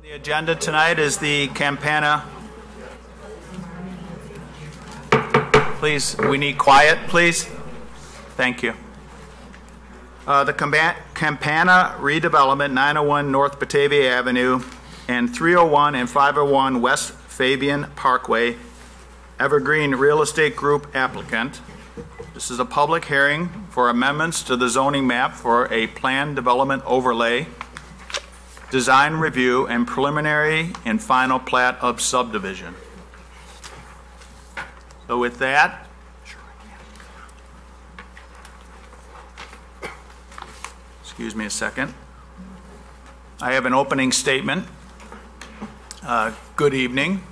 The agenda tonight is the Campana. Please, we need quiet, please. Thank you. The Campana redevelopment, 901 North Batavia Avenue and 301 and 501 West Fabian Parkway, Evergreen Real Estate Group applicant. This is a public hearing for amendments to the zoning map for a planned development overlay, design review, and preliminary and final plat of subdivision. So with that, excuse me a second. I have an opening statement. Good evening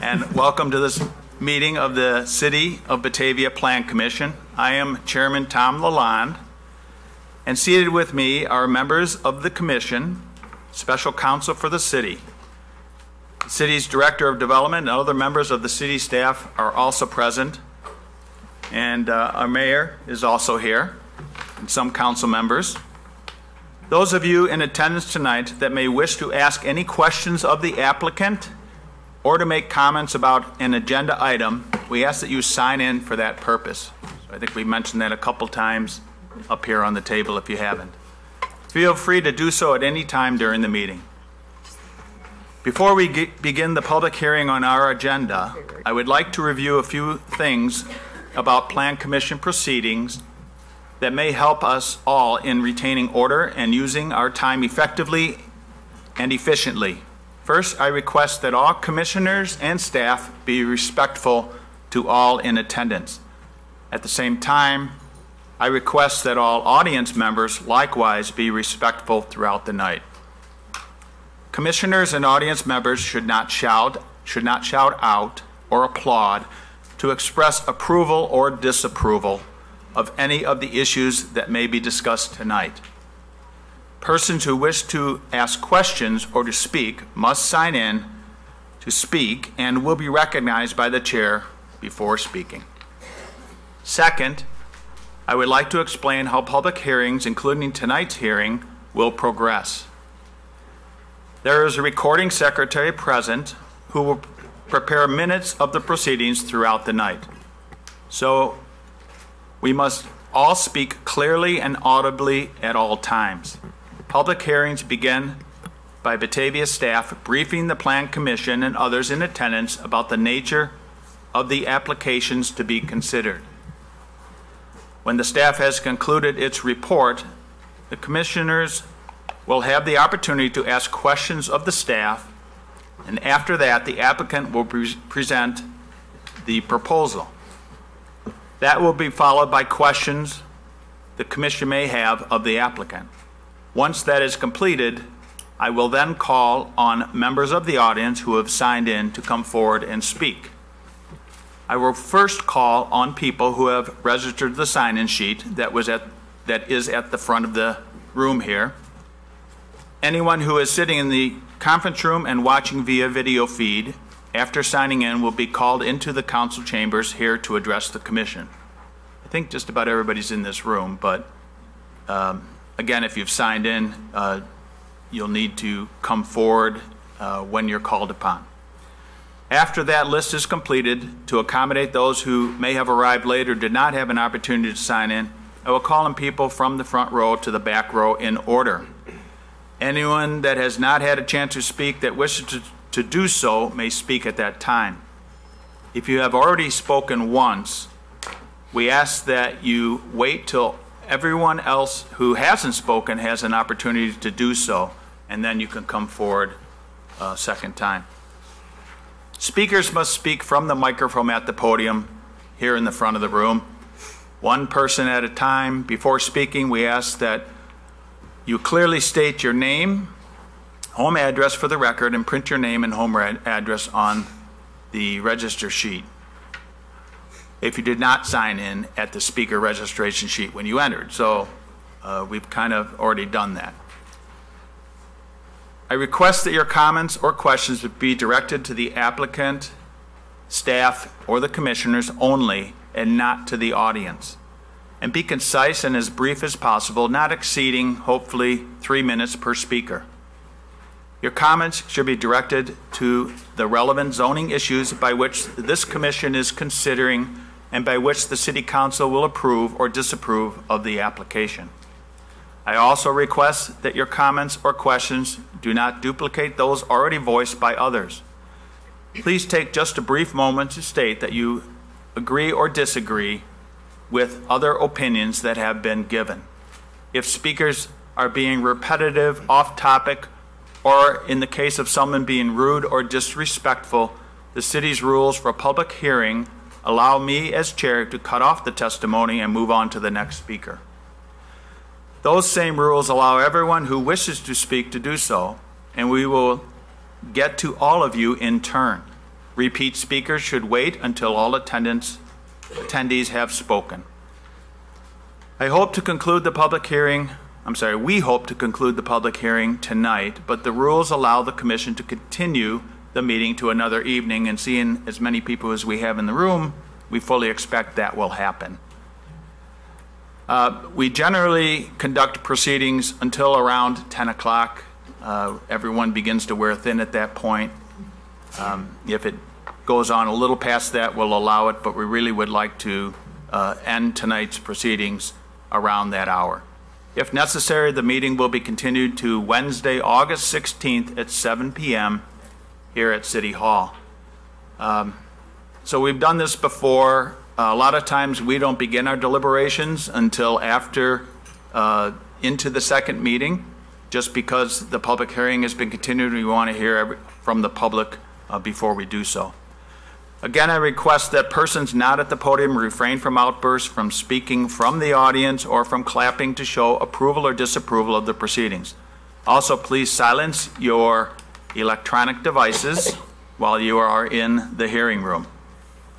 and welcome to this meeting of the City of Batavia Plan Commission. I am Chairman Tom Lalonde, and seated with me are members of the Commission, Special Counsel for the City. The City's Director of Development and other members of the City staff are also present, and our Mayor is also here, and some Council members. Those of you in attendance tonight that may wish to ask any questions of the applicant or to make comments about an agenda item, we ask that you sign in for that purpose. So I think we mentioned that a couple times up here on the table if you haven't. Feel free to do so at any time during the meeting. Before we begin the public hearing on our agenda, I would like to review a few things about Plan Commission proceedings that may help us all in retaining order and using our time effectively and efficiently. First, I request that all commissioners and staff be respectful to all in attendance. At the same time, I request that all audience members likewise be respectful throughout the night. Commissioners and audience members should not shout out or applaud to express approval or disapproval of any of the issues that may be discussed tonight. Persons who wish to ask questions or to speak must sign in to speak and will be recognized by the chair before speaking. Second, I would like to explain how public hearings, including tonight's hearing, will progress. There is a recording secretary present who will prepare minutes of the proceedings throughout the night. So we must all speak clearly and audibly at all times. Public hearings begin by Batavia staff briefing the Plan Commission and others in attendance about the nature of the applications to be considered. When the staff has concluded its report, the commissioners will have the opportunity to ask questions of the staff, and after that, the applicant will present the proposal. That will be followed by questions the Commission may have of the applicant. Once that is completed, I will then call on members of the audience who have signed in to come forward and speak. I will first call on people who have registered the sign-in sheet that is at the front of the room here. Anyone who is sitting in the conference room and watching via video feed after signing in will be called into the council chambers here to address the Commission. I think just about everybody's in this room, but again, if you've signed in, you'll need to come forward when you're called upon. After that list is completed, to accommodate those who may have arrived late or did not have an opportunity to sign in, I will call on people from the front row to the back row in order. Anyone that has not had a chance to speak that wishes to do so may speak at that time. If you have already spoken once, we ask that you wait till everyone else who hasn't spoken has an opportunity to do so, and then you can come forward a second time. Speakers must speak from the microphone at the podium here in the front of the room, one person at a time. Before speaking, we ask that you clearly state your name, home address for the record, and print your name and home address on the register sheet if you did not sign in at the speaker registration sheet when you entered. So we've kind of already done that. I request that your comments or questions be directed to the applicant, staff, or the commissioners only, and not to the audience. And be concise and as brief as possible, not exceeding, hopefully, 3 minutes per speaker. Your comments should be directed to the relevant zoning issues by which this commission is considering and by which the City Council will approve or disapprove of the application. I also request that your comments or questions do not duplicate those already voiced by others. Please take just a brief moment to state that you agree or disagree with other opinions that have been given. If speakers are being repetitive, off-topic, or in the case of someone being rude or disrespectful, the city's rules for public hearing allow me as chair to cut off the testimony and move on to the next speaker. Those same rules allow everyone who wishes to speak to do so, and we will get to all of you in turn. Repeat speakers should wait until all attendees have spoken. We hope to conclude the public hearing tonight, but the rules allow the commission to continue the meeting to another evening, and seeing as many people as we have in the room, we fully expect that will happen. We generally conduct proceedings until around 10 o'clock. Everyone begins to wear thin at that point. If it goes on a little past that, we'll allow it, but we really would like to end tonight's proceedings around that hour. If necessary, the meeting will be continued to Wednesday, August 16th at 7 p.m. here at City Hall. So we've done this before. A lot of times we don't begin our deliberations until after into the second meeting, just because the public hearing has been continued. We want to hear from the public before we do so. Again, I request that persons not at the podium refrain from outbursts, from speaking from the audience, or from clapping to show approval or disapproval of the proceedings. Also, please silence your electronic devices while you are in the hearing room.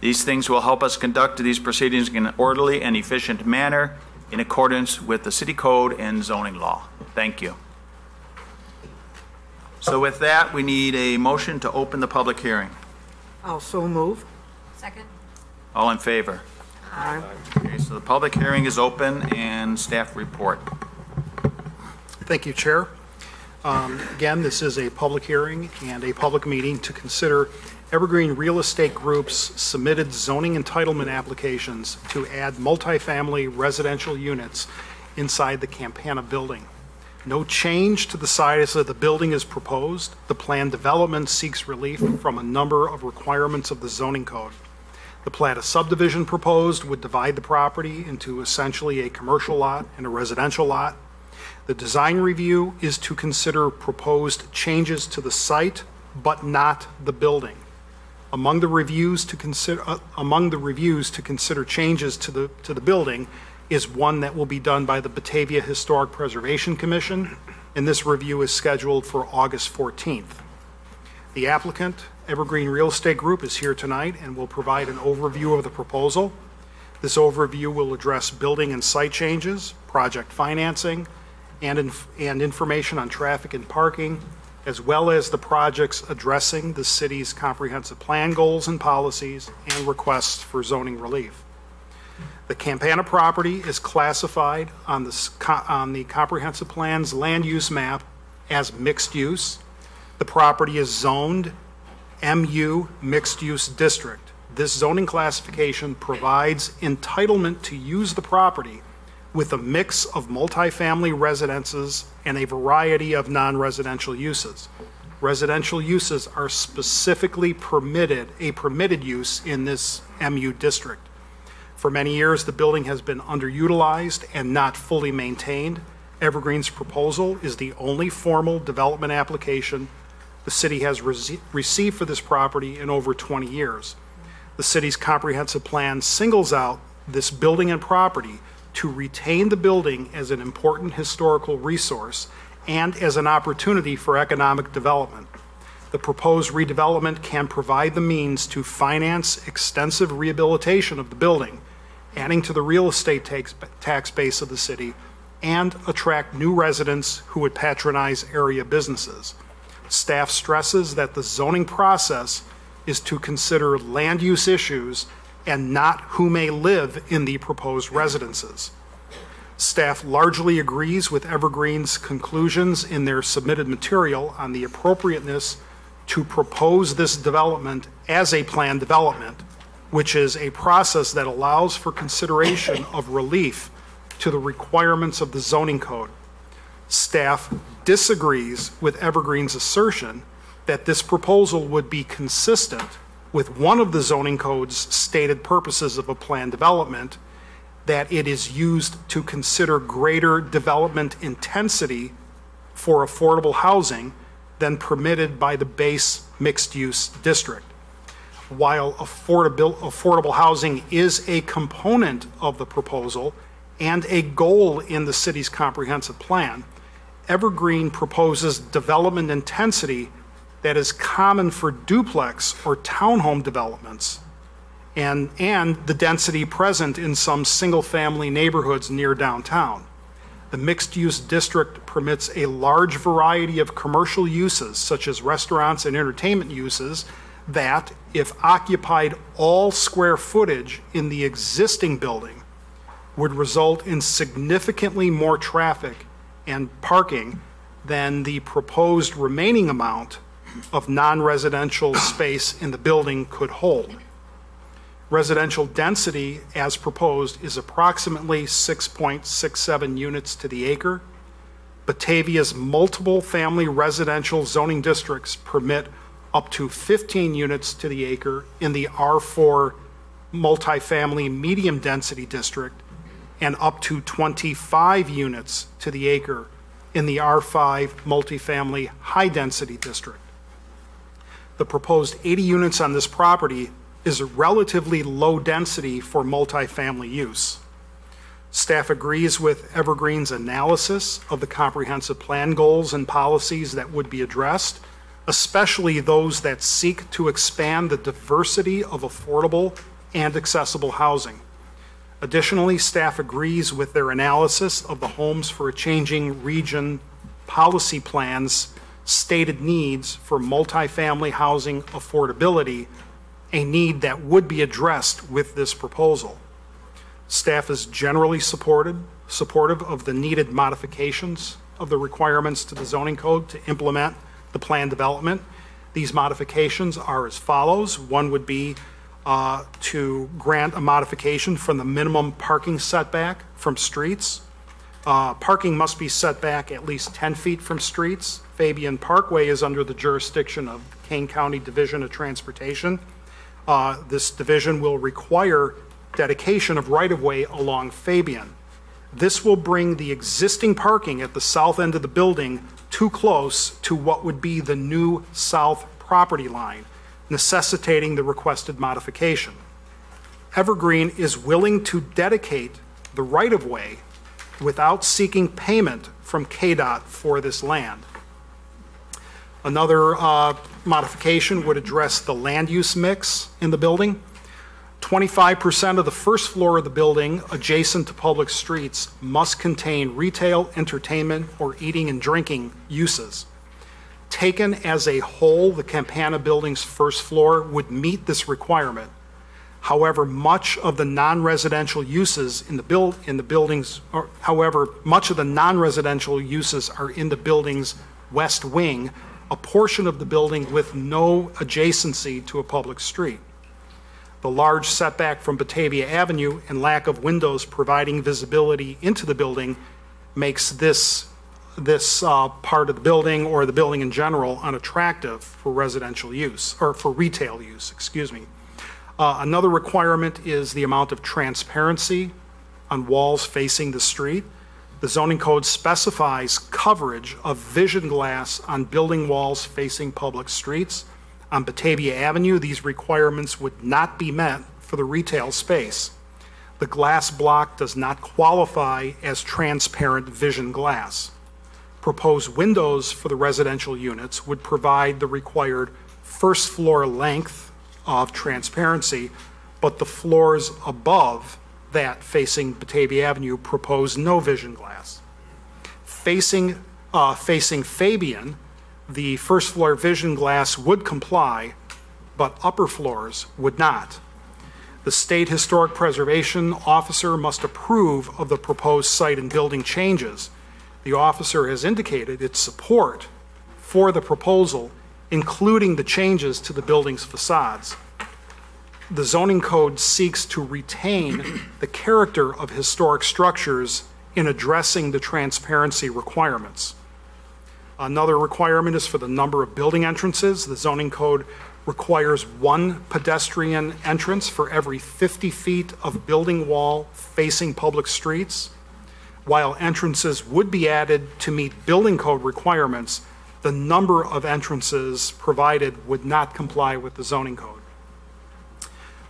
These things will help us conduct these proceedings in an orderly and efficient manner in accordance with the City Code and zoning law. Thank you. So with that, we need a motion to open the public hearing. Also move. Second. All in favor? Aye. Okay, so the public hearing is open, and staff report. Thank you, Chair. Again, this is a public hearing and a public meeting to consider Evergreen Real Estate Group's submitted zoning entitlement applications to add multifamily residential units inside the Campana building. No change to the size of the building is proposed. The planned development seeks relief from a number of requirements of the zoning code. The plat of subdivision proposed would divide the property into essentially a commercial lot and a residential lot. The design review is to consider proposed changes to the site, but not the building. Among the reviews to consider changes to the building is one that will be done by the Batavia Historic Preservation Commission, and this review is scheduled for August 14th. The applicant, Evergreen Real Estate Group, is here tonight and will provide an overview of the proposal. This overview will address building and site changes, project financing, and information on traffic and parking, as well as the projects addressing the city's comprehensive plan goals and policies and requests for zoning relief. The Campana property is classified on the comprehensive plan's land use map as mixed use. The property is zoned MU mixed use district. This zoning classification provides entitlement to use the property with a mix of multifamily residences and a variety of non-residential uses. Residential uses are specifically a permitted use in this MU district. For many years, the building has been underutilized and not fully maintained. Evergreen's proposal is the only formal development application the city has received for this property in over 20 years. The city's comprehensive plan singles out this building and property to retain the building as an important historical resource and as an opportunity for economic development. The proposed redevelopment can provide the means to finance extensive rehabilitation of the building, adding to the real estate tax base of the city, and attract new residents who would patronize area businesses. Staff stresses that the zoning process is to consider land use issues and not who may live in the proposed residences. Staff largely agrees with Evergreen's conclusions in their submitted material on the appropriateness to propose this development as a planned development, which is a process that allows for consideration of relief to the requirements of the zoning code. Staff disagrees with Evergreen's assertion that this proposal would be consistent with one of the zoning code's stated purposes of a planned development, that it is used to consider greater development intensity for affordable housing than permitted by the base mixed-use district. While affordable housing is a component of the proposal and a goal in the city's comprehensive plan, Evergreen proposes development intensity that is common for duplex or townhome developments and the density present in some single-family neighborhoods near downtown. The mixed-use district permits a large variety of commercial uses, such as restaurants and entertainment uses, that, if occupied all square footage in the existing building, would result in significantly more traffic and parking than the proposed remaining amount of non-residential space in the building could hold. Residential density, as proposed, is approximately 6.67 units to the acre. Batavia's multiple family residential zoning districts permit up to 15 units to the acre in the R4 multifamily medium density district and up to 25 units to the acre in the R5 multifamily high density district. The proposed 80 units on this property is a relatively low density for multifamily use. Staff agrees with Evergreen's analysis of the comprehensive plan goals and policies that would be addressed, especially those that seek to expand the diversity of affordable and accessible housing. Additionally, staff agrees with their analysis of the Homes for a Changing Region policy plan's stated needs for multifamily housing affordability, a need that would be addressed with this proposal. Staff is generally supportive of the needed modifications of the requirements to the zoning code to implement the planned development. These modifications are as follows. One would be to grant a modification from the minimum parking setback from streets. Parking must be set back at least 10 feet from streets. Fabian Parkway is under the jurisdiction of Kane County Division of Transportation. This division will require dedication of right-of-way along Fabian. This will bring the existing parking at the south end of the building too close to what would be the new south property line, necessitating the requested modification. Evergreen is willing to dedicate the right-of-way without seeking payment from KDOT for this land. Another modification would address the land use mix in the building. 25% of the first floor of the building adjacent to public streets must contain retail, entertainment, or eating and drinking uses. Taken as a whole, the Campana building's first floor would meet this requirement. However, much of the non-residential uses in the buildings are in the building's west wing, a portion of the building with no adjacency to a public street. The large setback from Batavia Avenue and lack of windows providing visibility into the building makes this part of the building, or the building in general, unattractive for residential use, or for retail use, excuse me. Another requirement is the amount of transparency on walls facing the street. The zoning code specifies coverage of vision glass on building walls facing public streets. On Batavia Avenue, these requirements would not be met for the retail space. The glass block does not qualify as transparent vision glass. Proposed windows for the residential units would provide the required first floor length of transparency, but the floors above that facing Batavia Avenue propose no vision glass. Facing Fabian, the first floor vision glass would comply, but upper floors would not. The State Historic Preservation Officer must approve of the proposed site and building changes. The officer has indicated its support for the proposal, including the changes to the building's facades. The zoning code seeks to retain the character of historic structures in addressing the transparency requirements. Another requirement is for the number of building entrances. The zoning code requires one pedestrian entrance for every 50 feet of building wall facing public streets. While entrances would be added to meet building code requirements, the number of entrances provided would not comply with the zoning code.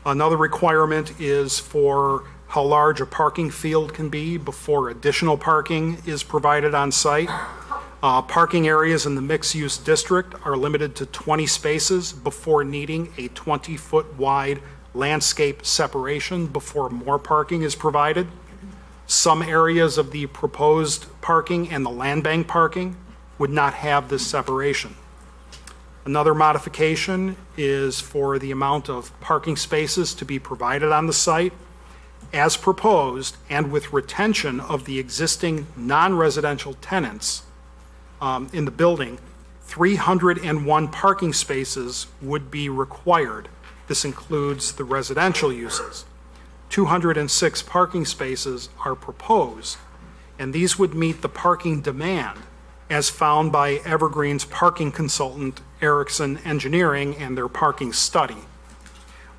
Another requirement is for how large a parking field can be before additional parking is provided on site. Parking areas in the mixed-use district are limited to 20 spaces before needing a 20-foot wide landscape separation before more parking is provided. Some areas of the proposed parking and the land bank parking would not have this separation. Another modification is for the amount of parking spaces to be provided on the site. As proposed, and with retention of the existing non-residential tenants in the building, 301 parking spaces would be required. This includes the residential uses. 206 parking spaces are proposed, and these would meet the parking demand as found by Evergreen's parking consultant, Erickson Engineering, and their parking study.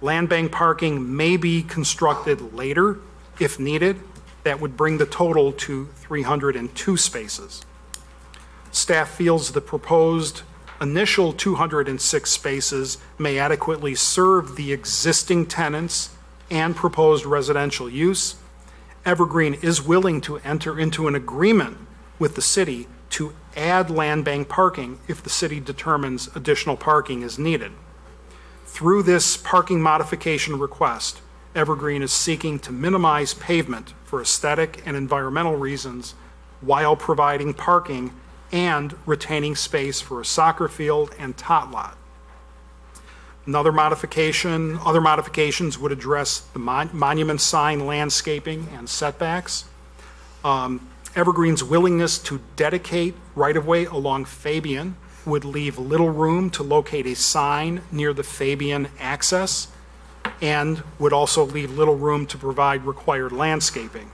Land bank parking may be constructed later if needed. That would bring the total to 302 spaces. Staff feels the proposed initial 206 spaces may adequately serve the existing tenants and proposed residential use. Evergreen is willing to enter into an agreement with the city to add land bank parking if the city determines additional parking is needed. Through this parking modification request, Evergreen is seeking to minimize pavement for aesthetic and environmental reasons while providing parking and retaining space for a soccer field and tot lot. Other modifications would address the monument sign landscaping and setbacks. Evergreen's willingness to dedicate right-of-way along Fabian would leave little room to locate a sign near the Fabian access and would also leave little room to provide required landscaping.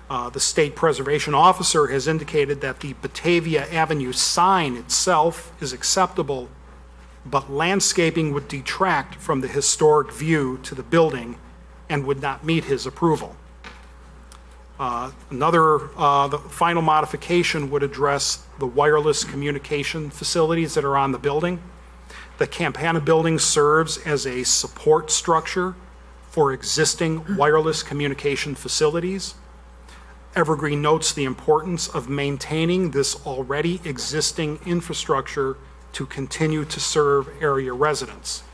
The State Preservation Officer has indicated that the Batavia Avenue sign itself is acceptable, but landscaping would detract from the historic view to the building and would not meet his approval. The final modification would address the wireless communication facilities that are on the building. The Campana building serves as a support structure for existing wireless communication facilities. Evergreen notes the importance of maintaining this already existing infrastructure to continue to serve area residents.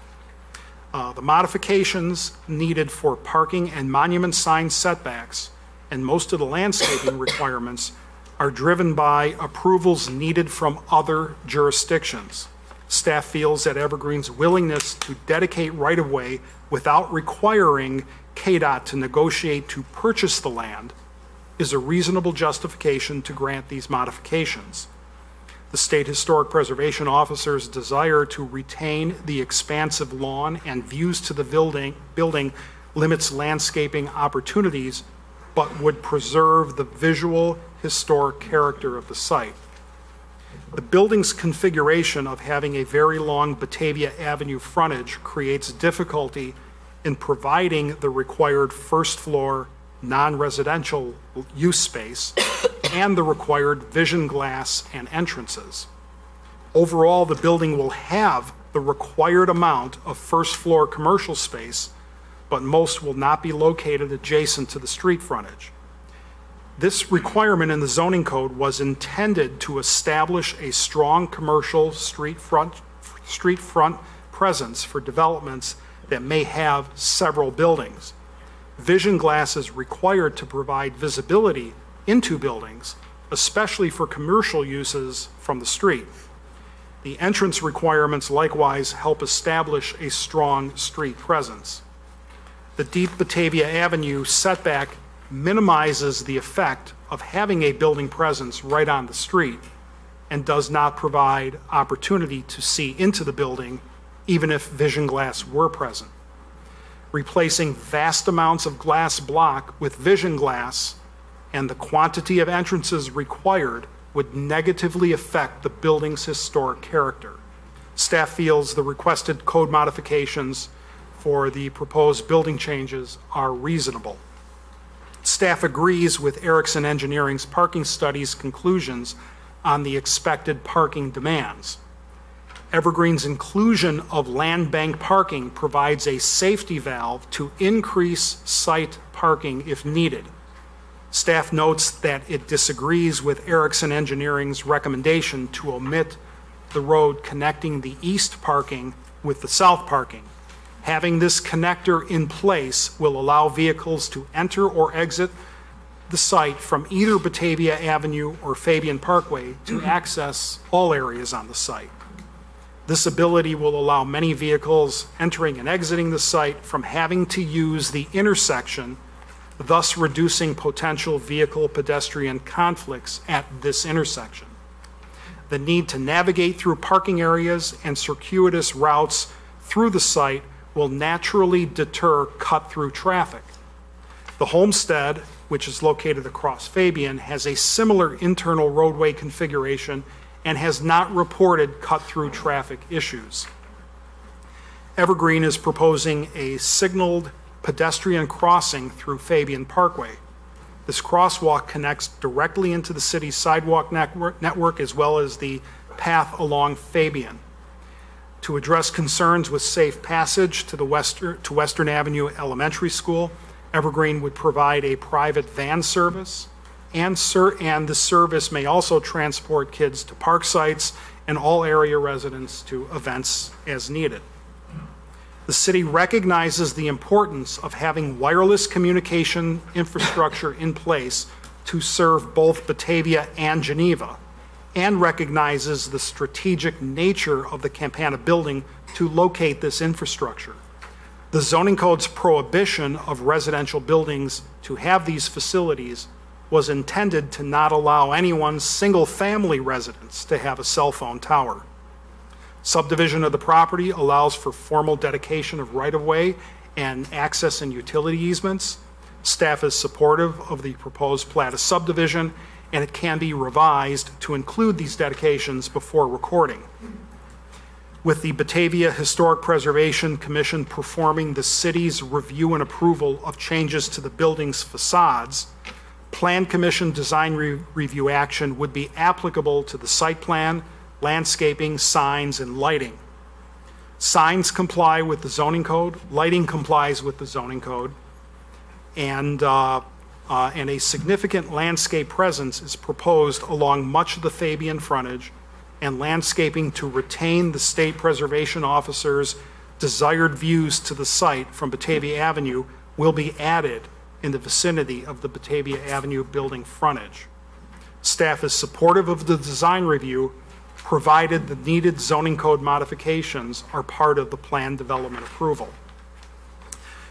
The modifications needed for parking and monument sign setbacks and most of the landscaping requirements are driven by approvals needed from other jurisdictions. Staff feels that Evergreen's willingness to dedicate right-of-way without requiring KDOT to negotiate to purchase the land is a reasonable justification to grant these modifications. The State Historic Preservation Officer's desire to retain the expansive lawn and views to the building limits landscaping opportunities, but would preserve the visual historic character of the site. The building's configuration of having a very long Batavia Avenue frontage creates difficulty in providing the required first floor non-residential use space and the required vision glass and entrances. Overall, the building will have the required amount of first floor commercial space, but most will not be located adjacent to the street frontage. This requirement in the zoning code was intended to establish a strong commercial street front presence for developments that may have several buildings. Vision glass is required to provide visibility into buildings, especially for commercial uses from the street. The entrance requirements likewise help establish a strong street presence. The deep Batavia Avenue setback minimizes the effect of having a building presence right on the street and does not provide opportunity to see into the building, even if vision glass were present. Replacing vast amounts of glass block with vision glass and the quantity of entrances required would negatively affect the building's historic character. Staff feels the requested code modifications for the proposed building changes are reasonable. Staff agrees with Erickson Engineering's parking study's conclusions on the expected parking demands. Evergreen's inclusion of land bank parking provides a safety valve to increase site parking if needed. Staff notes that it disagrees with Erickson Engineering's recommendation to omit the road connecting the east parking with the south parking. Having this connector in place will allow vehicles to enter or exit the site from either Batavia Avenue or Fabian Parkway to access all areas on the site. This ability will allow many vehicles entering and exiting the site from having to use the intersection, thus reducing potential vehicle-pedestrian conflicts at this intersection. The need to navigate through parking areas and circuitous routes through the site will naturally deter cut-through traffic. The Homestead, which is located across Fabian, has a similar internal roadway configuration and has not reported cut-through traffic issues. Evergreen is proposing a signaled pedestrian crossing through Fabian Parkway. This crosswalk connects directly into the city's sidewalk network as well as the path along Fabian. To address concerns with safe passage to Western Avenue Elementary School, Evergreen would provide a private van service, and the service may also transport kids to park sites and all area residents to events as needed. The city recognizes the importance of having wireless communication infrastructure in place to serve both Batavia and Geneva, and recognizes the strategic nature of the Campana building to locate this infrastructure. The zoning code's prohibition of residential buildings to have these facilities was intended to not allow anyone's single-family residence to have a cell phone tower. Subdivision of the property allows for formal dedication of right-of-way and access and utility easements. Staff is supportive of the proposed plat of subdivision, and it can be revised to include these dedications before recording. With the Batavia Historic Preservation Commission performing the city's review and approval of changes to the building's facades, Plan Commission design review action would be applicable to the site plan, landscaping, signs, and lighting. Signs comply with the zoning code, lighting complies with the zoning code, and a significant landscape presence is proposed along much of the Fabian frontage, and landscaping to retain the state preservation officer's desired views to the site from Batavia Avenue will be added in the vicinity of the Batavia Avenue building frontage. Staff is supportive of the design review, provided the needed zoning code modifications are part of the plan development approval.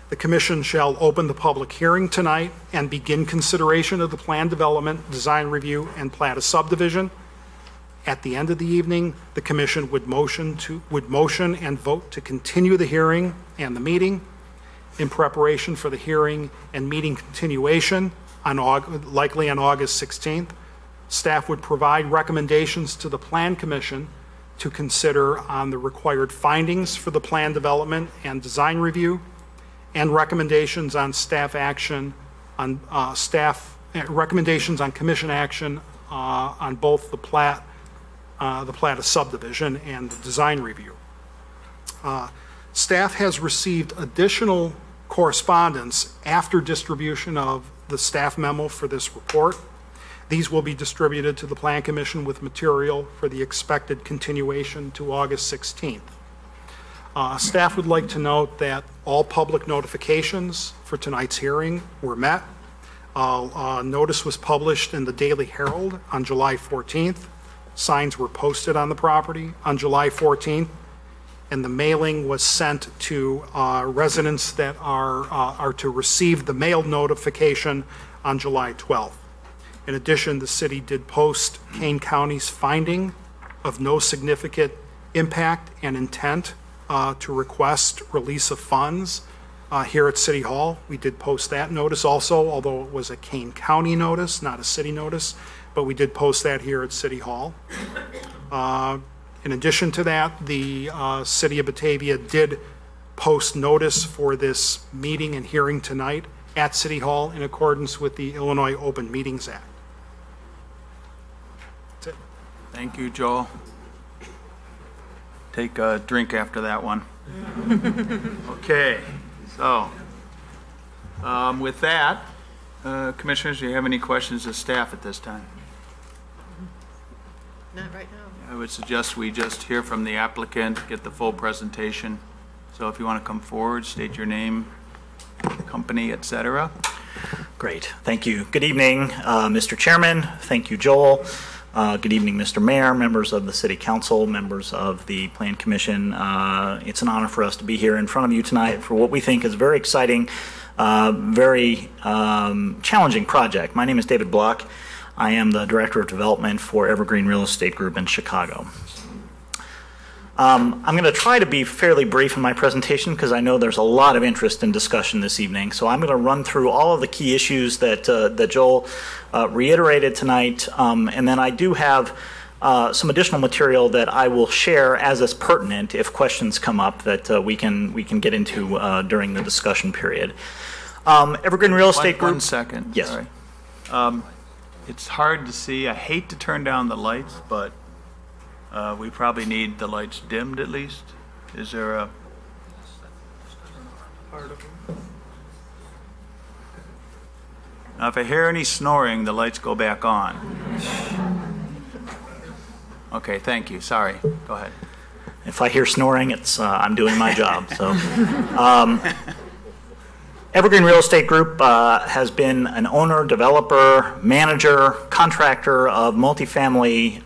The Commission shall open the public hearing tonight and begin consideration of the plan development, design review, and plat of subdivision. At the end of the evening, the Commission would motion and vote to continue the hearing and the meeting in preparation for the hearing and meeting continuation likely on August 16th. Staff would provide recommendations to the Plan Commission to consider on the required findings for the plan development and design review, and recommendations on recommendations on commission action on both the plat of subdivision and the design review. Staff has received additional correspondence after distribution of the staff memo for this report. These will be distributed to the Plan Commission with material for the expected continuation to August 16th. Staff would like to note that all public notifications for tonight's hearing were met. Notice was published in the Daily Herald on July 14th. Signs were posted on the property on July 14th, and the mailing was sent to residents that are to receive the mailed notification on July 12th. In addition, the city did post Kane County's finding of no significant impact and intent to request release of funds here at City Hall. We did post that notice also, although it was a Kane County notice, not a city notice, but we did post that here at City Hall. In addition to that, the City of Batavia did post notice for this meeting and hearing tonight at City Hall in accordance with the Illinois Open Meetings Act. That's it. Thank you, Joel. Take a drink after that one. Okay, so with that, Commissioners, do you have any questions of staff at this time? Not right now. I would suggest we just hear from the applicant, get the full presentation. So if you want to come forward, state your name, company, etc. Great. Thank you. Good evening, Mr. Chairman. Thank you, Joel. Good evening, Mr. Mayor, members of the City Council, members of the Plan Commission. It's an honor for us to be here in front of you tonight for what we think is a very exciting, very challenging project. My name is David Block. I am the Director of Development for Evergreen Real Estate Group in Chicago. I'm going to try to be fairly brief in my presentation because I know there's a lot of interest and discussion this evening. So I'm going to run through all of the key issues that, that Joel reiterated tonight. And then I do have some additional material that I will share as is pertinent if questions come up that we can get into during the discussion period. Evergreen Real Estate Group. 1 second. Yes. Sorry. It's hard to see. I hate to turn down the lights, but we probably need the lights dimmed at least. Is there a... Now, if I hear any snoring, the lights go back on. Okay, thank you. Sorry. Go ahead. If I hear snoring, it's I'm doing my job. So, Evergreen Real Estate Group has been an owner, developer, manager, contractor of multifamily,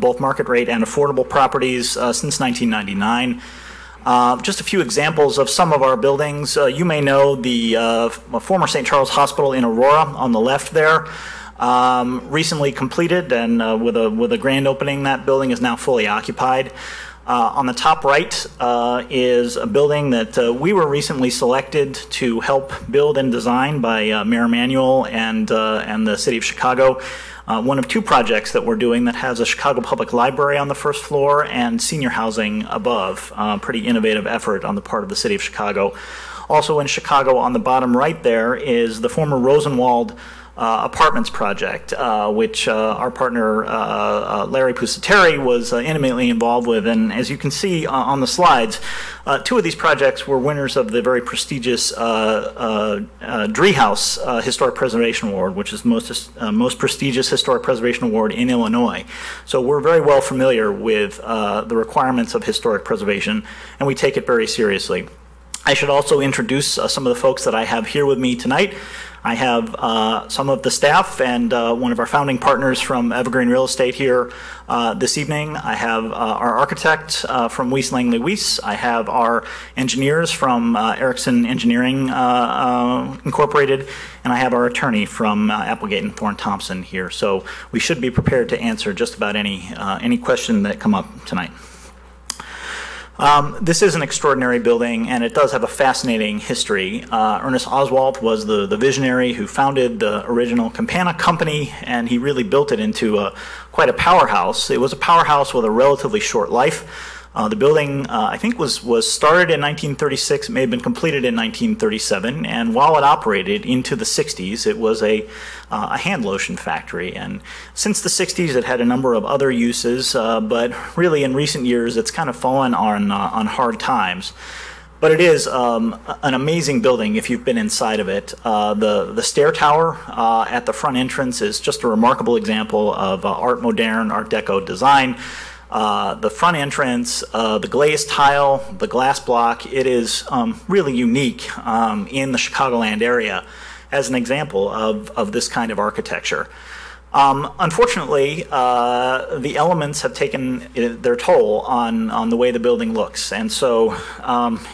both market rate and affordable properties since 1999. Just a few examples of some of our buildings. You may know the former St. Charles Hospital in Aurora on the left there. Recently completed and with a grand opening, that building is now fully occupied. On the top right is a building that we were recently selected to help build and design by Mayor Emanuel and the City of Chicago. One of two projects that we're doing that has a Chicago Public Library on the first floor and senior housing above. Pretty innovative effort on the part of the City of Chicago. Also in Chicago on the bottom right there is the former Rosenwald Apartments project, which our partner Larry Pusateri was intimately involved with. And as you can see on the slides, two of these projects were winners of the very prestigious Driehaus Historic Preservation Award, which is the most prestigious historic preservation award in Illinois. So we're very well familiar with the requirements of historic preservation, and we take it very seriously. I should also introduce some of the folks that I have here with me tonight. I have some of the staff and one of our founding partners from Evergreen Real Estate here this evening. I have our architect from Weiss Langley Weiss. I have our engineers from Erickson Engineering Incorporated, and I have our attorney from Applegate and Thorne Thompson here. So we should be prepared to answer just about any question that come up tonight. This is an extraordinary building, and it does have a fascinating history. Ernest Oswald was the visionary who founded the original Campana Company, and he really built it into quite a powerhouse. It was a powerhouse with a relatively short life. The building, I think, was started in 1936. It may have been completed in 1937, and while it operated into the 60s, it was a hand lotion factory. And since the 60s, it had a number of other uses, but really in recent years, it's kind of fallen on hard times. But it is an amazing building if you've been inside of it. The stair tower at the front entrance is just a remarkable example of Art Moderne, Art Deco design. The front entrance, the glazed tile, the glass block, it is really unique in the Chicagoland area as an example of this kind of architecture. Unfortunately, the elements have taken their toll on the way the building looks. And so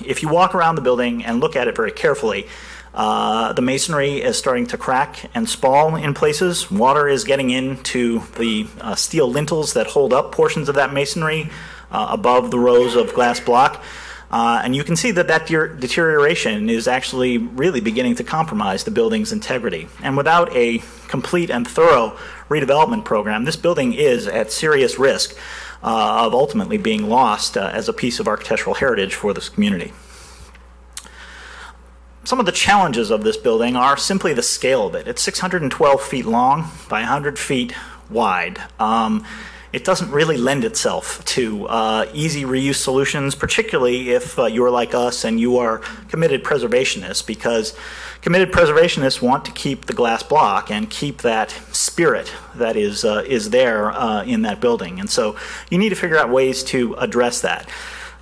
if you walk around the building and look at it very carefully, the masonry is starting to crack and spall in places. Water is getting into the steel lintels that hold up portions of that masonry above the rows of glass block. And you can see that that deterioration is actually really beginning to compromise the building's integrity. And without a complete and thorough redevelopment program, this building is at serious risk of ultimately being lost as a piece of architectural heritage for this community. Some of the challenges of this building are simply the scale of it. It's 612 feet long by 100 feet wide. It doesn't really lend itself to easy reuse solutions, particularly if you're like us and you are committed preservationists, because committed preservationists want to keep the glass block and keep that spirit that is there in that building. And so you need to figure out ways to address that.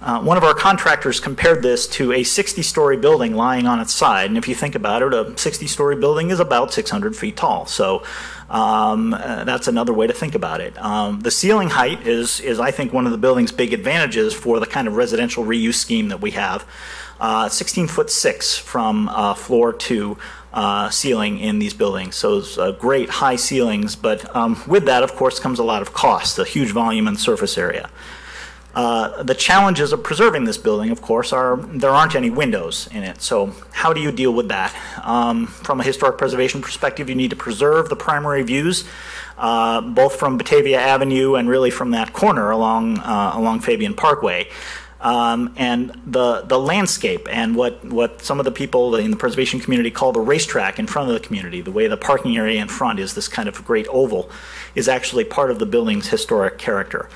One of our contractors compared this to a 60-story building lying on its side, and if you think about it, a 60-story building is about 600 feet tall. So that's another way to think about it. The ceiling height is I think, one of the building's big advantages for the kind of residential reuse scheme that we have. 16'6" from floor to ceiling in these buildings. So it's great high ceilings, but with that, of course, comes a lot of cost, a huge volume and surface area. The challenges of preserving this building, of course, are there aren't any windows in it. So how do you deal with that? From a historic preservation perspective, you need to preserve the primary views, both from Batavia Avenue and really from that corner along Fabian Parkway. And the landscape and what some of the people in the preservation community call the racetrack in front of the community, the way the parking area in front is this kind of great oval, is actually part of the building's historic character.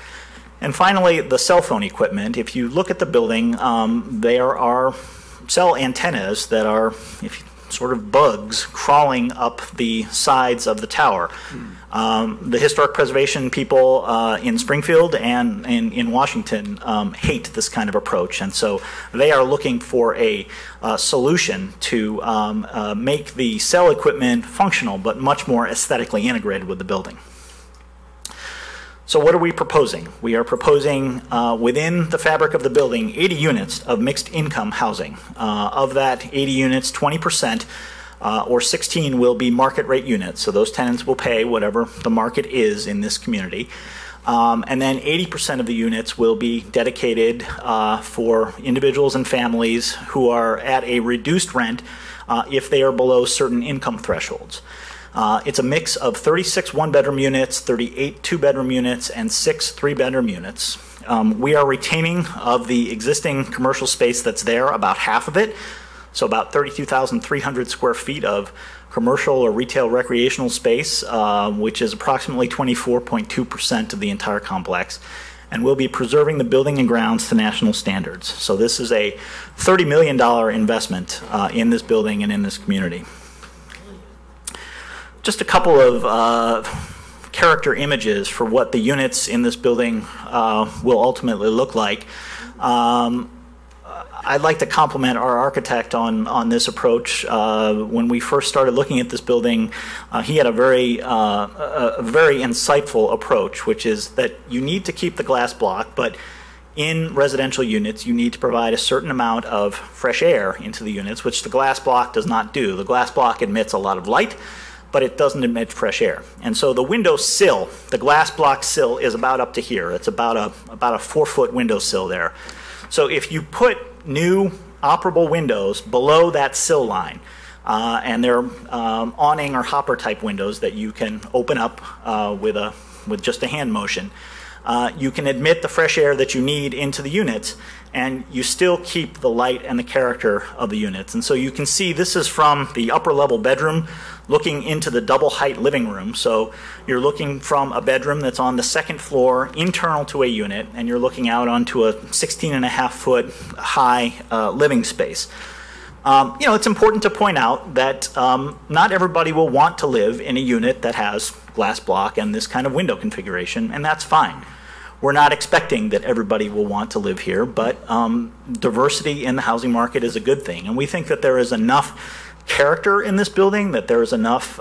And finally, the cell phone equipment. If you look at the building, there are cell antennas that are sort of bugs crawling up the sides of the tower. The historic preservation people in Springfield and in Washington hate this kind of approach, and so they are looking for a solution to make the cell equipment functional but much more aesthetically integrated with the building. So what are we proposing? We are proposing within the fabric of the building 80 units of mixed income housing. Of that 80 units, 20% or 16 will be market rate units. So those tenants will pay whatever the market is in this community. And then 80% of the units will be dedicated for individuals and families who are at a reduced rent if they are below certain income thresholds. It's a mix of 36 one-bedroom units, 38 two-bedroom units, and 6 three-bedroom units. We are retaining of the existing commercial space that's there about half of it, so about 32,300 square feet of commercial or retail recreational space, which is approximately 24.2% of the entire complex. And we'll be preserving the building and grounds to national standards. So this is a $30 million investment in this building and in this community. Just a couple of character images for what the units in this building will ultimately look like. I'd like to compliment our architect on this approach. When we first started looking at this building, he had a very insightful approach, which is that you need to keep the glass block, but in residential units, you need to provide a certain amount of fresh air into the units, which the glass block does not do. The glass block emits a lot of light, but it doesn't emit fresh air. And so the window sill, the glass block sill, is about up to here. It's about a 4-foot window sill there. So if you put new operable windows below that sill line, and they're awning or hopper type windows that you can open up with just a hand motion, you can admit the fresh air that you need into the units, and you still keep the light and the character of the units. And so you can see this is from the upper level bedroom looking into the double height living room. So you're looking from a bedroom that's on the second floor internal to a unit, and you're looking out onto a 16.5-foot high living space. It's important to point out that not everybody will want to live in a unit that has glass block and this kind of window configuration, and that's fine. We're not expecting that everybody will want to live here, but diversity in the housing market is a good thing, and we think that there is enough character in this building, that there is enough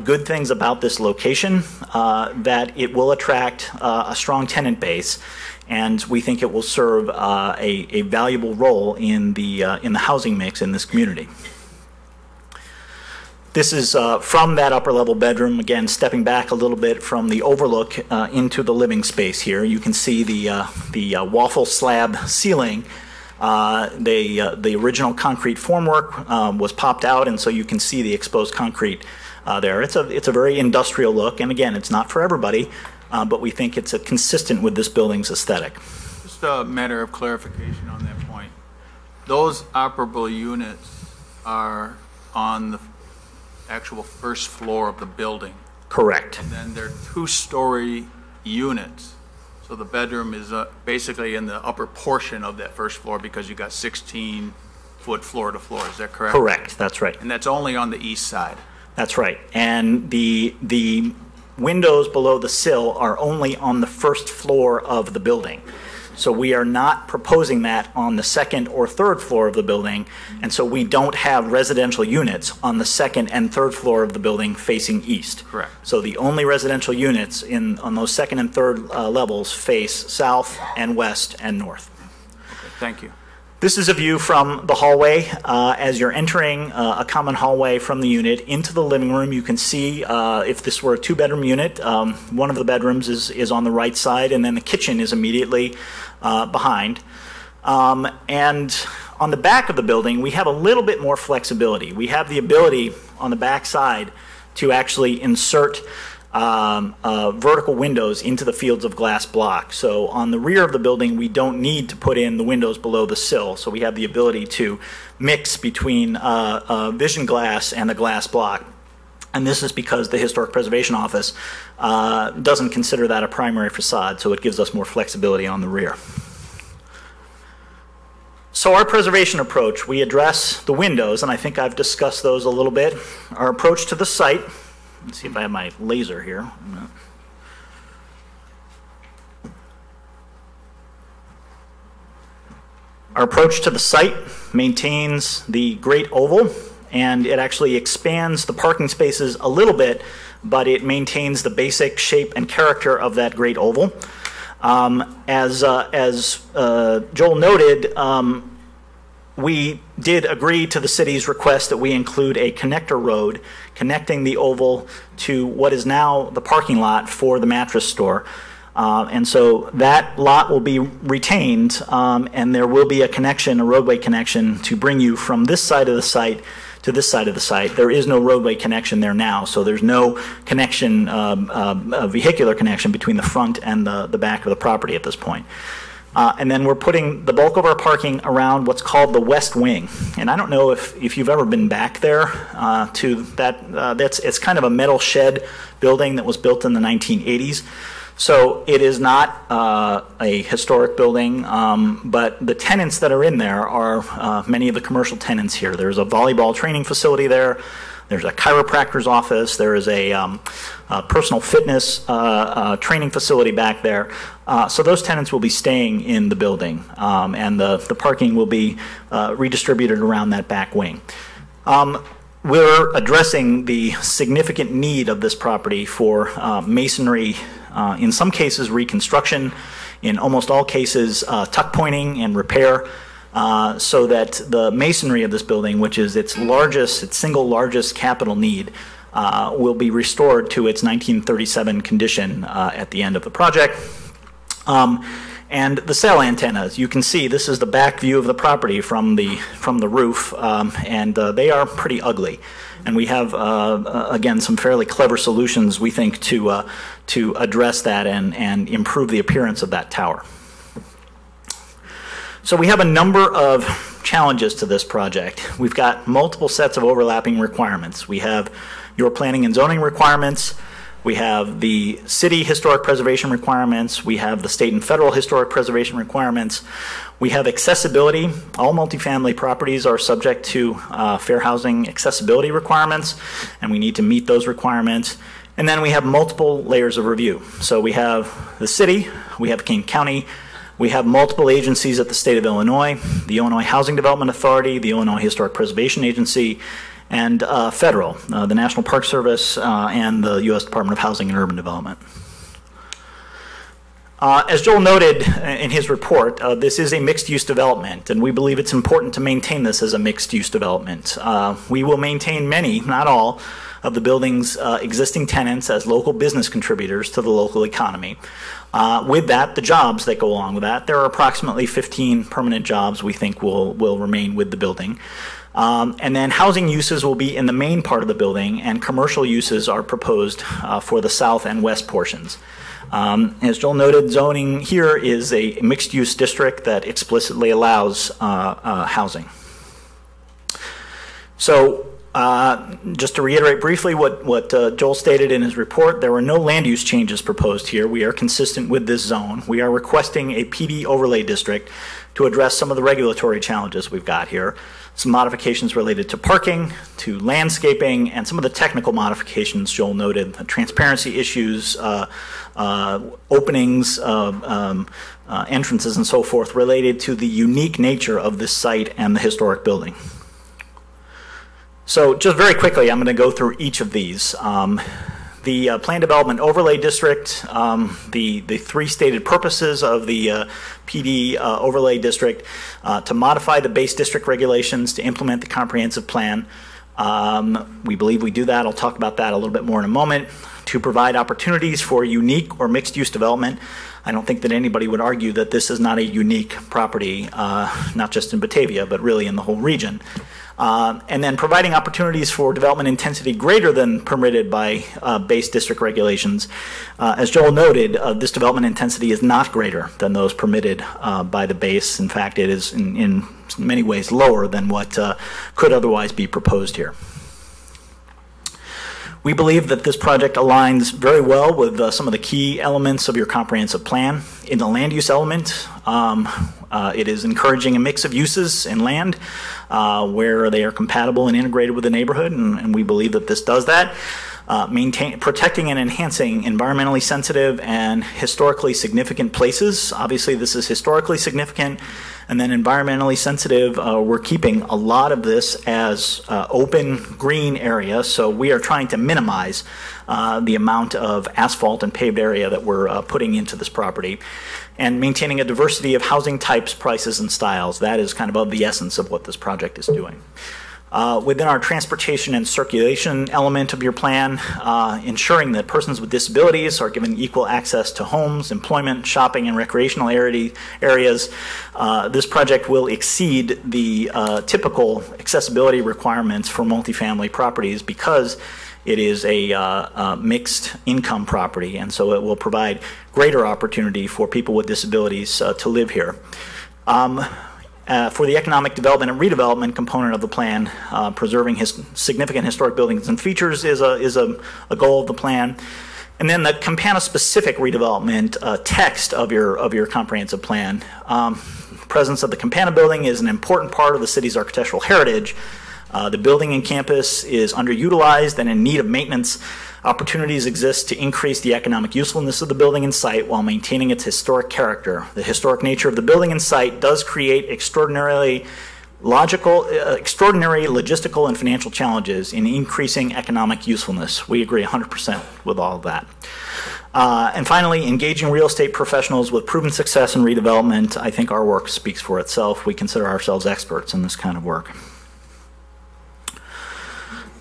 good things about this location that it will attract a strong tenant base, and we think it will serve a valuable role in the housing mix in this community. This is from that upper level bedroom, again stepping back a little bit from the overlook into the living space here. You can see the waffle slab ceiling. The original concrete formwork was popped out, and so you can see the exposed concrete there. It's a very industrial look, and again, it's not for everybody, but we think it's consistent with this building's aesthetic. Just a matter of clarification on that point. Those operable units are on the actual first floor of the building. Correct. And then they're two-story units. So the bedroom is basically in the upper portion of that first floor because you got 16-foot floor to floor. Is that correct? Correct. That's right. And that's only on the east side. That's right. And the windows below the sill are only on the first floor of the building. So we are not proposing that on the second or third floor of the building, and so we don't have residential units on the second and third floor of the building facing east. Correct. So the only residential units on those second and third levels face south and west and north. Okay, thank you. This is a view from the hallway. As you're entering a common hallway from the unit into the living room, you can see if this were a two-bedroom unit, one of the bedrooms is on the right side, and then the kitchen is immediately behind. And on the back of the building, we have a little bit more flexibility. We have the ability on the back side to actually insert vertical windows into the fields of glass block. So on the rear of the building, we don't need to put in the windows below the sill. So we have the ability to mix between vision glass and the glass block. And this is because the Historic Preservation Office doesn't consider that a primary facade, so it gives us more flexibility on the rear. So our preservation approach, we address the windows, and I think I've discussed those a little bit. Our approach to the site, let's see if I have my laser here. Our approach to the site maintains the Great Oval, and it actually expands the parking spaces a little bit, but it maintains the basic shape and character of that Great Oval. As Joel noted, we did agree to the city's request that we include a connector road connecting the oval to what is now the parking lot for the mattress store. And so that lot will be retained, and there will be a connection, a roadway connection, to bring you from this side of the site to this side of the site. There is no roadway connection there now, so there's no connection, vehicular connection between the front and the back of the property at this point. And then we're putting the bulk of our parking around what's called the west wing. And I don't know if you've ever been back there to that. It's kind of a metal shed building that was built in the 1980s. So it is not a historic building, but the tenants that are in there are many of the commercial tenants here. There's a volleyball training facility there. There's a chiropractor's office. There is a personal fitness training facility back there. So those tenants will be staying in the building, and the parking will be redistributed around that back wing. We're addressing the significant need of this property for masonry, in some cases reconstruction, in almost all cases tuck pointing and repair, so that the masonry of this building, which is its single largest capital need, will be restored to its 1937 condition at the end of the project. And the cell antennas, you can see this is the back view of the property from the roof, and they are pretty ugly. And we have, again, some fairly clever solutions, we think, to address that and improve the appearance of that tower. So we have a number of challenges to this project. We've got multiple sets of overlapping requirements. We have your planning and zoning requirements. We have the city historic preservation requirements. We have the state and federal historic preservation requirements. We have accessibility. All multifamily properties are subject to fair housing accessibility requirements, and we need to meet those requirements. And then we have multiple layers of review. So we have the city, we have King County, We have multiple agencies at the state of Illinois, the Illinois Housing Development Authority, the Illinois Historic Preservation Agency, and federal, the National Park Service, and the U.S. Department of Housing and Urban Development. As Joel noted in his report, this is a mixed-use development, and we believe it's important to maintain this as a mixed-use development. We will maintain many, not all, of the building's existing tenants as local business contributors to the local economy. With that, the jobs that go along with that, there are approximately 15 permanent jobs we think will remain with the building. And then housing uses will be in the main part of the building, and commercial uses are proposed for the south and west portions. As Joel noted, zoning here is a mixed-use district that explicitly allows housing. So, just to reiterate briefly what Joel stated in his report, there were no land use changes proposed here. We are consistent with this zone. We are requesting a PD overlay district to address some of the regulatory challenges we've got here. Some modifications related to parking, to landscaping, and some of the technical modifications Joel noted, the transparency issues, openings, entrances, and so forth related to the unique nature of this site and the historic building. So just very quickly, I'm going to go through each of these. The Plan Development Overlay District, the three stated purposes of the PD Overlay District, to modify the base district regulations to implement the comprehensive plan. We believe we do that. I'll talk about that a little bit more in a moment. To provide opportunities for unique or mixed-use development. I don't think that anybody would argue that this is not a unique property, not just in Batavia, but really in the whole region. And then providing opportunities for development intensity greater than permitted by base district regulations. As Joel noted, this development intensity is not greater than those permitted by the base. In fact, it is in many ways lower than what could otherwise be proposed here. We believe that this project aligns very well with some of the key elements of your comprehensive plan. In the land use element, it is encouraging a mix of uses in land where they are compatible and integrated with the neighborhood, and we believe that this does that. Protecting and enhancing environmentally sensitive and historically significant places. Obviously, this is historically significant. And then environmentally sensitive, we're keeping a lot of this as open green area, so we are trying to minimize the amount of asphalt and paved area that we're putting into this property. And maintaining a diversity of housing types, prices, and styles. That is kind of the essence of what this project is doing. Within our transportation and circulation element of your plan, ensuring that persons with disabilities are given equal access to homes, employment, shopping, and recreational areas. This project will exceed the typical accessibility requirements for multifamily properties because it is a mixed income property, and so it will provide greater opportunity for people with disabilities to live here. For the economic development and redevelopment component of the plan, preserving significant historic buildings and features is a goal of the plan. And then the Campana-specific redevelopment text of your comprehensive plan. Presence of the Campana building is an important part of the city's architectural heritage. The building and campus is underutilized and in need of maintenance. Opportunities exist to increase the economic usefulness of the building and site while maintaining its historic character. The historic nature of the building and site does create extraordinary logistical and financial challenges in increasing economic usefulness. We agree 100% with all of that. And finally, engaging real estate professionals with proven success in redevelopment. I think our work speaks for itself. We consider ourselves experts in this kind of work.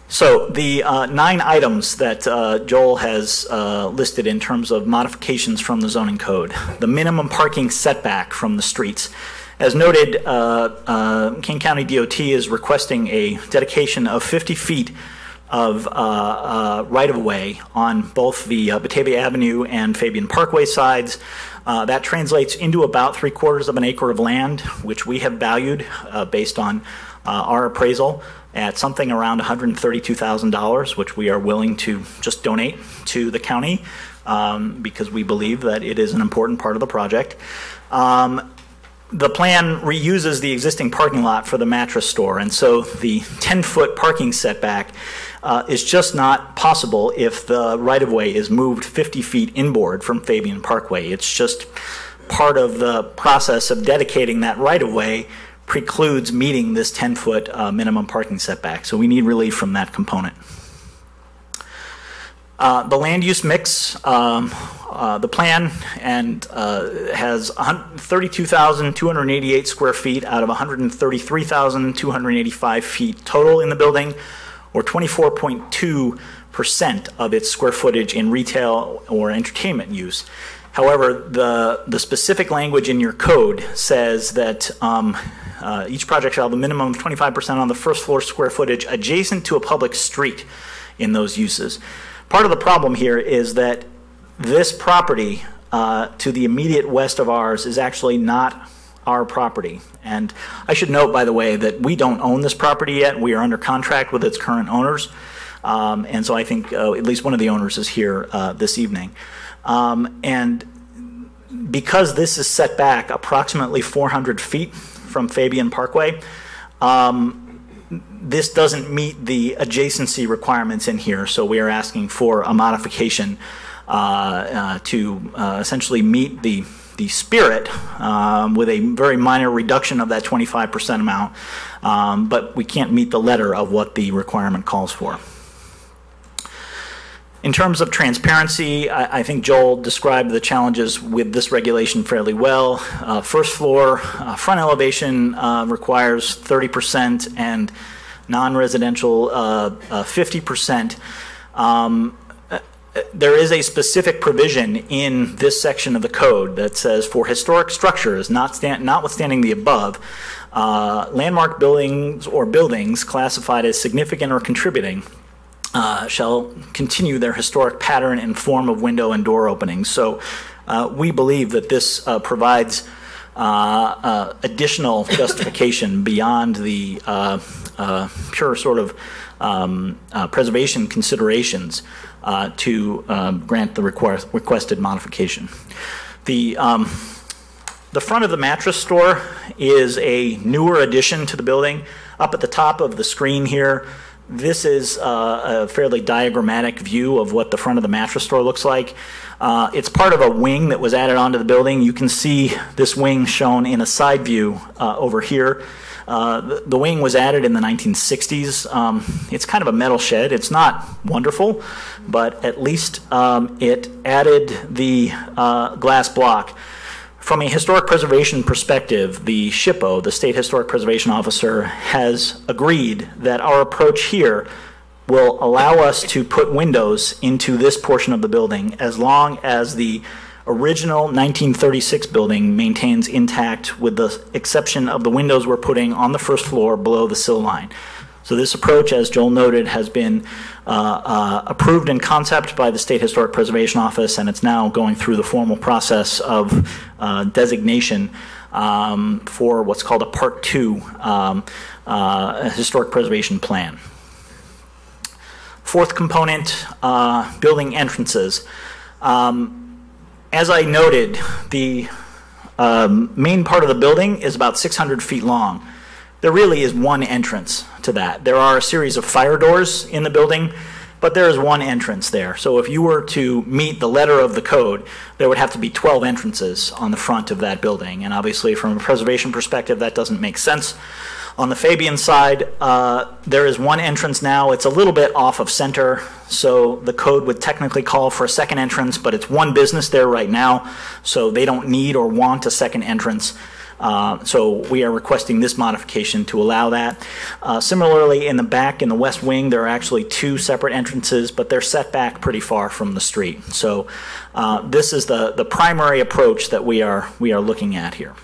So the 9 items that Joel has listed in terms of modifications from the zoning code. The minimum parking setback from the streets. As noted, King County DOT is requesting a dedication of 50 feet of right-of-way on both the Batavia Avenue and Fabian Parkway sides. That translates into about 3/4 of an acre of land, which we have valued based on our appraisal at something around $132,000, which we are willing to just donate to the county because we believe that it is an important part of the project. The plan reuses the existing parking lot for the mattress store, and so the 10-foot parking setback is just not possible if the right-of-way is moved 50 feet inboard from Fabian Parkway. It's just part of the process of dedicating that right-of-way precludes meeting this 10-foot minimum parking setback. So we need relief from that component. The land use mix, the plan has 32,288 square feet out of 133,285 feet total in the building, or 24.2% of its square footage in retail or entertainment use. However, the specific language in your code says that each project shall have a minimum of 25% on the first floor square footage adjacent to a public street in those uses. Part of the problem here is that this property to the immediate west of ours is actually not our property. And I should note, by the way, that we don't own this property yet. We are under contract with its current owners. And so I think at least one of the owners is here this evening. And because this is set back approximately 400 feet from Fabian Parkway, this doesn't meet the adjacency requirements in here, so we are asking for a modification to essentially meet the spirit with a very minor reduction of that 25% amount, but we can't meet the letter of what the requirement calls for. In terms of transparency, I think Joel described the challenges with this regulation fairly well. First floor front elevation requires 30% and non-residential 50%. There is a specific provision in this section of the code that says for historic structures, notwithstanding the above, landmark buildings or buildings classified as significant or contributing shall continue their historic pattern and form of window and door openings. So we believe that this provides additional justification beyond the pure sort of preservation considerations to grant the requested modification. The front of the mattress store is a newer addition to the building. Up at the top of the screen here, this is a fairly diagrammatic view of what the front of the mattress store looks like. It's part of a wing that was added onto the building. You can see this wing shown in a side view over here. The wing was added in the 1960s. It's kind of a metal shed. It's not wonderful, but at least it added the glass block. From a historic preservation perspective, the SHPO, the State Historic Preservation Officer, has agreed that our approach here will allow us to put windows into this portion of the building as long as the original 1936 building maintains intact, with the exception of the windows we're putting on the first floor below the sill line. So this approach, as Joel noted, has been approved in concept by the State Historic Preservation Office, and it's now going through the formal process of designation for what's called a Part 2 Historic Preservation Plan. Fourth component, building entrances. As I noted, the main part of the building is about 600 feet long. There really is one entrance to that. There are a series of fire doors in the building, but there is one entrance there. So if you were to meet the letter of the code, there would have to be 12 entrances on the front of that building. And obviously, from a preservation perspective, that doesn't make sense. On the Fabian side, there is one entrance now. It's a little bit off of center, so the code would technically call for a second entrance, but it's one business there right now, so they don't need or want a second entrance. So we are requesting this modification to allow that. Similarly, in the back, in the west wing, there are actually two separate entrances, but they're set back pretty far from the street. So this is the primary approach that we are looking at here.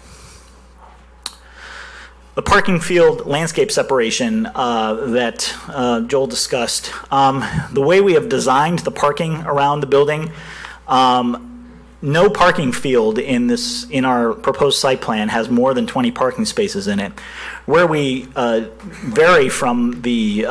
The parking field landscape separation that Joel discussed, the way we have designed the parking around the building, no parking field in our proposed site plan has more than 20 parking spaces in it. Where we vary from the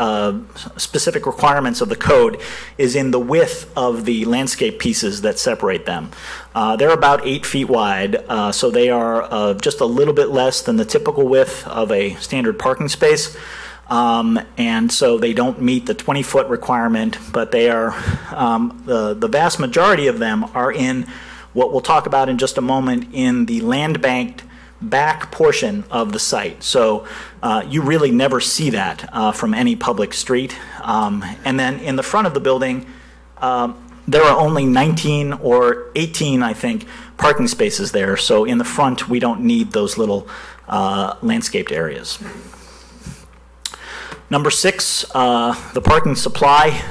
specific requirements of the code is in the width of the landscape pieces that separate them. They're about 8 feet wide, so they are just a little bit less than the typical width of a standard parking space. And so they don't meet the 20-foot requirement, but they are, the vast majority of them are in what we'll talk about in just a moment in the land banked back portion of the site. So you really never see that from any public street. And then in the front of the building, there are only 19 or 18, I think, parking spaces there. So in the front, we don't need those little landscaped areas. Number 6, the parking supply.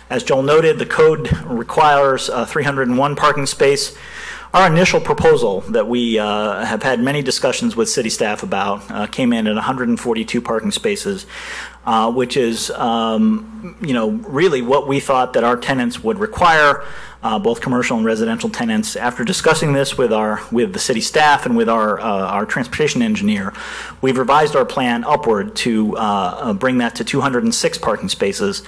As Joel noted, the code requires 301 parking space. Our initial proposal that we have had many discussions with city staff about came in at 142 parking spaces, which is, really what we thought that our tenants would require, both commercial and residential tenants. After discussing this with the city staff and with our transportation engineer, we've revised our plan upward to bring that to 206 parking spaces,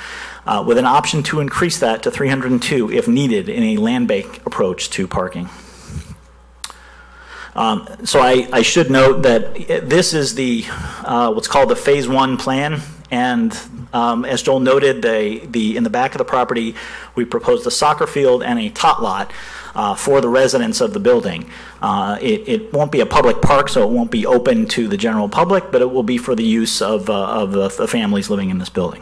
with an option to increase that to 302 if needed in a land bank approach to parking. So I should note that this is the what's called the Phase 1 plan, and as Joel noted, in the back of the property, we proposed a soccer field and a tot lot for the residents of the building. It won't be a public park, so it won't be open to the general public, but it will be for the use of the families living in this building.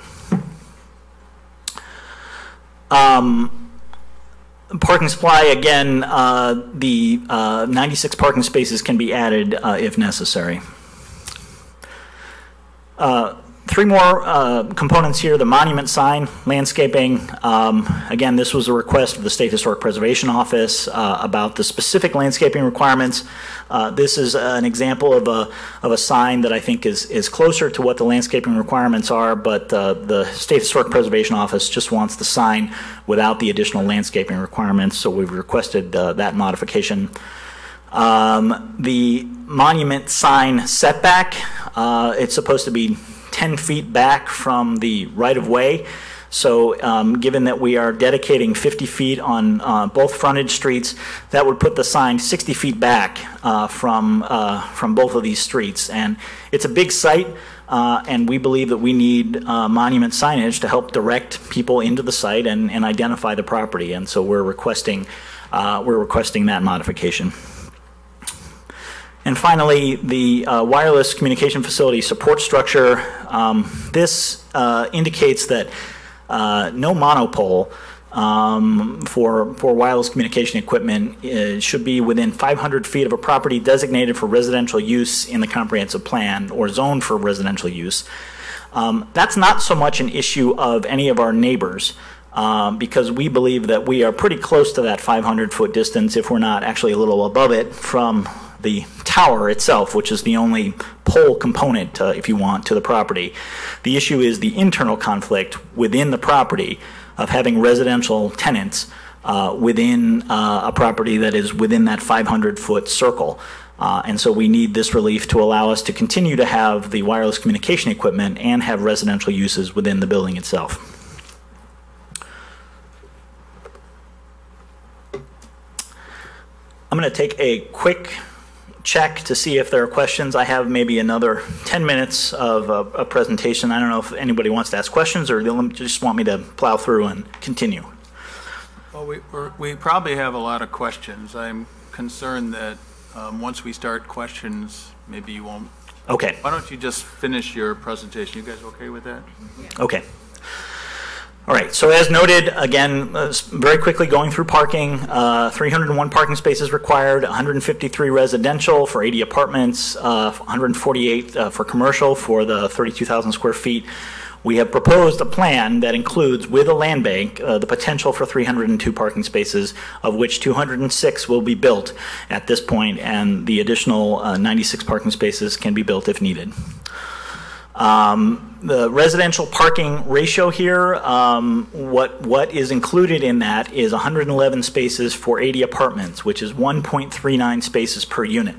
Parking supply, again, the 96 parking spaces can be added if necessary. 3 more components here: the monument sign, landscaping. Again, this was a request of the State Historic Preservation Office about the specific landscaping requirements. This is an example of a sign that I think is closer to what the landscaping requirements are, but the State Historic Preservation Office just wants the sign without the additional landscaping requirements, so we've requested that modification. The monument sign setback, it's supposed to be 10 feet back from the right-of-way. So given that we are dedicating 50 feet on both frontage streets, that would put the sign 60 feet back from both of these streets. And it's a big site, and we believe that we need monument signage to help direct people into the site and identify the property. And so we're requesting that modification. And finally, the wireless communication facility support structure. This indicates that no monopole for wireless communication equipment should be within 500 feet of a property designated for residential use in the comprehensive plan or zoned for residential use. That's not so much an issue of any of our neighbors, because we believe that we are pretty close to that 500-foot distance, if we're not actually a little above it, from the tower itself, which is the only pole component, if you want, to the property. The issue is the internal conflict within the property of having residential tenants within a property that is within that 500-foot circle. And so we need this relief to allow us to continue to have the wireless communication equipment and have residential uses within the building itself. I'm going to take a quick check to see if there are questions. I have maybe another 10 minutes of a presentation. I don't know if anybody wants to ask questions or they'll just want me to plow through and continue. Well, we probably have a lot of questions. I'm concerned that once we start questions, maybe you won't. Okay. Why don't you just finish your presentation? You guys okay with that? Okay. All right, so as noted, again, very quickly going through parking, 301 parking spaces required, 153 residential for 80 apartments, 148 for commercial for the 32,000 square feet. We have proposed a plan that includes, with a land bank, the potential for 302 parking spaces, of which 206 will be built at this point, and the additional 96 parking spaces can be built if needed. The residential parking ratio here, what is included in that is 111 spaces for 80 apartments, which is 1.39 spaces per unit.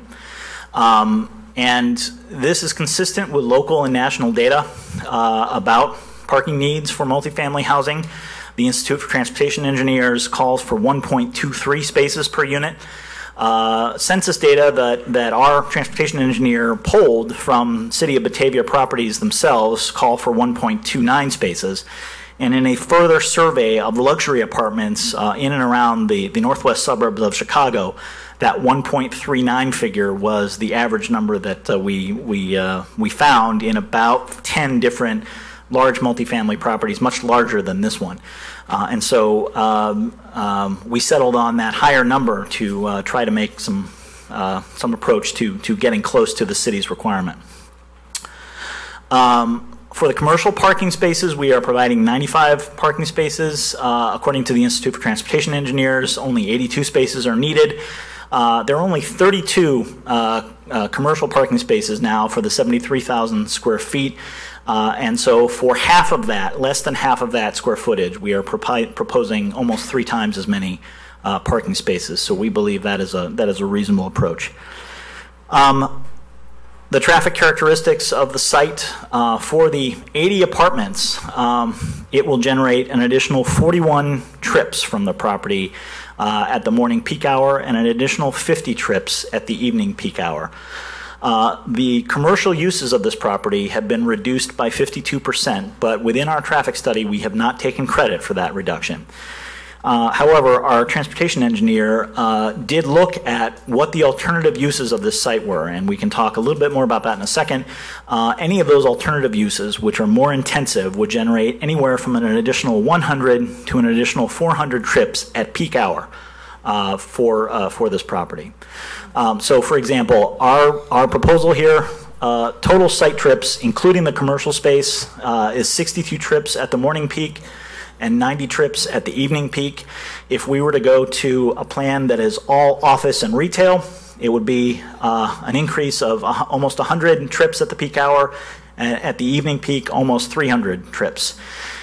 And this is consistent with local and national data about parking needs for multifamily housing. The Institute for Transportation Engineers calls for 1.23 spaces per unit. Census data that our transportation engineer pulled from City of Batavia properties themselves call for 1.29 spaces. And in a further survey of luxury apartments in and around the northwest suburbs of Chicago, that 1.39 figure was the average number that we found in about 10 different large multifamily properties, much larger than this one. And so we settled on that higher number to try to make some approach to getting close to the city's requirement. For the commercial parking spaces, we are providing 95 parking spaces. According to the Institute for Transportation Engineers, only 82 spaces are needed. There are only 32 commercial parking spaces now for the 73,000 square feet. And so for half of that, less than half of that square footage, we are proposing almost 3 times as many parking spaces. So we believe that is a reasonable approach. The traffic characteristics of the site for the 80 apartments, it will generate an additional 41 trips from the property at the morning peak hour and an additional 50 trips at the evening peak hour. The commercial uses of this property have been reduced by 52%, but within our traffic study, we have not taken credit for that reduction. However, our transportation engineer did look at what the alternative uses of this site were, and we can talk a little bit more about that in a second. Any of those alternative uses, which are more intensive, would generate anywhere from an additional 100 to an additional 400 trips at peak hour for this property. So, for example, our proposal here, total site trips, including the commercial space, is 62 trips at the morning peak and 90 trips at the evening peak. If we were to go to a plan that is all office and retail, it would be an increase of almost 100 trips at the peak hour, and at the evening peak, almost 300 trips.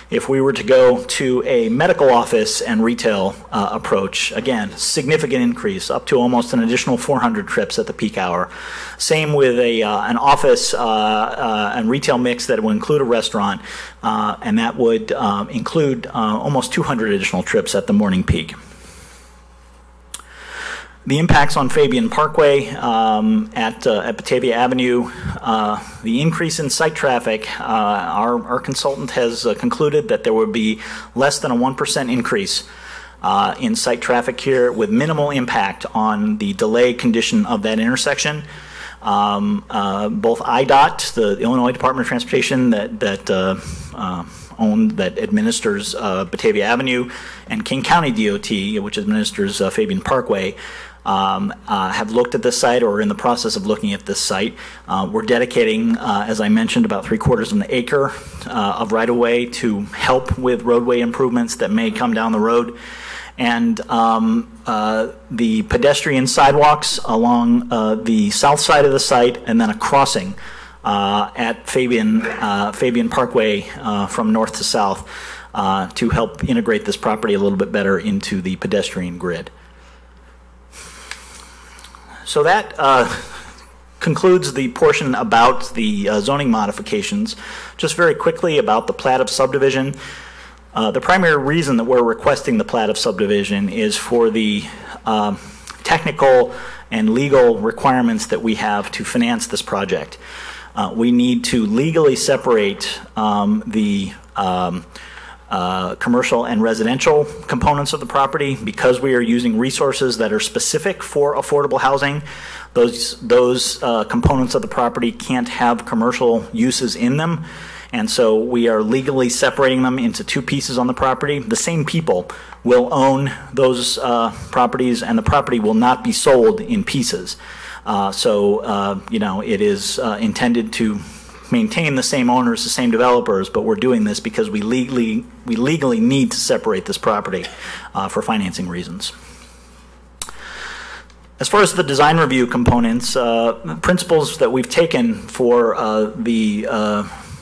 If we were to go to a medical office and retail approach, again, significant increase, up to almost an additional 400 trips at the peak hour. Same with an office and retail mix that will include a restaurant, and that would include almost 200 additional trips at the morning peak. The impacts on Fabian Parkway at Batavia Avenue, the increase in site traffic, our consultant has concluded that there would be less than a 1% increase in site traffic here, with minimal impact on the delay condition of that intersection. Both IDOT, the Illinois Department of Transportation that administers Batavia Avenue, and King County DOT, which administers Fabian Parkway, have looked at this site or are in the process of looking at this site. We're dedicating, as I mentioned, about 3/4 of an acre of right-of-way to help with roadway improvements that may come down the road. And the pedestrian sidewalks along the south side of the site, and then a crossing at Fabian Parkway from north to south to help integrate this property a little bit better into the pedestrian grid. So that concludes the portion about the zoning modifications. Just very quickly about the plat of subdivision. The primary reason that we're requesting the plat of subdivision is for the technical and legal requirements that we have to finance this project. We need to legally separate the commercial and residential components of the property. Because we are using resources that are specific for affordable housing, those components of the property can't have commercial uses in them, and so we are legally separating them into 2 pieces on the property. The same people will own those properties, and the property will not be sold in pieces. You know, it is intended to maintain the same owners, the same developers, but we're doing this because we legally need to separate this property for financing reasons. As far as the design review components, principles that we've taken for the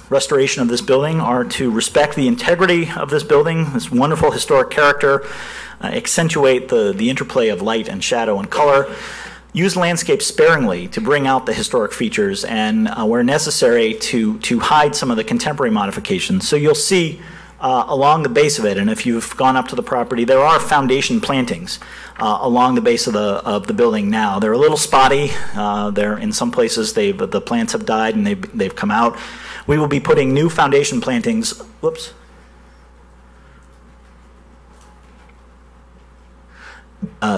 restoration of this building are to respect the integrity of this building, this wonderful historic character, accentuate the interplay of light and shadow and color, use landscape sparingly to bring out the historic features, and where necessary to hide some of the contemporary modifications. So you'll see along the base of it, and if you've gone up to the property, there are foundation plantings along the base of the building now. They're a little spotty. They're in some places the plants have died and they've come out. We will be putting new foundation plantings. Whoops.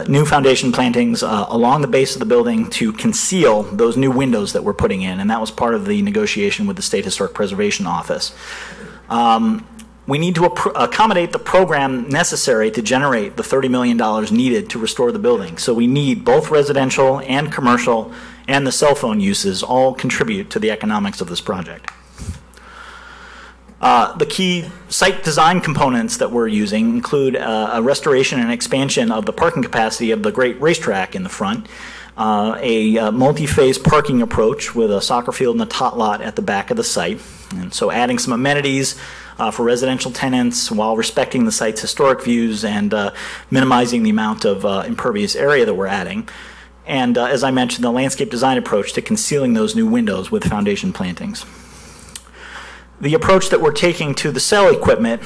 new foundation plantings along the base of the building to conceal those new windows that we're putting in, and that was part of the negotiation with the State Historic Preservation Office. We need to accommodate the program necessary to generate the $30 million needed to restore the building. So we need both residential and commercial and the cell phone uses all contribute to the economics of this project. The key site design components that we're using include a restoration and expansion of the parking capacity of the great racetrack in the front, a multi-phase parking approach with a soccer field and a tot lot at the back of the site, and so adding some amenities for residential tenants while respecting the site's historic views and minimizing the amount of impervious area that we're adding. And as I mentioned, the landscape design approach to concealing those new windows with foundation plantings. The approach that we're taking to the cell equipment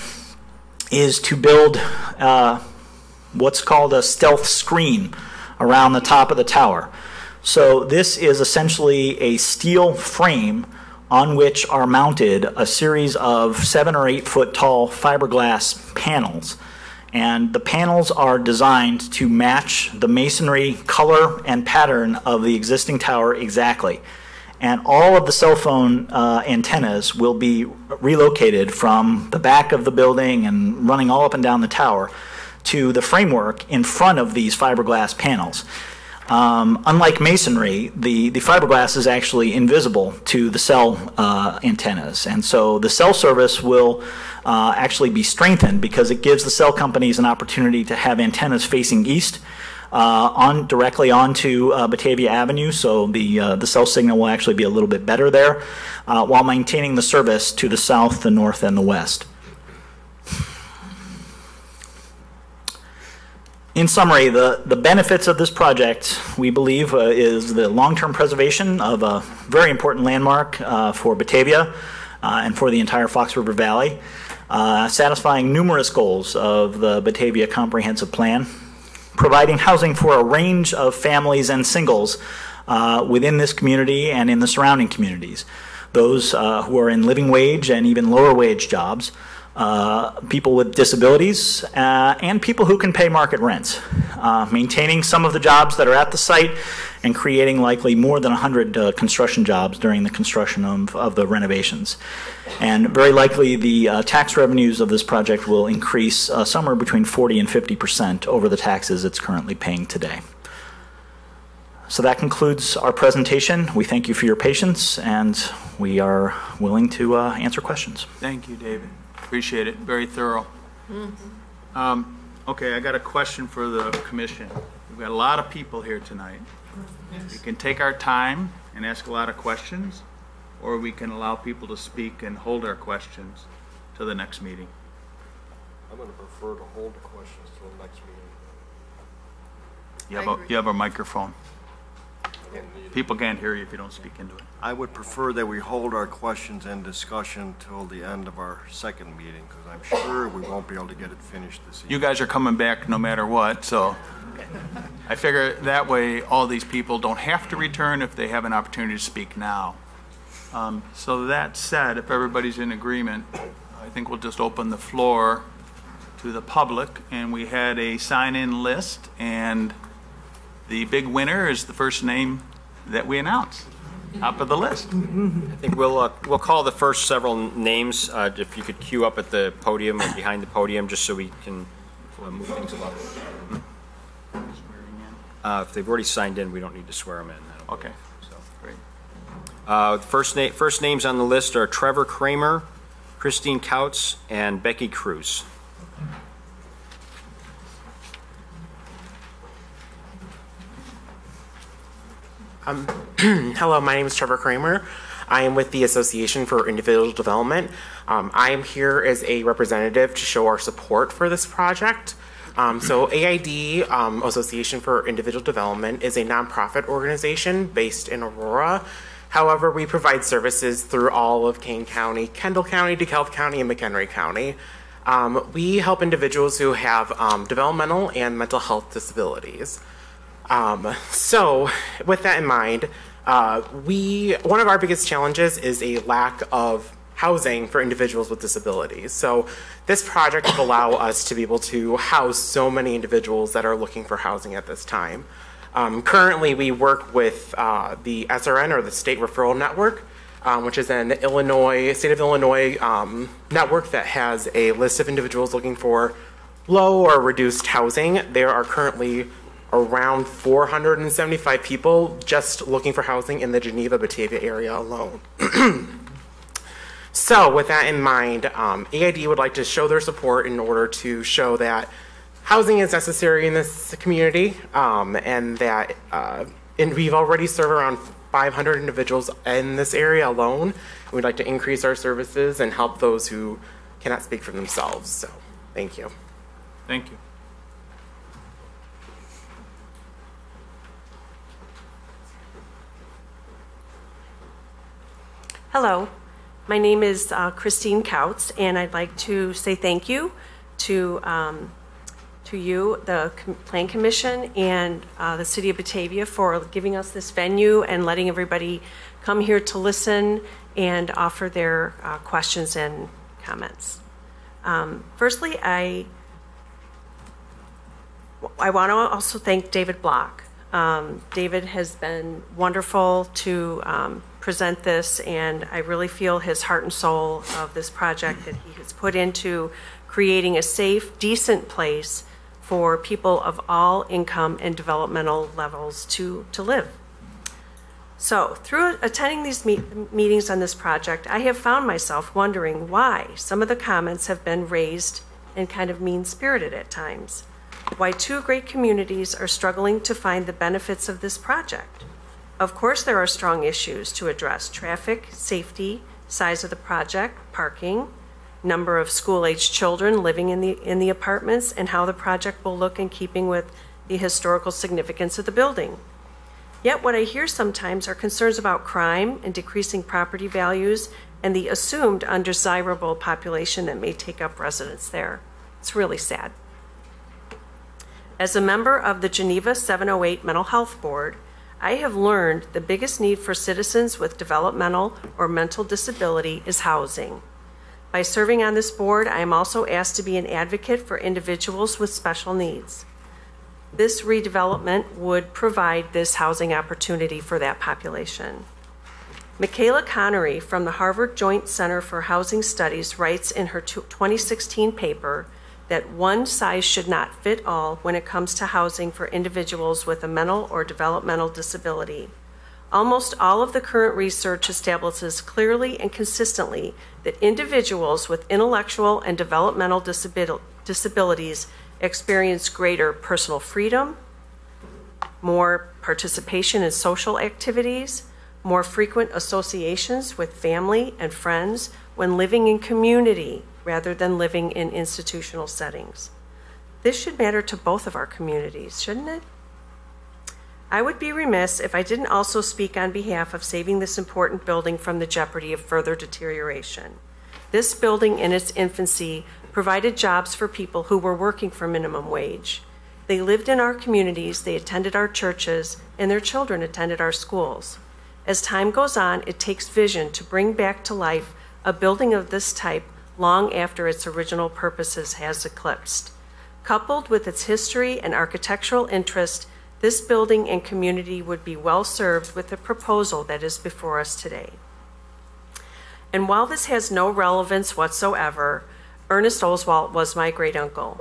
is to build what's called a stealth screen around the top of the tower. So this is essentially a steel frame on which are mounted a series of 7 or 8 foot tall fiberglass panels. And the panels are designed to match the masonry color and pattern of the existing tower exactly. And all of the cell phone antennas will be relocated from the back of the building and running all up and down the tower to the framework in front of these fiberglass panels. Unlike masonry, the fiberglass is actually invisible to the cell antennas, and so the cell service will actually be strengthened because it gives the cell companies an opportunity to have antennas facing east directly onto Batavia Avenue, so the cell signal will actually be a little bit better there, while maintaining the service to the south, the north, and the west. In summary, the benefits of this project, we believe, is the long-term preservation of a very important landmark for Batavia and for the entire Fox River Valley, satisfying numerous goals of the Batavia Comprehensive Plan, providing housing for a range of families and singles within this community and in the surrounding communities, those who are in living wage and even lower wage jobs, people with disabilities, and people who can pay market rents, maintaining some of the jobs that are at the site and creating likely more than 100 construction jobs during the construction of the renovations. And very likely the tax revenues of this project will increase somewhere between 40 and 50% over the taxes it's currently paying today. So that concludes our presentation. We thank you for your patience, and we are willing to answer questions. Thank you, David. Appreciate it. Very thorough. Okay, I got a question for the commission. We've got a lot of people here tonight. We can take our time and ask a lot of questions, or we can allow people to speak and hold our questions to the next meeting. I'm going to prefer to hold the questions till the next meeting. You have a microphone. People can't hear you if you don't speak into it. I would prefer that we hold our questions and discussion till the end of our second meeting, because I'm sure we won't be able to get it finished this evening. You guys are coming back no matter what, so I figure that way all these people don't have to return if they have an opportunity to speak now. So that said, if everybody's in agreement, I think we'll just open the floor to the public, and we had a sign-in list, and the big winner is the first name that we announced, top of the list. I think we'll call the first several names. If you could queue up at the podium or behind the podium, just so we can move things along. If they've already signed in, we don't need to swear them in. Okay, so great. First names on the list are Trevor Kramer, Christine Kautz, and Becky Cruz. Hello, my name is Trevor Kramer. I am with the Association for Individual Development. I am here as a representative to show our support for this project. So AID, Association for Individual Development, is a nonprofit organization based in Aurora. However, we provide services through all of Kane County, Kendall County, DeKalb County, and McHenry County. We help individuals who have developmental and mental health disabilities. So with that in mind, one of our biggest challenges is a lack of housing for individuals with disabilities. So this project will allow us to be able to house so many individuals that are looking for housing at this time. Currently, we work with the SRN, or the State Referral Network, which is an state of Illinois network that has a list of individuals looking for low or reduced housing. There are currently around 475 people just looking for housing in the Geneva, Batavia area alone. So with that in mind, AID would like to show their support in order to show that housing is necessary in this community, and that we've already served around 500 individuals in this area alone. We'd like to increase our services and help those who cannot speak for themselves. So thank you. Thank you. Hello, my name is Christine Kautz, and I'd like to say thank you to you, the Plan Commission, and the City of Batavia for giving us this venue and letting everybody come here to listen and offer their questions and comments. Firstly, I want to also thank David Block. David has been wonderful to present this, and I really feel his heart and soul of this project that he has put into creating a safe, decent place for people of all income and developmental levels to live. So through attending these meetings on this project, I have found myself wondering why some of the comments have been raised and kind of mean-spirited at times. Why two great communities are struggling to find the benefits of this project. Of course, there are strong issues to address: traffic, safety, size of the project, parking, number of school-aged children living in the apartments, and how the project will look in keeping with the historical significance of the building. Yet what I hear sometimes are concerns about crime and decreasing property values and the assumed undesirable population that may take up residence there. It's really sad. As a member of the Geneva 708 Mental Health Board, I have learned the biggest need for citizens with developmental or mental disability is housing. By serving on this board, I am also asked to be an advocate for individuals with special needs. This redevelopment would provide this housing opportunity for that population. Michaela Connery from the Harvard Joint Center for Housing Studies writes in her 2016 paper that one size should not fit all when it comes to housing for individuals with a mental or developmental disability. Almost all of the current research establishes clearly and consistently that individuals with intellectual and developmental disabilities experience greater personal freedom, more participation in social activities, more frequent associations with family and friends when living in community rather than living in institutional settings. This should matter to both of our communities, shouldn't it? I would be remiss if I didn't also speak on behalf of saving this important building from the jeopardy of further deterioration. This building in its infancy provided jobs for people who were working for minimum wage. They lived in our communities, they attended our churches, and their children attended our schools. As time goes on, it takes vision to bring back to life a building of this type long after its original purposes has eclipsed. Coupled with its history and architectural interest, this building and community would be well served with the proposal that is before us today. And while this has no relevance whatsoever, Ernest Oswalt was my great uncle,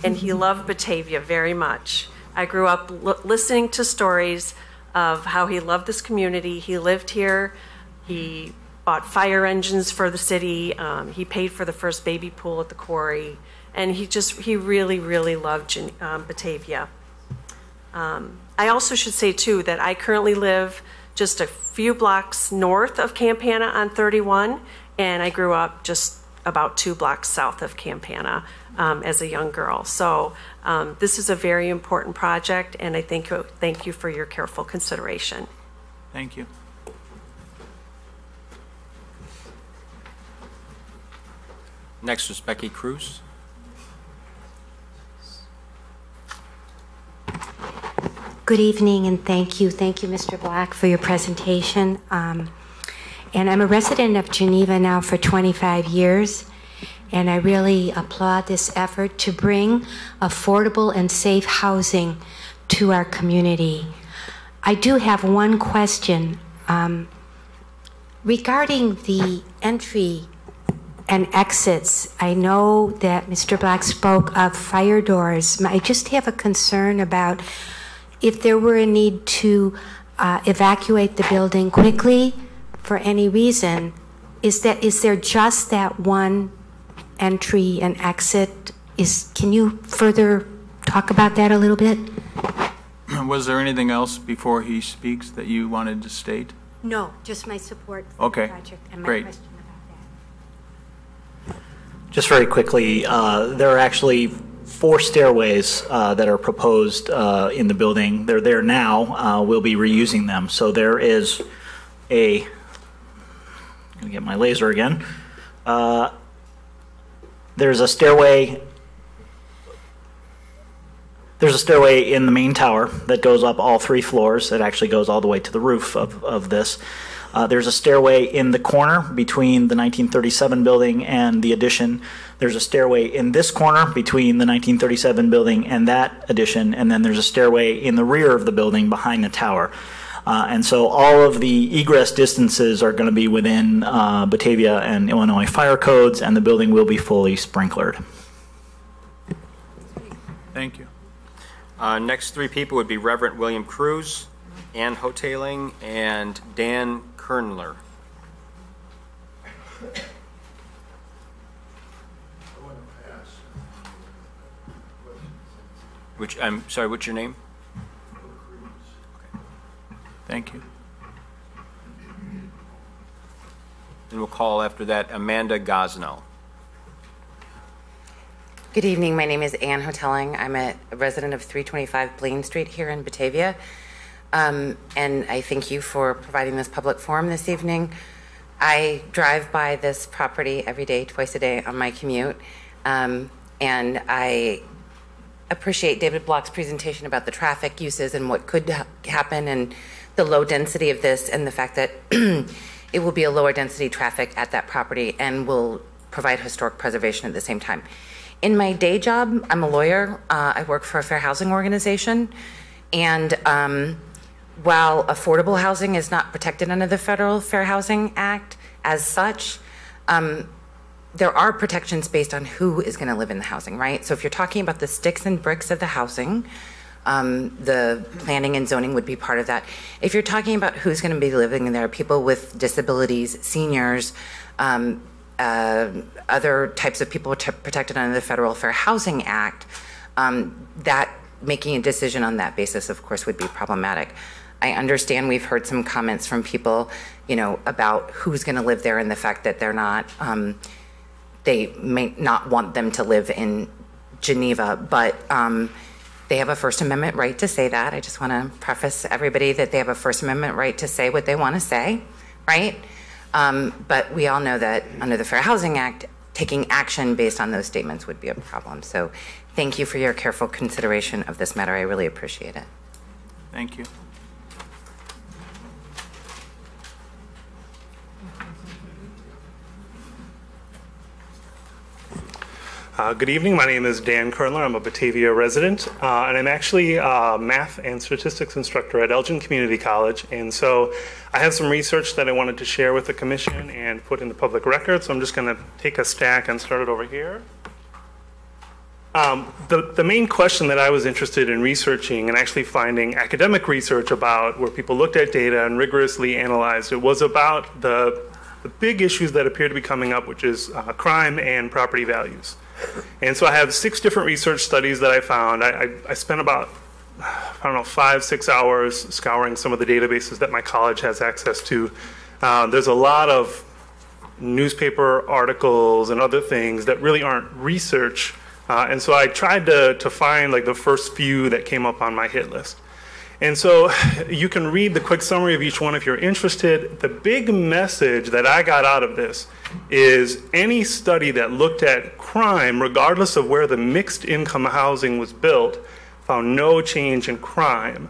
and he loved Batavia very much. I grew up listening to stories of how he loved this community. He lived here. He bought fire engines for the city. He paid for the first baby pool at the quarry. And he really, really loved Batavia. I also should say, too, that I currently live just a few blocks north of Campana on 31, and I grew up just about 2 blocks south of Campana as a young girl. So this is a very important project, and I thank you for your careful consideration. Thank you. Next is Becky Cruz. Good evening, and thank you. Thank you, Mr. Black, for your presentation. And I'm a resident of Geneva now for 25 years, and I really applaud this effort to bring affordable and safe housing to our community. I do have one question regarding the entry and exits. I know that Mr. Black spoke of fire doors. I just have a concern about if there were a need to evacuate the building quickly for any reason, is there just that one entry and exit? Can you further talk about that a little bit? Was there anything else before he speaks that you wanted to state? No, just my support for the project and my great. question about that. Just very quickly, there are actually 4 stairways that are proposed in the building. They're there now. We'll be reusing them. So there is I'm going to get my laser again. There's a stairway. There's a stairway in the main tower that goes up all 3 floors. It actually goes all the way to the roof of this. There's a stairway in the corner between the 1937 building and the addition. There's a stairway in this corner between the 1937 building and that addition, and then there's a stairway in the rear of the building behind the tower. And so all of the egress distances are going to be within Batavia and Illinois fire codes, and the building will be fully sprinklered. Thank you. Next 3 people would be Reverend William Cruz, Ann Hoteling, and Dan Kernler. I'm sorry, what's your name? Thank you. And we'll call after that Amanda Gosnell. Good evening. My name is Ann Hoteling. I'm a resident of 325 Blaine Street here in Batavia. And I thank you for providing this public forum this evening. I drive by this property every day, twice a day on my commute. And I appreciate David Block's presentation about the traffic uses and what could happen and the low density of this and the fact that it will be a lower density traffic at that property and will provide historic preservation at the same time. In my day job, I'm a lawyer. I work for a fair housing organization. And while affordable housing is not protected under the Federal Fair Housing Act as such, there are protections based on who is going to live in the housing, right? So if you're talking about the sticks and bricks of the housing, the planning and zoning would be part of that. If you're talking about who's going to be living in there, people with disabilities, seniors, other types of people protected under the Federal Fair Housing Act, that making a decision on that basis, of course, would be problematic. I understand we've heard some comments from people, about who's going to live there and the fact that they're not, they may not want them to live in Geneva, but they have a First Amendment right to say that. I just want to preface everybody that they have a First Amendment right to say what they want to say, right? But we all know that under the Fair Housing Act, taking action based on those statements would be a problem. So thank you for your careful consideration of this matter. I really appreciate it. Thank you. Good evening. My name is Dan Kernler. I'm a Batavia resident, and I'm actually a math and statistics instructor at Elgin Community College. And so I have some research that I wanted to share with the commission and put into public record. So I'm just going to take a stack and start it over here. The main question that I was interested in researching and actually finding academic research about where people looked at data and rigorously analyzed it was about the big issues that appear to be coming up, which is crime and property values. And so I have 6 different research studies that I found. I spent about, 5-6 hours scouring some of the databases that my college has access to. There's a lot of newspaper articles and other things that really aren't research. And so I tried to find like the first few that came up on my hit list. And so you can read the quick summary of each one if you're interested. The big message that I got out of this is any study that looked at crime, regardless of where the mixed income housing was built, found no change in crime.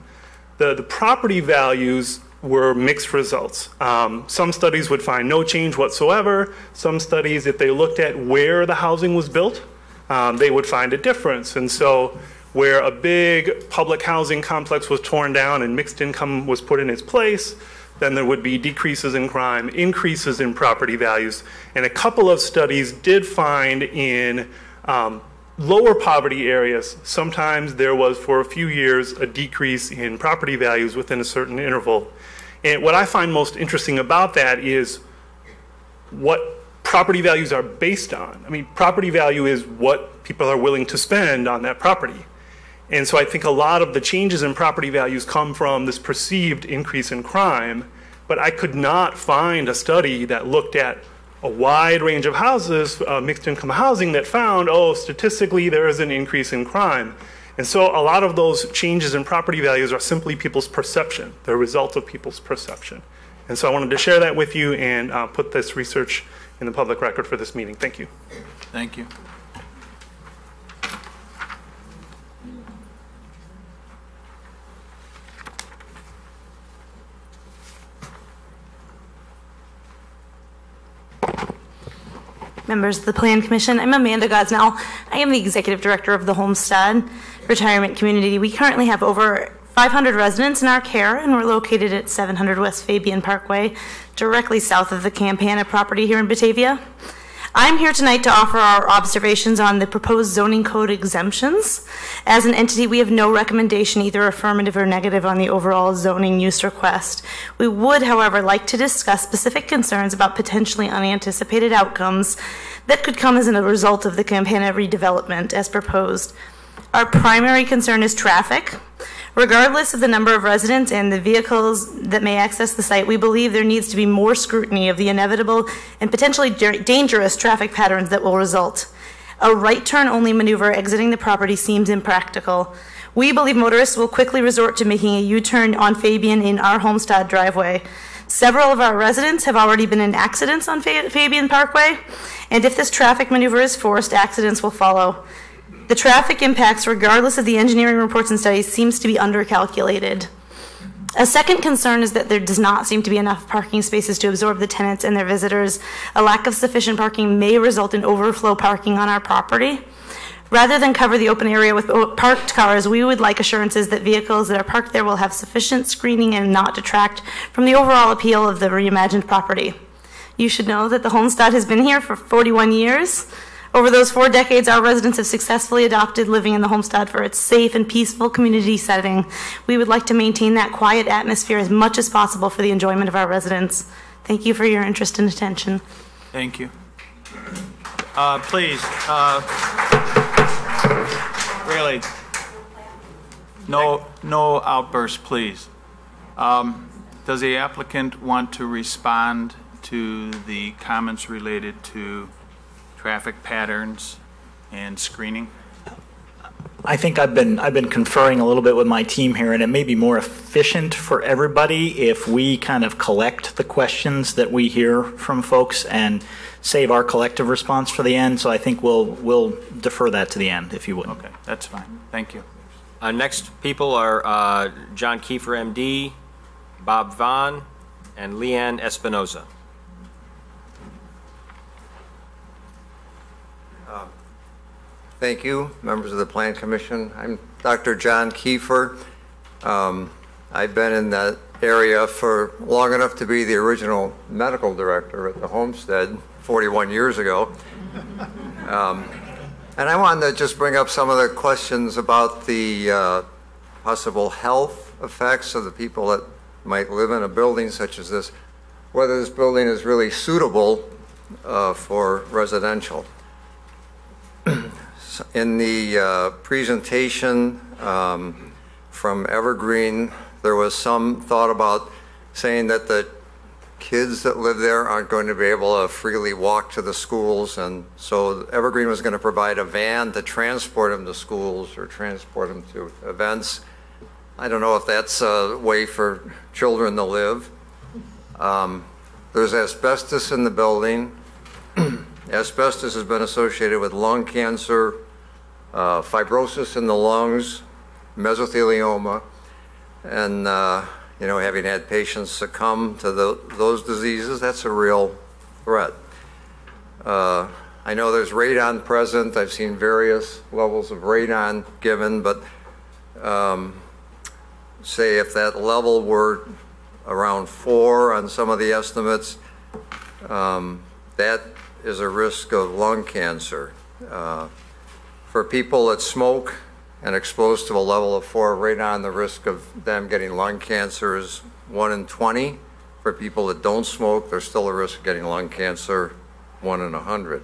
The property values were mixed results. Some studies would find no change whatsoever. Some studies, if they looked at where the housing was built, they would find a difference. And so where a big public housing complex was torn down and mixed income was put in its place, then there would be decreases in crime, increases in property values. And a couple of studies did find in lower poverty areas, sometimes there was for a few years a decrease in property values within a certain interval. And what I find most interesting about that is what property values are based on. I mean, property value is what people are willing to spend on that property. And so I think a lot of the changes in property values come from this perceived increase in crime, but I could not find a study that looked at a wide range of houses, mixed income housing, that found, oh, statistically there is an increase in crime. And so a lot of those changes in property values are simply people's perception. They're a result of people's perception. And so I wanted to share that with you and put this research in the public record for this meeting. Thank you. Thank you. Members of the Plan Commission, I'm Amanda Gosnell. I am the Executive Director of the Homestead Retirement Community. We currently have over 500 residents in our care, and we're located at 700 West Fabian Parkway, directly south of the Campana property here in Batavia. I'm here tonight to offer our observations on the proposed zoning code exemptions. As an entity, we have no recommendation, either affirmative or negative, on the overall zoning use request. We would, however, like to discuss specific concerns about potentially unanticipated outcomes that could come as a result of the Campana redevelopment as proposed. Our primary concern is traffic. Regardless of the number of residents and the vehicles that may access the site, we believe there needs to be more scrutiny of the inevitable and potentially dangerous traffic patterns that will result. A right turn only maneuver exiting the property seems impractical. We believe motorists will quickly resort to making a U-turn on Fabian in our Homestead driveway. Several of our residents have already been in accidents on Fabian Parkway, and if this traffic maneuver is forced, accidents will follow. The traffic impacts, regardless of the engineering reports and studies, seems to be undercalculated. A second concern is that there does not seem to be enough parking spaces to absorb the tenants and their visitors. A lack of sufficient parking may result in overflow parking on our property. Rather than cover the open area with parked cars, we would like assurances that vehicles that are parked there will have sufficient screening and not detract from the overall appeal of the reimagined property. You should know that the Homestead has been here for 41 years. Over those 4 decades, our residents have successfully adopted living in the Homestead for its safe and peaceful community setting. We would like to maintain that quiet atmosphere as much as possible for the enjoyment of our residents. Thank you for your interest and attention. Thank you. Please, really, no outbursts, please. Does the applicant want to respond to the comments related to traffic patterns and screening? I think I've been conferring a little bit with my team here, and it may be more efficient for everybody if we kind of collect the questions that we hear from folks and save our collective response for the end. So I think we'll defer that to the end, if you would. Okay, that's fine. Thank you. Next people are John Kiefer, MD, Bob Vaughn, and Leanne Espinoza. Thank you, members of the Plan Commission. I'm Dr. John Kiefer. I've been in that area for long enough to be the original medical director at the Homestead 41 years ago. And I wanted to just bring up some of the questions about the possible health effects of the people that might live in a building such as this, whether this building is really suitable for residential. In the presentation from Evergreen, there was some thought about saying that the kids that live there aren't going to be able to freely walk to the schools, and so Evergreen was going to provide a van to transport them to schools or transport them to events. I don't know if that's a way for children to live. There's asbestos in the building. Asbestos has been associated with lung cancer, fibrosis in the lungs, mesothelioma, and having had patients succumb to those diseases, that's a real threat. I know there's radon present. I've seen various levels of radon given, but say if that level were around 4 on some of the estimates, that is a risk of lung cancer. For people that smoke and exposed to a level of 4 radon, the risk of them getting lung cancer is 1 in 20. For people that don't smoke, there's still a risk of getting lung cancer, 1 in 100.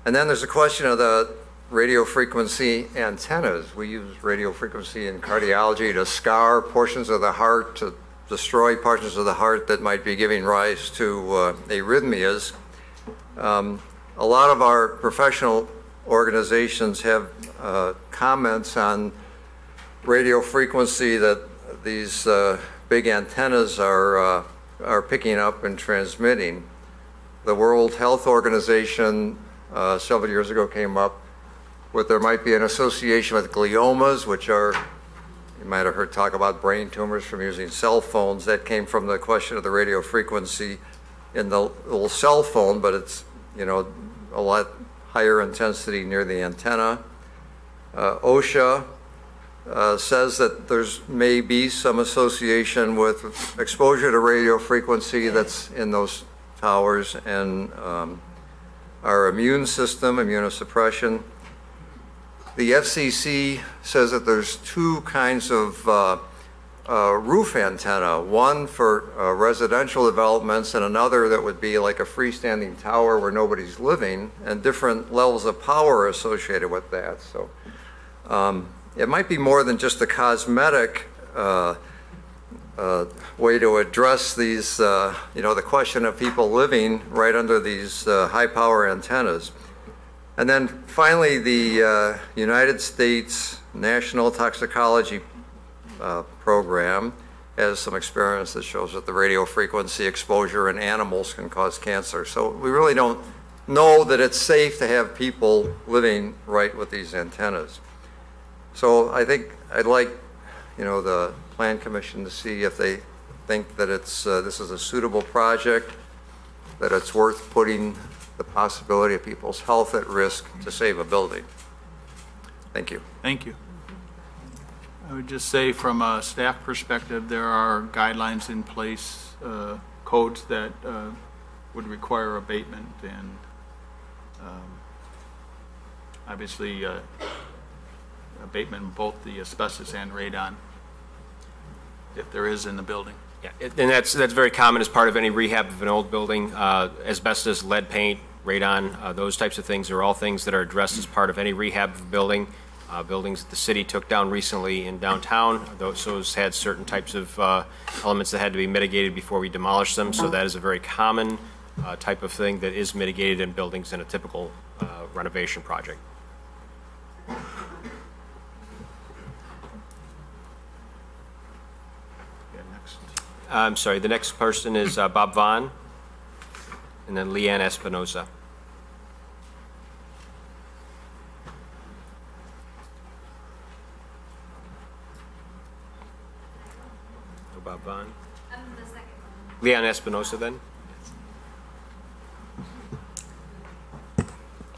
And then there's the question of the radio frequency antennas. We use radio frequency in cardiology to scar portions of the heart, to destroy portions of the heart that might be giving rise to arrhythmias. A lot of our professional organizations have comments on radio frequency that these big antennas are picking up and transmitting. The World Health Organization several years ago came up with there might be an association with gliomas, which are, you might have heard talk about brain tumors from using cell phones. That came from the question of the radio frequency in the little cell phone, but it's, a lot higher intensity near the antenna. OSHA says that there's may be some association with exposure to radio frequency that's in those towers and our immune system, immunosuppression. The FCC says that there's 2 kinds of roof antenna, one for residential developments and another that would be like a freestanding tower where nobody's living, and different levels of power associated with that. So it might be more than just a cosmetic way to address these, the question of people living right under these high power antennas. And then finally, the United States National Toxicology Program has some experience that shows that the radio frequency exposure in animals can cause cancer. So we really don't know that it's safe to have people living right with these antennas. So I think I'd like, the Plan Commission to see if they think that it's this is a suitable project, that it's worth putting the possibility of people's health at risk to save a building. Thank you. Thank you. I would just say from a staff perspective, there are guidelines in place, codes that would require abatement, and obviously abatement of both the asbestos and radon, if there is in the building. Yeah, and that's very common as part of any rehab of an old building. Asbestos, lead paint, radon, those types of things are all things that are addressed as part of any rehab of a building. Buildings that the city took down recently in downtown, those had certain types of elements that had to be mitigated before we demolished them. So that is a very common type of thing that is mitigated in buildings in a typical renovation project. I'm sorry, the next person is Bob Vaughn, and then Leanne Espinoza. No Bob Vaughn. I'm the second one. Leanne Espinoza, then.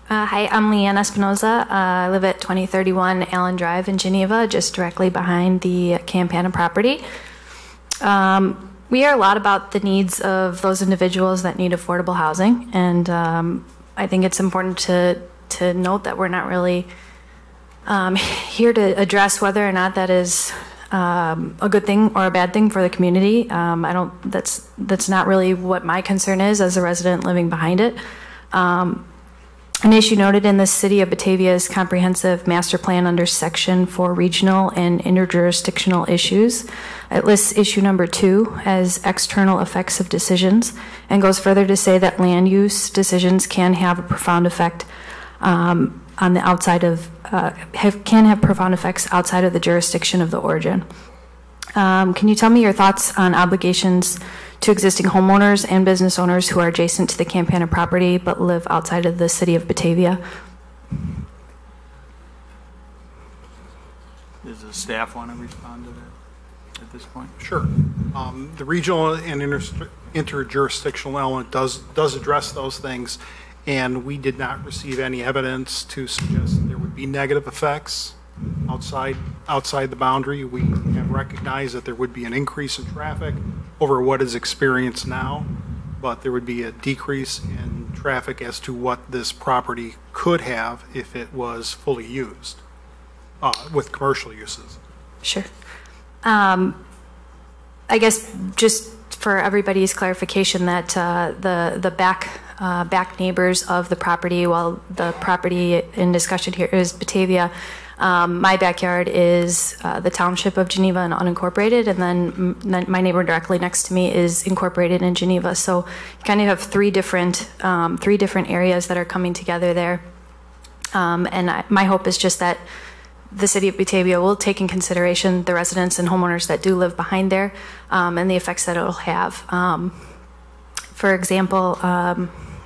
Hi, I'm Leanne Espinoza. I live at 2031 Allen Drive in Geneva, just directly behind the Campana property. We hear a lot about the needs of those individuals that need affordable housing, and I think it's important to note that we're not really here to address whether or not that is a good thing or a bad thing for the community. That's not really what my concern is as a resident living behind it. An issue noted in the City of Batavia's comprehensive master plan under section for regional and interjurisdictional issues. It lists issue number 2 as external effects of decisions and goes further to say that land use decisions can have a profound effect on the outside of, can have profound effects outside of the jurisdiction of the origin. Can you tell me your thoughts on obligations to existing homeowners and business owners who are adjacent to the Campana property but live outside of the City of Batavia? Does the staff want to respond to at this point? Sure. The regional and interjurisdictional element does address those things, and we did not receive any evidence to suggest that there would be negative effects outside the boundary. We have recognized that there would be an increase in traffic over what is experienced now, but there would be a decrease in traffic as to what this property could have if it was fully used with commercial uses. Sure. I guess just for everybody's clarification that the back neighbors of the property, while the property in discussion here is Batavia, my backyard is the township of Geneva and unincorporated, and then my neighbor directly next to me is incorporated in Geneva. So you kind of have three different areas that are coming together there. And my hope is just that the city of Batavia will take in consideration the residents and homeowners that do live behind there, and the effects that it'll have. For example,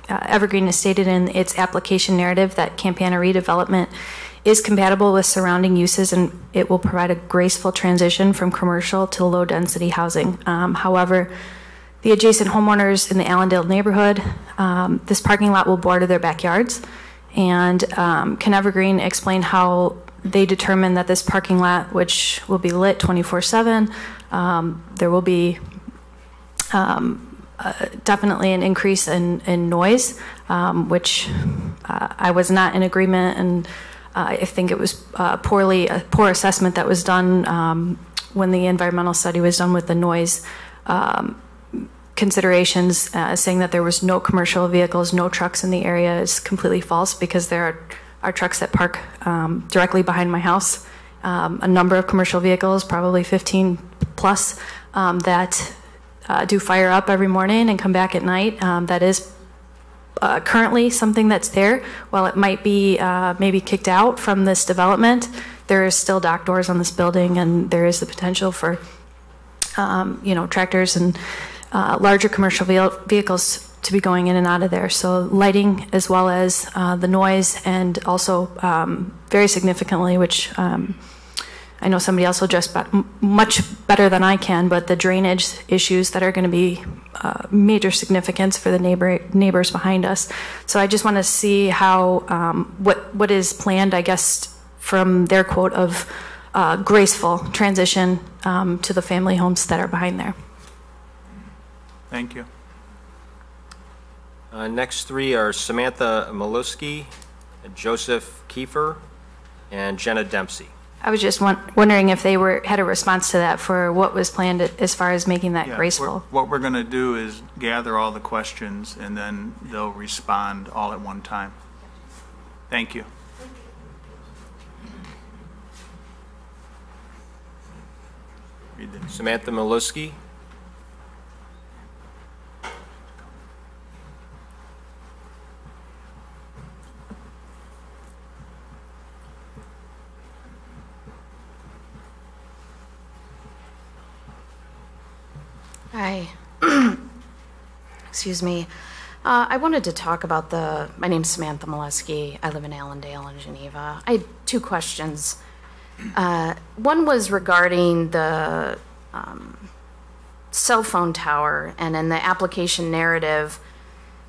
Evergreen has stated in its application narrative that Campana redevelopment is compatible with surrounding uses and it will provide a graceful transition from commercial to low-density housing. However, the adjacent homeowners in the Allendale neighborhood, this parking lot will border their backyards. And can Evergreen explain how they determine that this parking lot, which will be lit 24/7, there will be definitely an increase in noise, which I was not in agreement, and I think it was a poor assessment that was done when the environmental study was done with the noise considerations, saying that there was no commercial vehicles, no trucks in the area is completely false, because there are trucks that park directly behind my house. A number of commercial vehicles, probably 15 plus, that do fire up every morning and come back at night. That is currently something that's there. While it might be maybe kicked out from this development, there is still dock doors on this building, and there is the potential for tractors and larger commercial vehicles to be going in and out of there. So lighting, as well as the noise, and also very significantly, which I know somebody else will address much better than I can, but the drainage issues that are going to be major significance for the neighbors behind us. So I just want to see how what is planned, I guess, from their quote of graceful transition to the family homes that are behind there. Thank you. Next three are Samantha Molewski, Joseph Kiefer, and Jenna Dempsey. I was just wondering if they had a response to that for what was planned as far as making that graceful. What we're going to do is gather all the questions, and then they'll respond all at one time. Thank you. Samantha Molewski. Hi. Excuse me. I wanted to talk about my name's Samantha Molewski. I live in Allendale in Geneva. I had two questions. One was regarding the cell phone tower, and in the application narrative,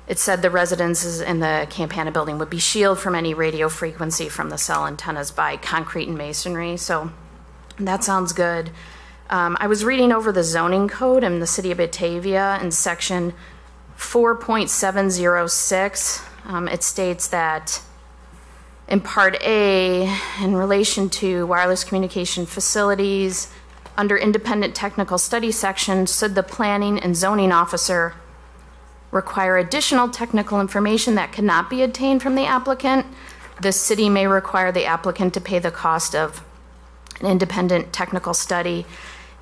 it said the residences in the Campana building would be shielded from any radio frequency from the cell antennas by concrete and masonry. So that sounds good. I was reading over the zoning code in the city of Batavia in section 4.706. It states that in part A, in relation to wireless communication facilities, under independent technical study section, should the planning and zoning officer require additional technical information that cannot be obtained from the applicant, the city may require the applicant to pay the cost of an independent technical study.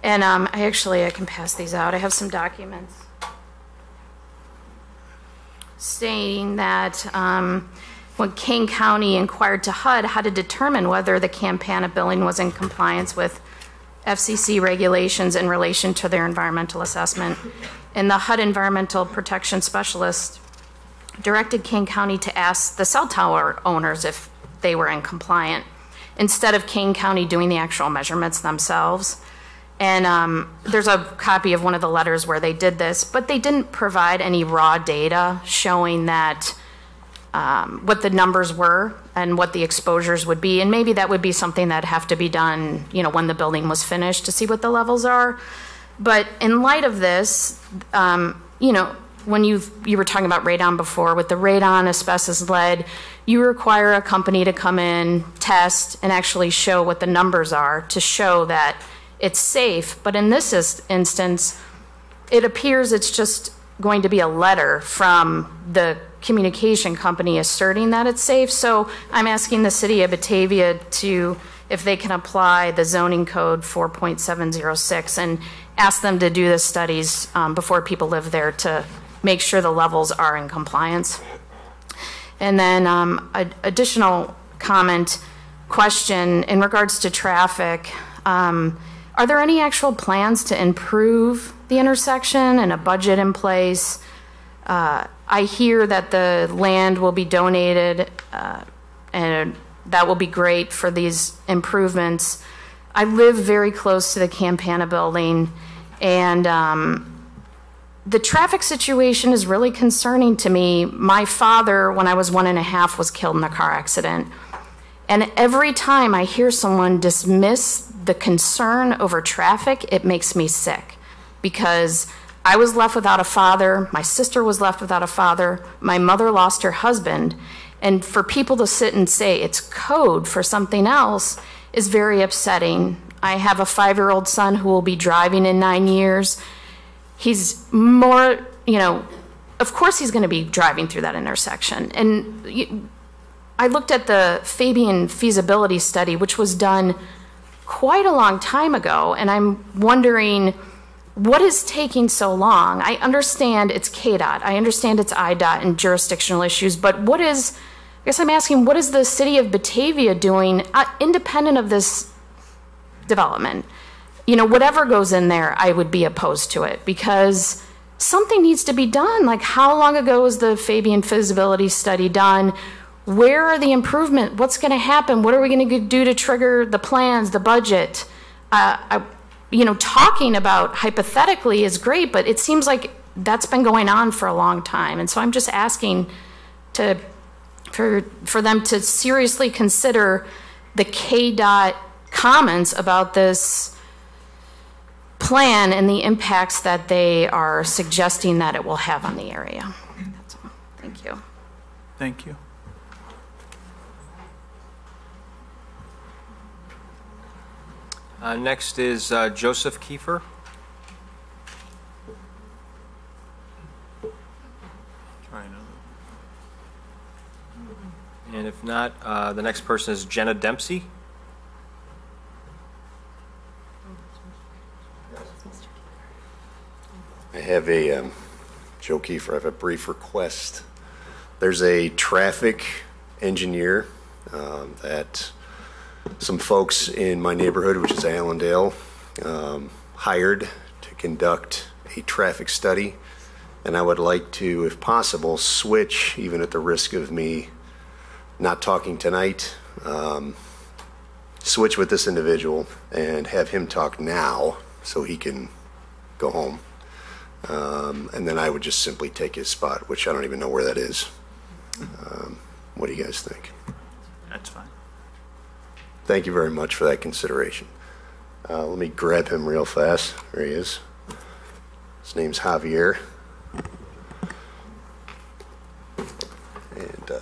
And I can pass these out. I have some documents stating that when Kane County inquired to HUD how to determine whether the Campana building was in compliance with FCC regulations in relation to their environmental assessment, and the HUD environmental protection specialist directed Kane County to ask the cell tower owners if they were in compliance, instead of Kane County doing the actual measurements themselves. And there's a copy of one of the letters where they did this, but they didn't provide any raw data showing that what the numbers were and what the exposures would be. And maybe that would be something that'd have to be done, you know, when the building was finished to see what the levels are. But in light of this, you know, when you were talking about radon before, with the radon, asbestos, lead, you require a company to come in, test, and actually show what the numbers are to show that it's safe. But in this instance, it appears it's just going to be a letter from the communication company asserting that it's safe. So I'm asking the city of Batavia to, if they can apply the zoning code 4.706 and ask them to do the studies before people live there to make sure the levels are in compliance. And then additional question in regards to traffic. Are there any actual plans to improve the intersection and a budget in place? I hear that the land will be donated and that will be great for these improvements. I live very close to the Campana building, and the traffic situation is really concerning to me. My father, when I was 1.5, was killed in a car accident. And every time I hear someone dismiss the concern over traffic, it makes me sick, because I was left without a father, my sister was left without a father, my mother lost her husband, and for people to sit and say it's code for something else is very upsetting. I have a 5-year-old son who will be driving in 9 years. He's more, you know, of course he's going to be driving through that intersection. And I looked at the Fabian feasibility study, which was done quite a long time ago, and I'm wondering, what is taking so long? I understand it's KDOT, I understand it's IDOT and jurisdictional issues, but what is, I guess I'm asking, what is the city of Batavia doing independent of this development? You know, whatever goes in there, I would be opposed to it, because something needs to be done. Like, how long ago was the Fabian feasibility study done? Where are the improvements? What's going to happen? What are we going to do to trigger the plans, the budget? You know, talking about hypothetically is great, but it seems like that's been going on for a long time. And so I'm just asking for them to seriously consider the KDOT comments about this plan and the impacts that they are suggesting that it will have on the area. That's all. Thank you. Thank you. Next is Joseph Kiefer. And if not, the next person is Jenna Dempsey. I have a, Joe Kiefer, I have a brief request. There's a traffic engineer that some folks in my neighborhood, which is Allendale, hired to conduct a traffic study. And I would like to, if possible, switch, even at the risk of me not talking tonight, switch with this individual and have him talk now so he can go home. And then I would just simply take his spot, which I don't even know where that is. What do you guys think? That's fine. Thank you very much for that consideration. Let me grab him real fast. There he is. His name's Javier. And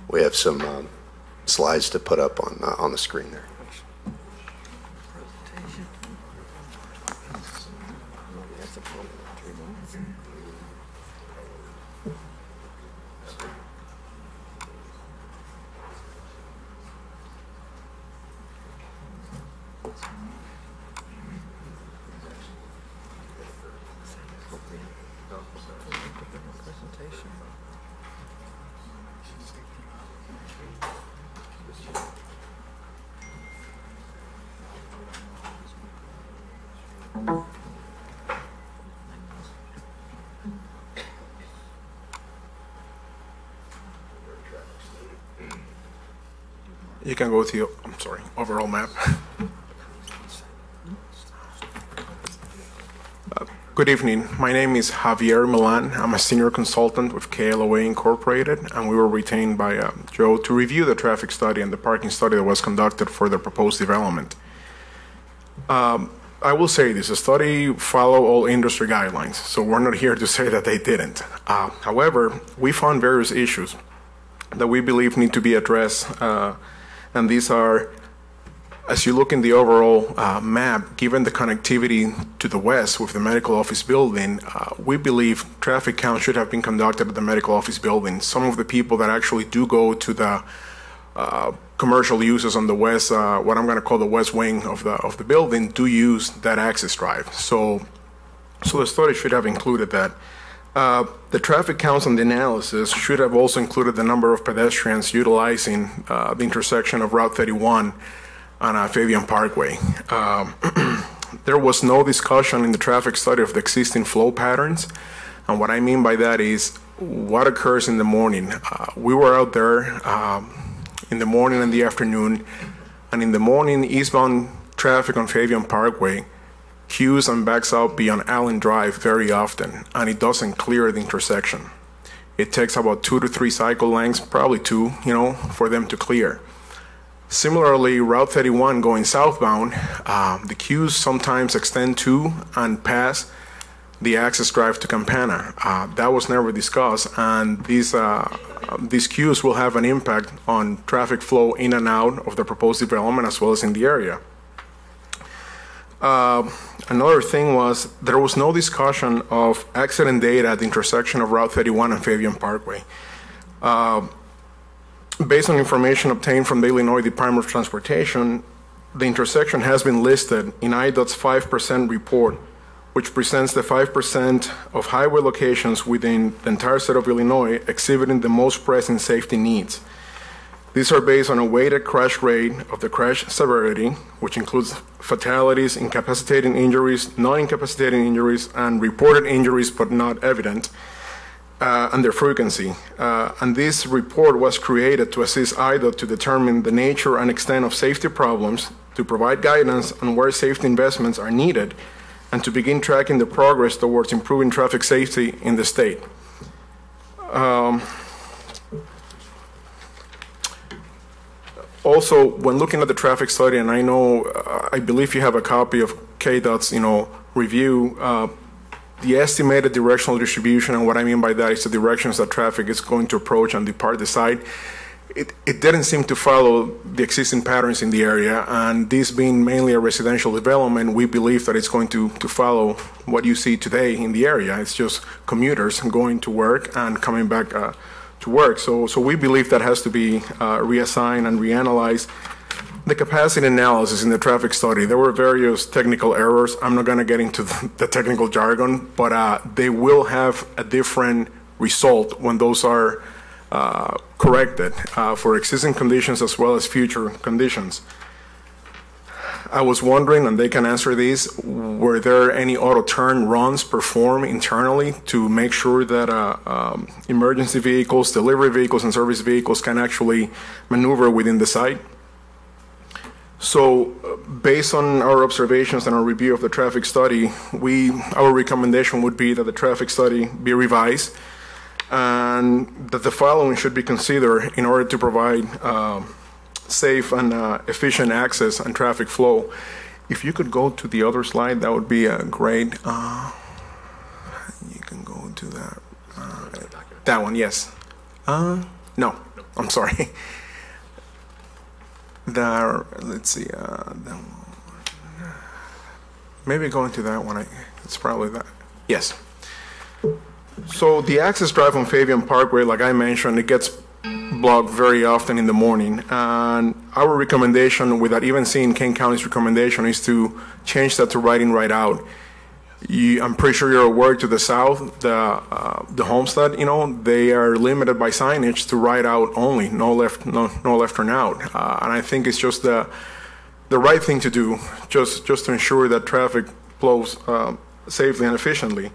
we have some slides to put up on the screen there. You can go with the, overall map. Good evening. My name is Javier Milan. I'm a senior consultant with KLOA Incorporated, and we were retained by Joe to review the traffic study and the parking study that was conducted for the proposed development. I will say this, the study followed all industry guidelines, so we're not here to say that they didn't. However, we found various issues that we believe need to be addressed, and these are, as you look in the overall map, given the connectivity to the west with the medical office building, we believe traffic count should have been conducted at the medical office building. Some of the people that actually do go to the commercial uses on the west, what I'm going to call the west wing of the building, do use that access drive. So the study should have included that. The traffic counts and the analysis should have also included the number of pedestrians utilizing the intersection of Route 31 on Fabian Parkway. There was no discussion in the traffic study of the existing flow patterns, and what I mean by that is what occurs in the morning. We were out there in the morning and the afternoon, and in the morning, eastbound traffic on Fabian Parkway queues and backs out beyond Allen Drive very often, and it doesn't clear the intersection. It takes about 2 to 3 cycle lengths, probably 2, for them to clear. Similarly, Route 31 going southbound, the queues sometimes extend to and past the access drive to Campana. That was never discussed, and these queues will have an impact on traffic flow in and out of the proposed development as well as in the area. Another thing was there was no discussion of accident data at the intersection of Route 31 and Fabian Parkway. Based on information obtained from the Illinois Department of Transportation, the intersection has been listed in IDOT's 5% report, which presents the 5% of highway locations within the entire state of Illinois exhibiting the most pressing safety needs. These are based on a weighted crash rate of the crash severity, which includes fatalities, incapacitating injuries, non-incapacitating injuries, and reported injuries but not evident, and their frequency. And this report was created to assist IDOT to determine the nature and extent of safety problems, to provide guidance on where safety investments are needed, and to begin tracking the progress towards improving traffic safety in the state. Also, when looking at the traffic study, and I believe you have a copy of KDOT's, review, the estimated directional distribution, and what I mean by that is the directions that traffic is going to approach and depart the site. It didn't seem to follow the existing patterns in the area, and this being mainly a residential development, we believe that it's going to follow what you see today in the area. It's just commuters going to work and coming back to work. So we believe that has to be reassigned and reanalyzed. The capacity analysis in the traffic study, there were various technical errors. I'm not going to get into the technical jargon, but they will have a different result when those are corrected for existing conditions as well as future conditions. I was wondering, and they can answer these, were there any auto turn runs performed internally to make sure that emergency vehicles, delivery vehicles, and service vehicles can actually maneuver within the site? So based on our observations and our review of the traffic study, our recommendation would be that the traffic study be revised and that the following should be considered in order to provide safe and efficient access and traffic flow. If you could go to the other slide, that would be great. You can go to that. That one, yes. No, I'm sorry. Let's see. Maybe go into that one. It's probably that. Yes. So the access drive on Fabian Parkway, like I mentioned, it gets blocked very often in the morning. And our recommendation, without even seeing Kane County's recommendation, is to change that to right in, right out. I'm pretty sure you're aware to the south, the Homestead, they are limited by signage to right out only, no left turn out. And I think it's just the right thing to do, just to ensure that traffic flows safely and efficiently.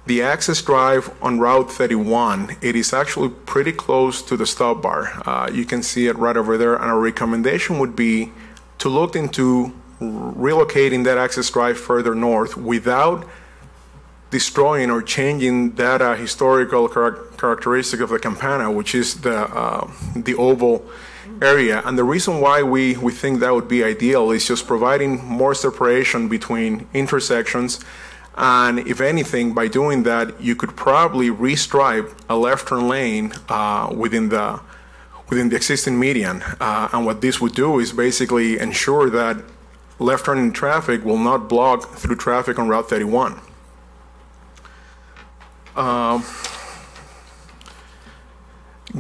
The access drive on Route 31, it is actually pretty close to the stop bar. You can see it right over there, and our recommendation would be to look into relocating that access drive further north without destroying or changing that historical characteristic of the campana, which is the oval area. And the reason why we think that would be ideal is just providing more separation between intersections. And if anything, by doing that, you could probably restripe a left turn lane within the existing median. And what this would do is basically ensure that left turning traffic will not block through traffic on Route 31.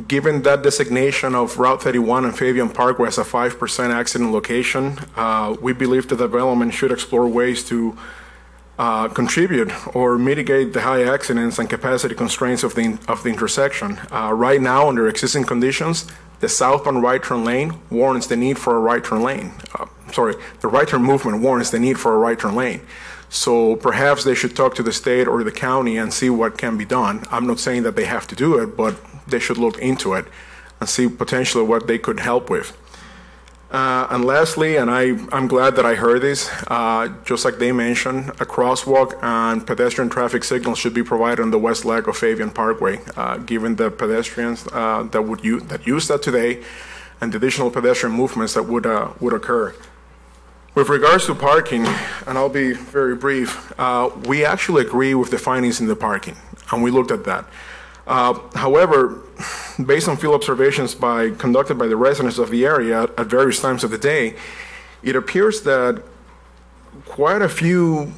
Given that designation of Route 31 and Fabian Parkway as a 5% accident location, we believe the development should explore ways to contribute or mitigate the high accidents and capacity constraints of the intersection. Right now, under existing conditions, the southbound right turn lane warrants the need for a right turn lane. The right turn movement warrants the need for a right turn lane. So perhaps they should talk to the state or the county and see what can be done. I'm not saying that they have to do it, but they should look into it and see potentially what they could help with. And lastly, and I'm glad that I heard this, just like they mentioned, a crosswalk and pedestrian traffic signals should be provided on the west leg of Fabian Parkway, given the pedestrians that use that today and the additional pedestrian movements that would occur. With regards to parking, and I'll be very brief, we actually agree with the findings in the parking, and we looked at that. However, based on field observations conducted by the residents of the area at various times of the day, it appears that quite a few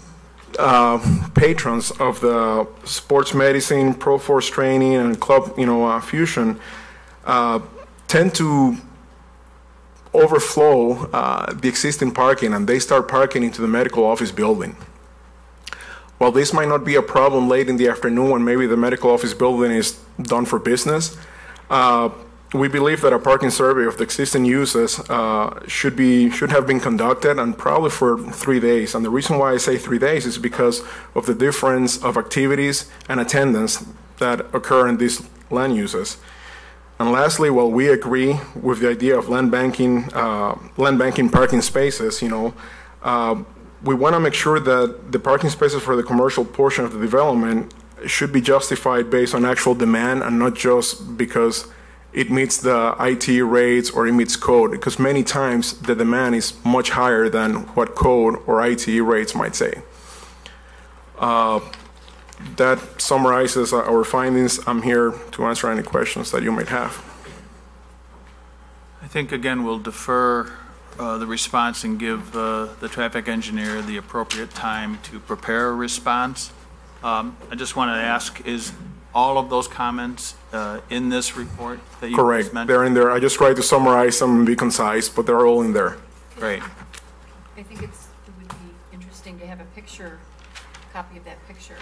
patrons of the sports medicine, Pro Force training, and club, Fusion tend to overflow the existing parking, and they start parking into the medical office building. While this might not be a problem late in the afternoon when maybe the medical office building is done for business, we believe that a parking survey of the existing uses should have been conducted, and probably for 3 days. And the reason why I say 3 days is because of the difference of activities and attendance that occur in these land uses. And lastly, while we agree with the idea of land banking parking spaces, we want to make sure that the parking spaces for the commercial portion of the development should be justified based on actual demand and not just because it meets the IT rates or it meets code, because many times the demand is much higher than what code or IT rates might say. That summarizes our findings. I'm here to answer any questions that you might have. I think, again, we'll defer the response and give the traffic engineer the appropriate time to prepare a response. I just wanted to ask, is all of those comments in this report that you Correct. just mentioned? They're in there. I just tried to summarize them and be concise, but they're all in there. Great. I think it would be interesting to have a copy of that picture.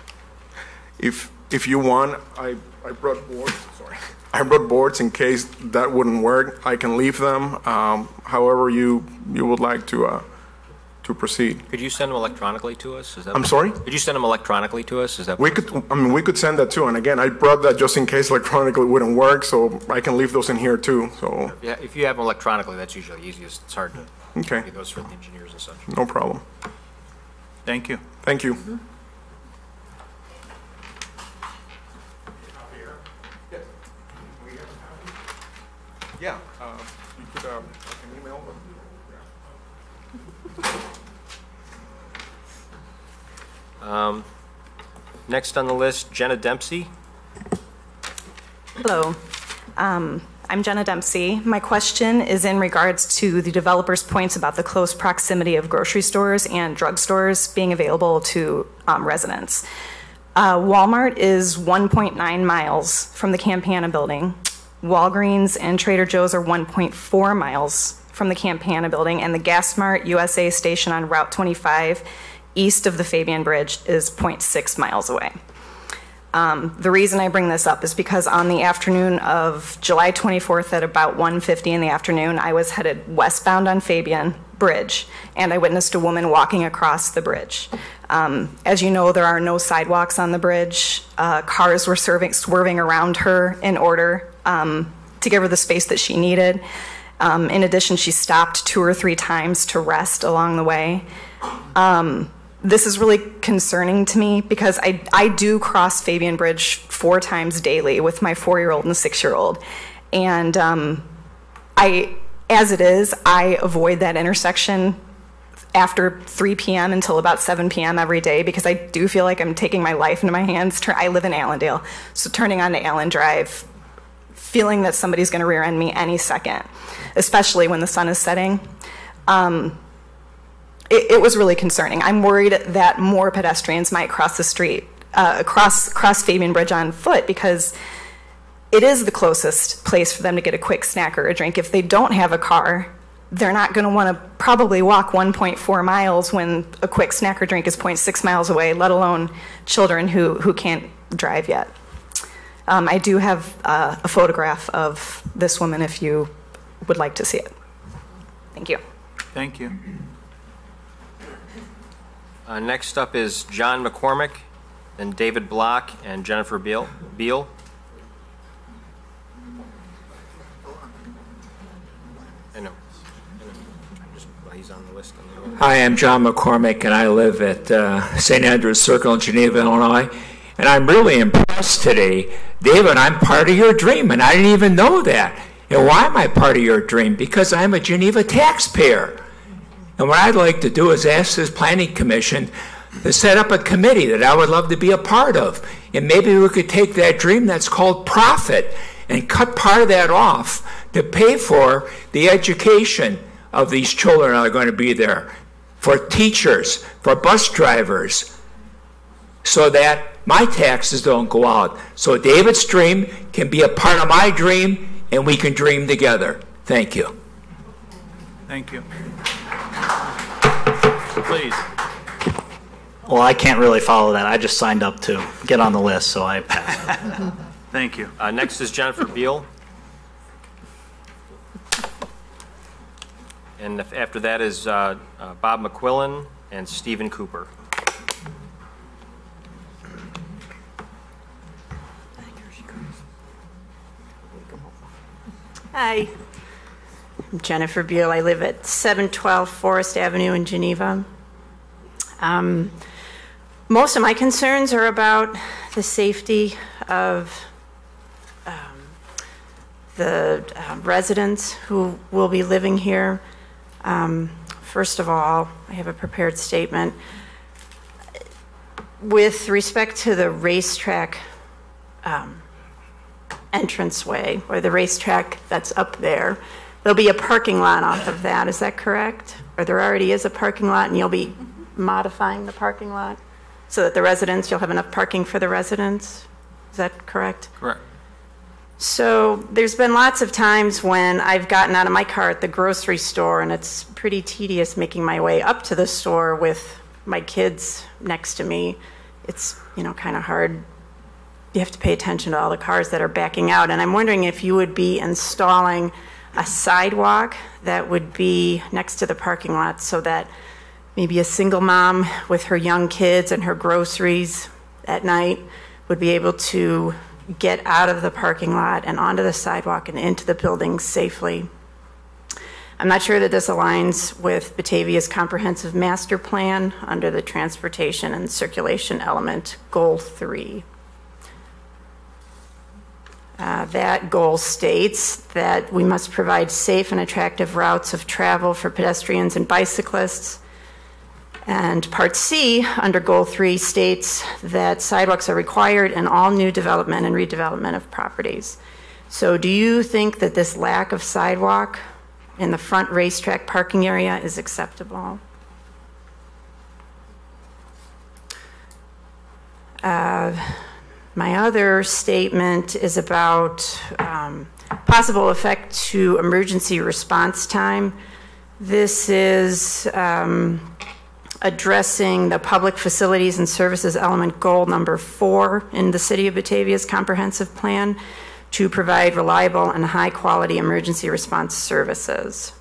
If you want, I brought boards. Sorry, I brought boards in case that wouldn't work. I can leave them. However you would like to proceed. Could you send them electronically to us? Is that I'm sorry? Could you send them electronically to us? Is that we could send that too. And again, I brought that just in case electronically wouldn't work, so I can leave those in here too. So yeah, if you have them electronically, that's usually easiest. It's hard to get those for the engineers and such. No problem. Thank you. Thank you. Mm-hmm. Yeah, you could, I can email them. Next on the list, Jenna Dempsey. Hello, I'm Jenna Dempsey. My question is in regards to the developer's points about the close proximity of grocery stores and drugstores being available to residents. Walmart is 1.9 miles from the Campana building. Walgreens and Trader Joe's are 1.4 miles from the Campana building, and the Gas Mart USA station on Route 25 east of the Fabian Bridge is 0.6 miles away. The reason I bring this up is because on the afternoon of July 24th at about 1:50 in the afternoon, I was headed westbound on Fabian Bridge, and I witnessed a woman walking across the bridge. As you know, there are no sidewalks on the bridge. Cars were swerving around her in order to give her the space that she needed. In addition, she stopped 2 or 3 times to rest along the way. this is really concerning to me because I do cross Fabian Bridge 4 times daily with my 4-year-old and 6-year-old. And as it is, I avoid that intersection after 3 p.m. until about 7 p.m. every day because I do feel like I'm taking my life into my hands. I live in Allendale, so turning onto Allen Drive, feeling that somebody's going to rear end me any second, especially when the sun is setting. It was really concerning. I'm worried that more pedestrians might cross the street, cross Fabian Bridge on foot because it is the closest place for them to get a quick snack or a drink. If they don't have a car, they're not going to want to probably walk 1.4 miles when a quick snack or drink is 0.6 miles away, let alone children who can't drive yet. I do have a photograph of this woman if you would like to see it. Thank you. Thank you. Next up is John McCormick, then David Block, and Jennifer Beal. I know. Just, he's on the list. Hi, I'm John McCormick, and I live at St. Andrews Circle in Geneva, Illinois. And I'm really impressed today. David, I'm part of your dream, and I didn't even know that. And why am I part of your dream? Because I'm a Geneva taxpayer. And what I'd like to do is ask this planning commission to set up a committee that I would love to be a part of. And maybe we could take that dream that's called profit and cut part of that off to pay for the education of these children that are going to be there, for teachers, for bus drivers, so that my taxes don't go out. So David's dream can be a part of my dream, and we can dream together. Thank you. Thank you. Please. Well, I can't really follow that. I just signed up to get on the list, so I pass. Thank you. Next is Jennifer Beal. And after that is Bob McQuillan and Stephen Cooper. Hi, I'm Jennifer Beal. I live at 712 Forest Avenue in Geneva. Most of my concerns are about the safety of the residents who will be living here. First of all, I have a prepared statement. With respect to the racetrack entranceway, or the racetrack that's up there, there'll be a parking lot off of that. Is that correct? Or there already is a parking lot and you'll be modifying the parking lot so that the residents, you'll have enough parking for the residents? Is that correct? Correct. So there's been lots of times when I've gotten out of my car at the grocery store and it's pretty tedious making my way up to the store with my kids next to me. It's, kind of hard. You have to pay attention to all the cars that are backing out. And I'm wondering if you would be installing a sidewalk that would be next to the parking lot so that maybe a single mom with her young kids and her groceries at night would be able to get out of the parking lot and onto the sidewalk and into the building safely. I'm not sure that this aligns with Batavia's comprehensive master plan under the transportation and circulation element, Goal 3. That goal states that we must provide safe and attractive routes of travel for pedestrians and bicyclists. And Part C under Goal 3 states that sidewalks are required in all new development and redevelopment of properties. So do you think that this lack of sidewalk in the front racetrack parking area is acceptable? My other statement is about possible effect to emergency response time. This is addressing the public facilities and services element goal number 4 in the City of Batavia's comprehensive plan to provide reliable and high quality emergency response services.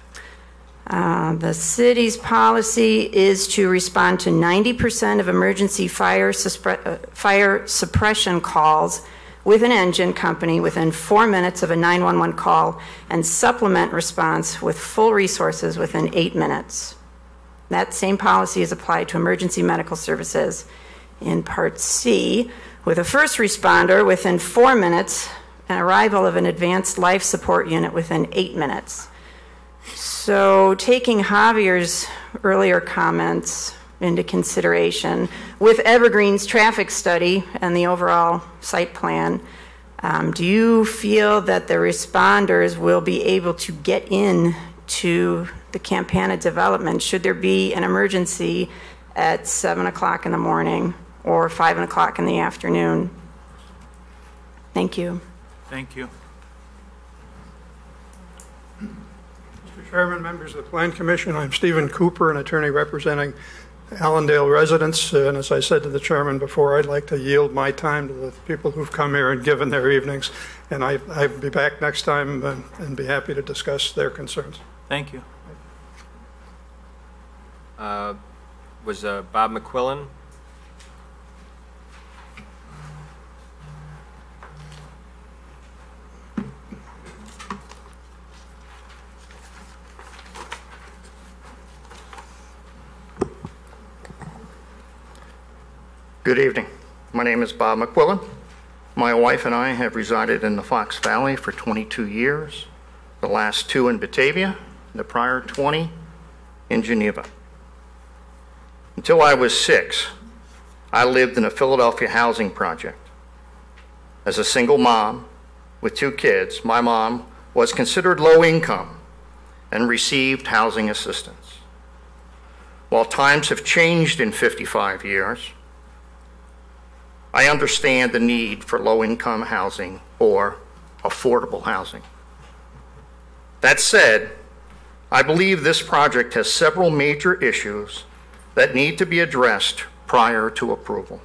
The city's policy is to respond to 90% of emergency fire suppression calls with an engine company within 4 minutes of a 911 call and supplement response with full resources within 8 minutes. That same policy is applied to emergency medical services. In Part C, with a first responder within 4 minutes and arrival of an advanced life support unit within 8 minutes. So taking Javier's earlier comments into consideration, with Evergreen's traffic study and the overall site plan, do you feel that the responders will be able to get in to the Campana development should there be an emergency at 7 o'clock in the morning or 5 o'clock in the afternoon? Thank you. Thank you. Mr. Chairman, members of the Plan Commission, I'm Stephen Cooper, an attorney representing Allendale residents. And as I said to the chairman before, I'd like to yield my time to the people who've come here and given their evenings. And I'll be back next time and be happy to discuss their concerns. Thank you. Was Bob McQuillan? Good evening. My name is Bob McQuillan. My wife and I have resided in the Fox Valley for 22 years, the last 2 in Batavia, the prior 20 in Geneva. Until I was 6, I lived in a Philadelphia housing project. As a single mom with 2 kids, my mom was considered low income and received housing assistance. While times have changed in 55 years, I understand the need for low-income housing or affordable housing. That said, I believe this project has several major issues that need to be addressed prior to approval.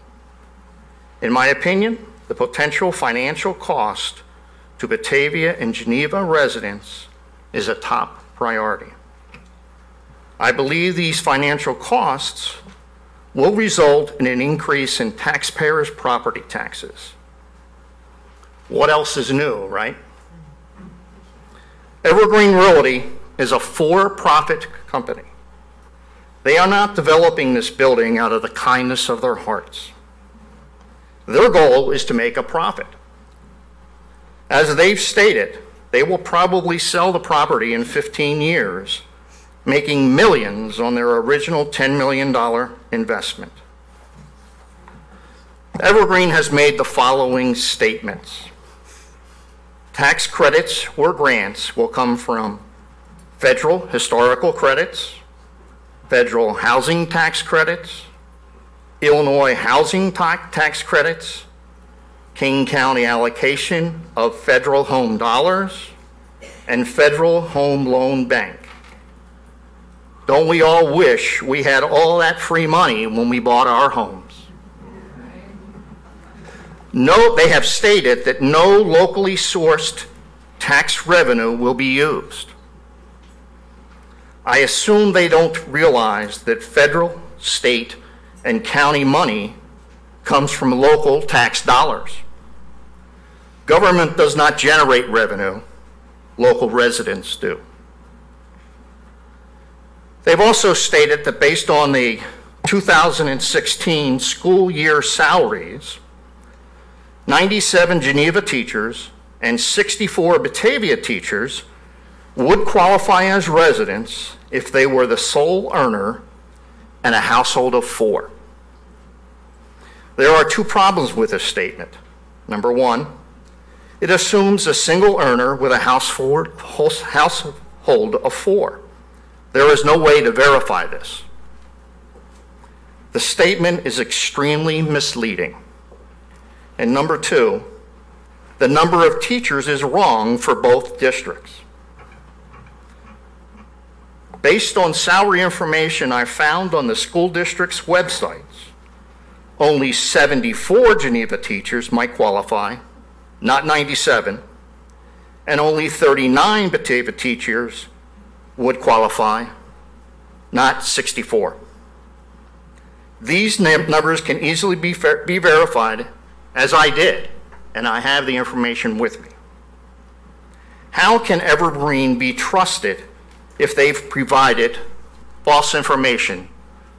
In my opinion, the potential financial cost to Batavia and Geneva residents is a top priority. I believe these financial costs will result in an increase in taxpayers' property taxes. What else is new, right? Evergreen Realty is a for-profit company. They are not developing this building out of the kindness of their hearts. Their goal is to make a profit. As they've stated, they will probably sell the property in 15 years, making millions on their original $10 million investment. Evergreen has made the following statements. Tax credits or grants will come from federal historical credits, federal housing tax credits, Illinois housing tax credits, King County allocation of federal home dollars, and Federal Home Loan Bank. Don't we all wish we had all that free money when we bought our homes? No, they have stated that no locally sourced tax revenue will be used. I assume they don't realize that federal, state, and county money comes from local tax dollars. Government does not generate revenue, local residents do. They've also stated that based on the 2016 school year salaries, 97 Geneva teachers and 64 Batavia teachers would qualify as residents if they were the sole earner in a household of 4. There are 2 problems with this statement. Number 1, it assumes a single earner with a household of 4. There is no way to verify this. The statement is extremely misleading. And number 2, the number of teachers is wrong for both districts. Based on salary information I found on the school district's websites, only 74 Geneva teachers might qualify, not 97, and only 39 Batavia teachers would qualify, not 64. These numbers can easily be verified, as I did, and I have the information with me. How can Evergreen be trusted if they've provided false information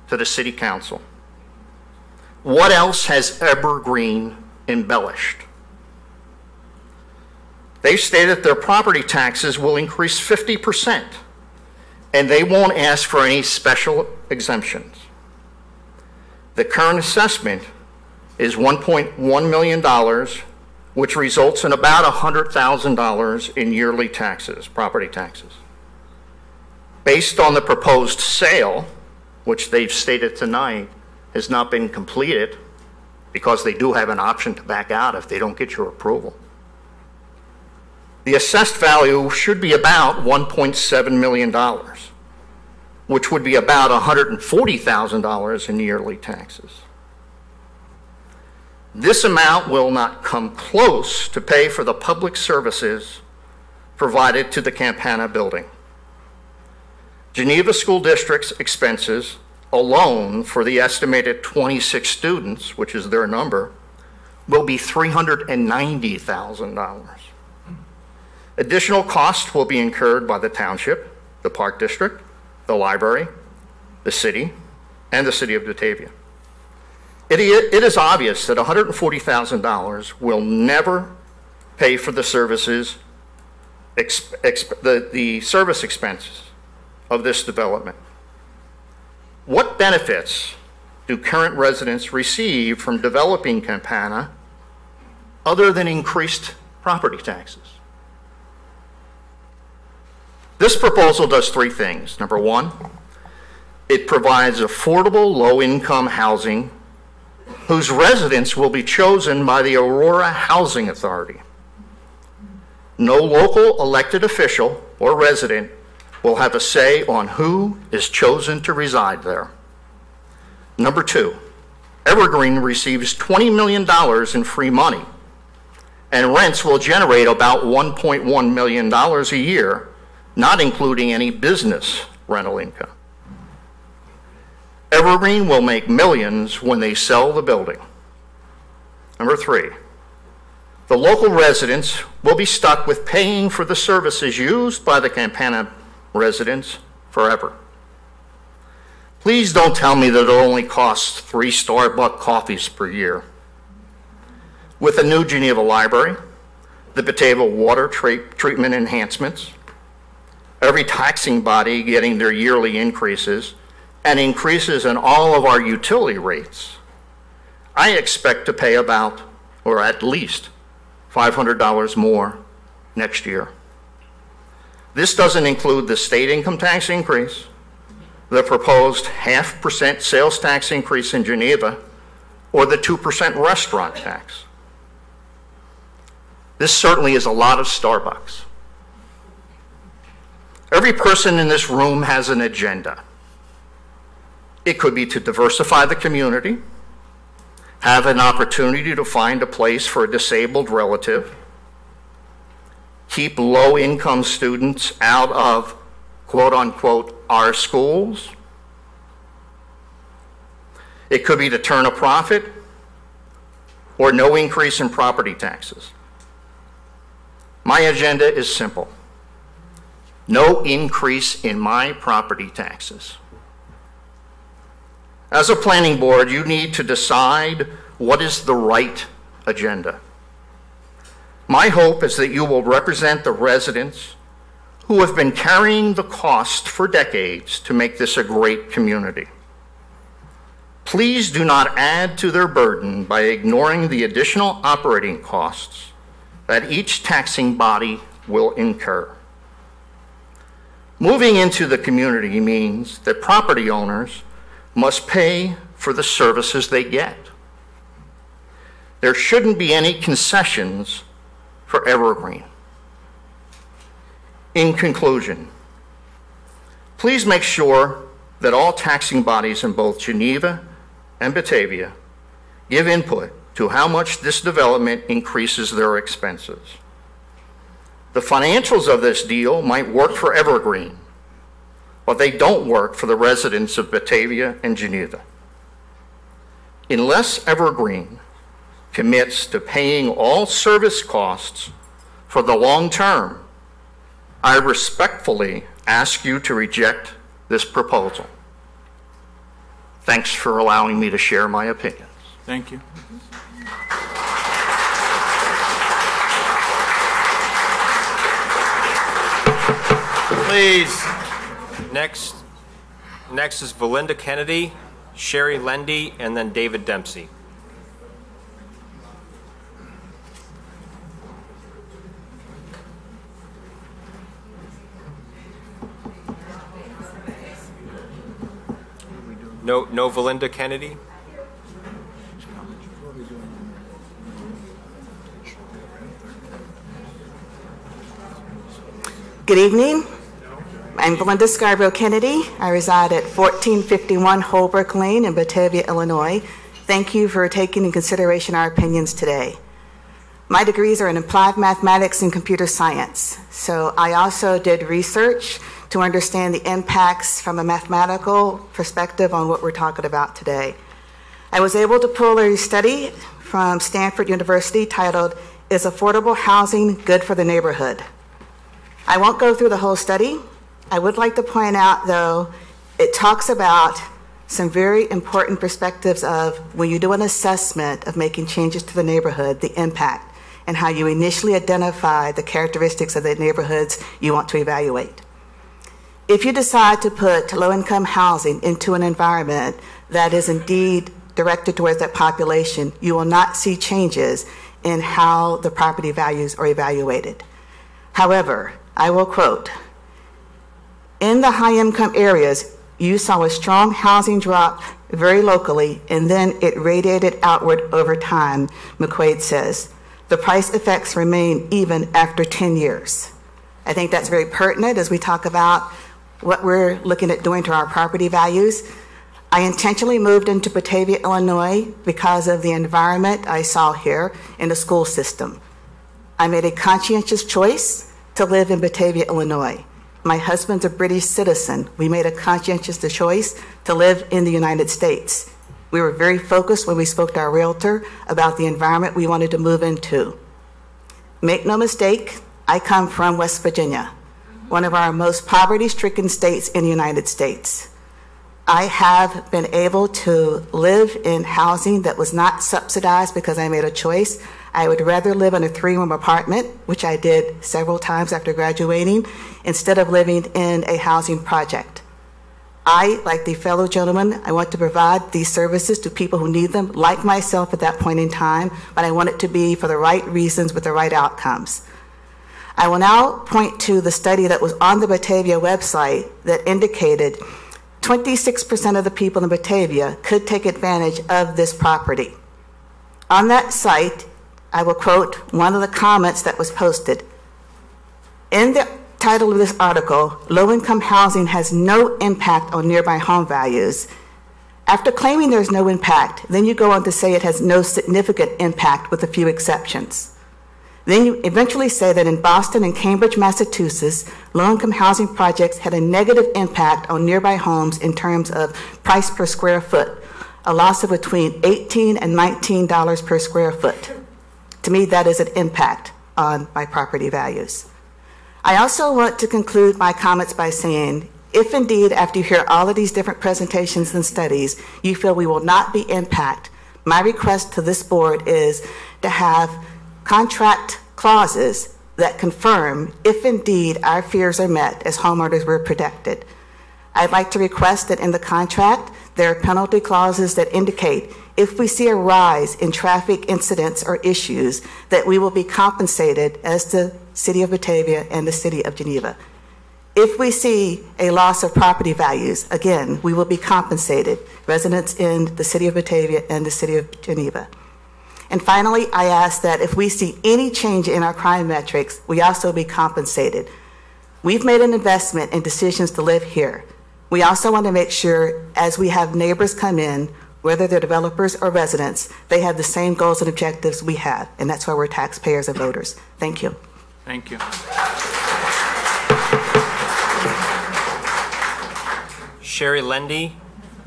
to the City Council. What else has Evergreen embellished? They've stated their property taxes will increase 50%, and they won't ask for any special exemptions. The current assessment is $1.1 million, which results in about $100,000 in yearly taxes, property taxes. Based on the proposed sale, which they've stated tonight has not been completed, because they do have an option to back out if they don't get your approval, the assessed value should be about $1.7 million, which would be about $140,000 in yearly taxes. This amount will not come close to pay for the public services provided to the Campana building. Geneva School District's expenses alone for the estimated 26 students, which is their number, will be $390,000. Additional costs will be incurred by the township, the Park District, the library, the city, and the city of Batavia. It is obvious that $140,000 will never pay for the services, the service expenses of this development. What benefits do current residents receive from developing Campana other than increased property taxes? This proposal does three things. Number one, it provides affordable low-income housing whose residents will be chosen by the Aurora Housing Authority. No local elected official or resident will have a say on who is chosen to reside there. Number two, Evergreen receives $20 million in free money, and rents will generate about $1.1 million a year, not including any business rental income. Evergreen will make millions when they sell the building. Number three, the local residents will be stuck with paying for the services used by the Campana residents forever. Please don't tell me that it only costs 3 Starbucks coffees per year. With the new Geneva Library, the Batavia water treatment enhancements, every taxing body getting their yearly increases, and increases in all of our utility rates, I expect to pay about, or at least, $500 more next year. This doesn't include the state income tax increase, the proposed 0.5% sales tax increase in Geneva, or the 2% restaurant tax. This certainly is a lot of Starbucks. Every person in this room has an agenda. It could be to diversify the community, have an opportunity to find a place for a disabled relative, keep low-income students out of, quote-unquote, our schools. It could be to turn a profit or no increase in property taxes. My agenda is simple. No increase in my property taxes. As a planning board, you need to decide what is the right agenda. My hope is that you will represent the residents who have been carrying the cost for decades to make this a great community. Please do not add to their burden by ignoring the additional operating costs that each taxing body will incur. Moving into the community means that property owners must pay for the services they get. There shouldn't be any concessions for Evergreen. In conclusion, please make sure that all taxing bodies in both Geneva and Batavia give input to how much this development increases their expenses. The financials of this deal might work for Evergreen, but they don't work for the residents of Batavia and Geneva. Unless Evergreen commits to paying all service costs for the long term, I respectfully ask you to reject this proposal. Thanks for allowing me to share my opinions. Thank you. Please. Next is Valinda Kennedy, Sherry Lendy, and then David Dempsey. No Valinda Kennedy? Good evening. I'm Valinda Scarborough Kennedy. I reside at 1451 Holbrook Lane in Batavia, Illinois. Thank you for taking into consideration our opinions today. My degrees are in applied mathematics and computer science, so I also did research to understand the impacts from a mathematical perspective on what we're talking about today. I was able to pull a study from Stanford University titled, "Is Affordable Housing Good for the Neighborhood?" I won't go through the whole study. I would like to point out, though, it talks about some very important perspectives of when you do an assessment of making changes to the neighborhood, the impact, and how you initially identify the characteristics of the neighborhoods you want to evaluate. If you decide to put low-income housing into an environment that is indeed directed towards that population, you will not see changes in how the property values are evaluated. However, I will quote, "In the high-income areas, you saw a strong housing drop very locally, and then it radiated outward over time," McQuaid says. "The price effects remain even after 10 years." I think that's very pertinent as we talk about what we're looking at doing to our property values. I intentionally moved into Batavia, Illinois because of the environment I saw here in the school system. I made a conscientious choice to live in Batavia, Illinois. My husband's a British citizen. We made a conscientious choice to live in the United States. We were very focused when we spoke to our realtor about the environment we wanted to move into. Make no mistake, I come from West Virginia, one of our most poverty-stricken states in the United States. I have been able to live in housing that was not subsidized because I made a choice. I would rather live in a 3-room apartment, which I did several times after graduating, instead of living in a housing project. I, like the fellow gentleman, I want to provide these services to people who need them, like myself at that point in time, but I want it to be for the right reasons with the right outcomes. I will now point to the study that was on the Batavia website that indicated 26% of the people in Batavia could take advantage of this property. On that site, I will quote one of the comments that was posted. In the title of this article, "Low-income housing has no impact on nearby home values." After claiming there's no impact, then you go on to say it has no significant impact with a few exceptions. Then you eventually say that in Boston and Cambridge, Massachusetts, low-income housing projects had a negative impact on nearby homes in terms of price per square foot, a loss of between $18 and $19 per square foot. To me, that is an impact on my property values. I also want to conclude my comments by saying, if indeed, after you hear all of these different presentations and studies, you feel we will not be impacted, my request to this board is to have contract clauses that confirm if indeed our fears are met as homeowners were protected. I'd like to request that in the contract, there are penalty clauses that indicate if we see a rise in traffic incidents or issues, that we will be compensated as the City of Batavia and the City of Geneva. If we see a loss of property values, again, we will be compensated, residents in the City of Batavia and the City of Geneva. And finally, I ask that if we see any change in our crime metrics, we also be compensated. We've made an investment in decisions to live here. We also want to make sure as we have neighbors come in, whether they're developers or residents, they have the same goals and objectives we have, and that's why we're taxpayers and voters. Thank you. Thank you. Sherry Lendy,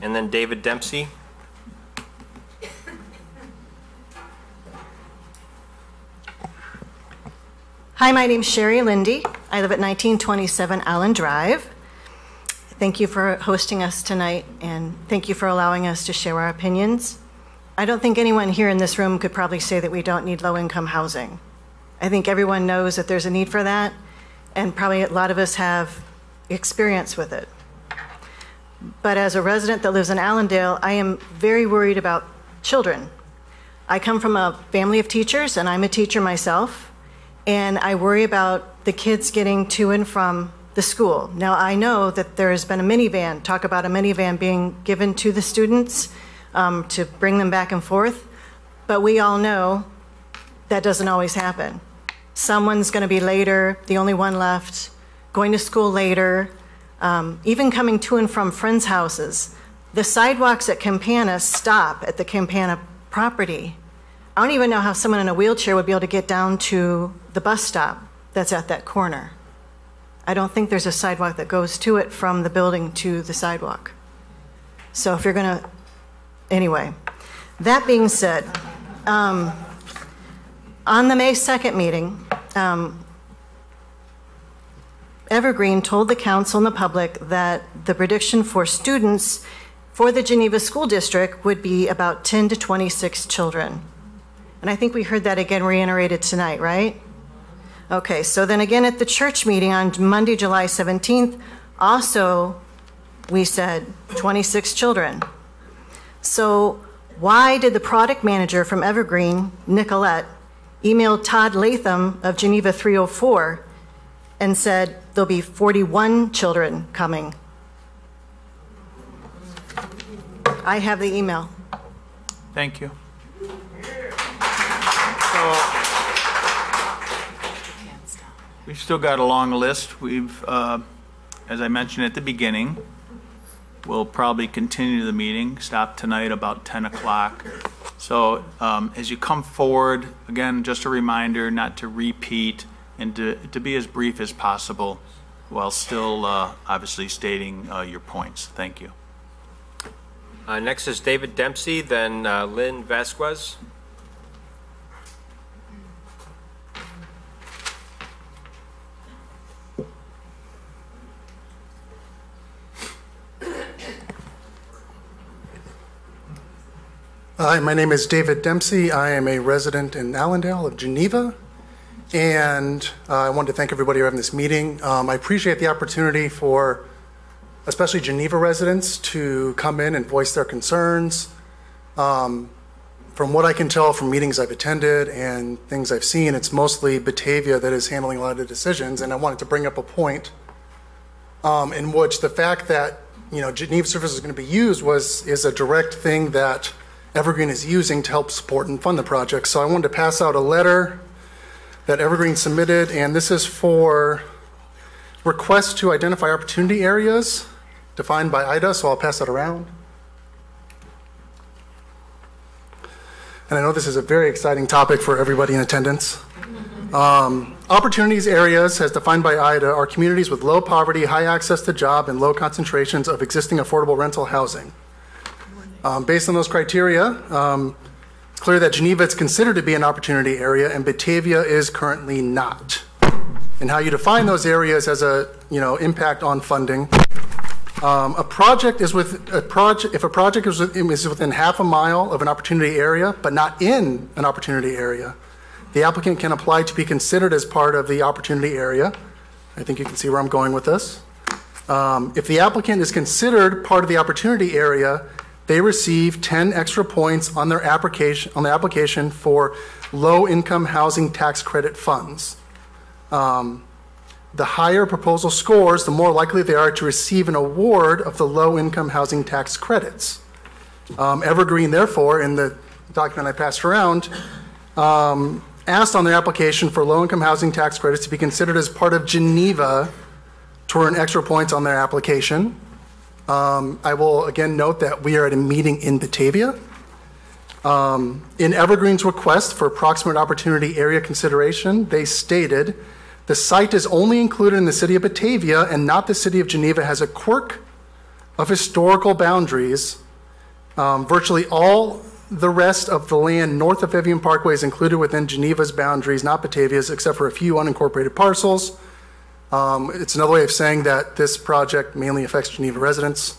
and then David Dempsey. Hi, my name's Sherry Lindy. I live at 1927 Allen Drive. Thank you for hosting us tonight, and thank you for allowing us to share our opinions. I don't think anyone here in this room could probably say that we don't need low-income housing. I think everyone knows that there's a need for that, and probably a lot of us have experience with it. But as a resident that lives in Allendale, I am very worried about children. I come from a family of teachers, and I'm a teacher myself, and I worry about the kids getting to and from the school. Now, I know that there has been a minivan, talk about a minivan being given to the students to bring them back and forth, but we all know that doesn't always happen. Someone's going to be later, the only one left, going to school later, even coming to and from friends' houses. The sidewalks at Campana stop at the Campana property. I don't even know how someone in a wheelchair would be able to get down to the bus stop that's at that corner. I don't think there's a sidewalk that goes to it from the building to the sidewalk. So if you're going to, anyway. That being said, on the May 2nd meeting, Evergreen told the council and the public that the prediction for students for the Geneva School District would be about 10 to 26 children. And I think we heard that again reiterated tonight, right? Okay, so then again at the church meeting on Monday, July 17th, also we said 26 children. So why did the product manager from Evergreen, Nicolette, email Todd Latham of Geneva 304 and said there'll be 41 children coming? I have the email. Thank you. We've still got a long list. We've, as I mentioned at the beginning, we'll probably continue the meeting, stop tonight about 10 o'clock. So as you come forward, again, just a reminder not to repeat and to be as brief as possible while still obviously stating your points. Thank you. Next is David Dempsey, then Lynn Vasquez. Hi, my name is David Dempsey. I am a resident in Allendale of Geneva, and I wanted to thank everybody for having this meeting. I appreciate the opportunity for especially Geneva residents to come in and voice their concerns. From what I can tell from meetings I've attended and things I've seen, it's mostly Batavia that is handling a lot of the decisions, and I wanted to bring up a point in which the fact that Geneva services is going to be used is a direct thing that Evergreen is using to help support and fund the project. So I wanted to pass out a letter that Evergreen submitted, and this is for requests to identify opportunity areas defined by IDA, so I'll pass that around. And I know this is a very exciting topic for everybody in attendance. Opportunities areas, as defined by IDA, are communities with low poverty, high access to job, and low concentrations of existing affordable rental housing. Based on those criteria, it's clear that Geneva is considered to be an opportunity area and Batavia is currently not. And how you define those areas has a impact on funding. If a project is within half a mile of an opportunity area but not in an opportunity area, the applicant can apply to be considered as part of the opportunity area. I think you can see where I'm going with this. If the applicant is considered part of the opportunity area, they receive 10 extra points on their application for low-income housing tax credit funds. The higher proposal scores, the more likely they are to receive an award of the low-income housing tax credits. Evergreen, therefore, in the document I passed around, asked on their application for low-income housing tax credits to be considered as part of Geneva to earn extra points on their application. I will again note that we are at a meeting in Batavia. In Evergreen's request for approximate opportunity area consideration, they stated, the site is only included in the city of Batavia and not the city of Geneva has a quirk of historical boundaries. Virtually all the rest of the land north of Vivian Parkway is included within Geneva's boundaries, not Batavia's, except for a few unincorporated parcels. It's another way of saying that this project mainly affects Geneva residents.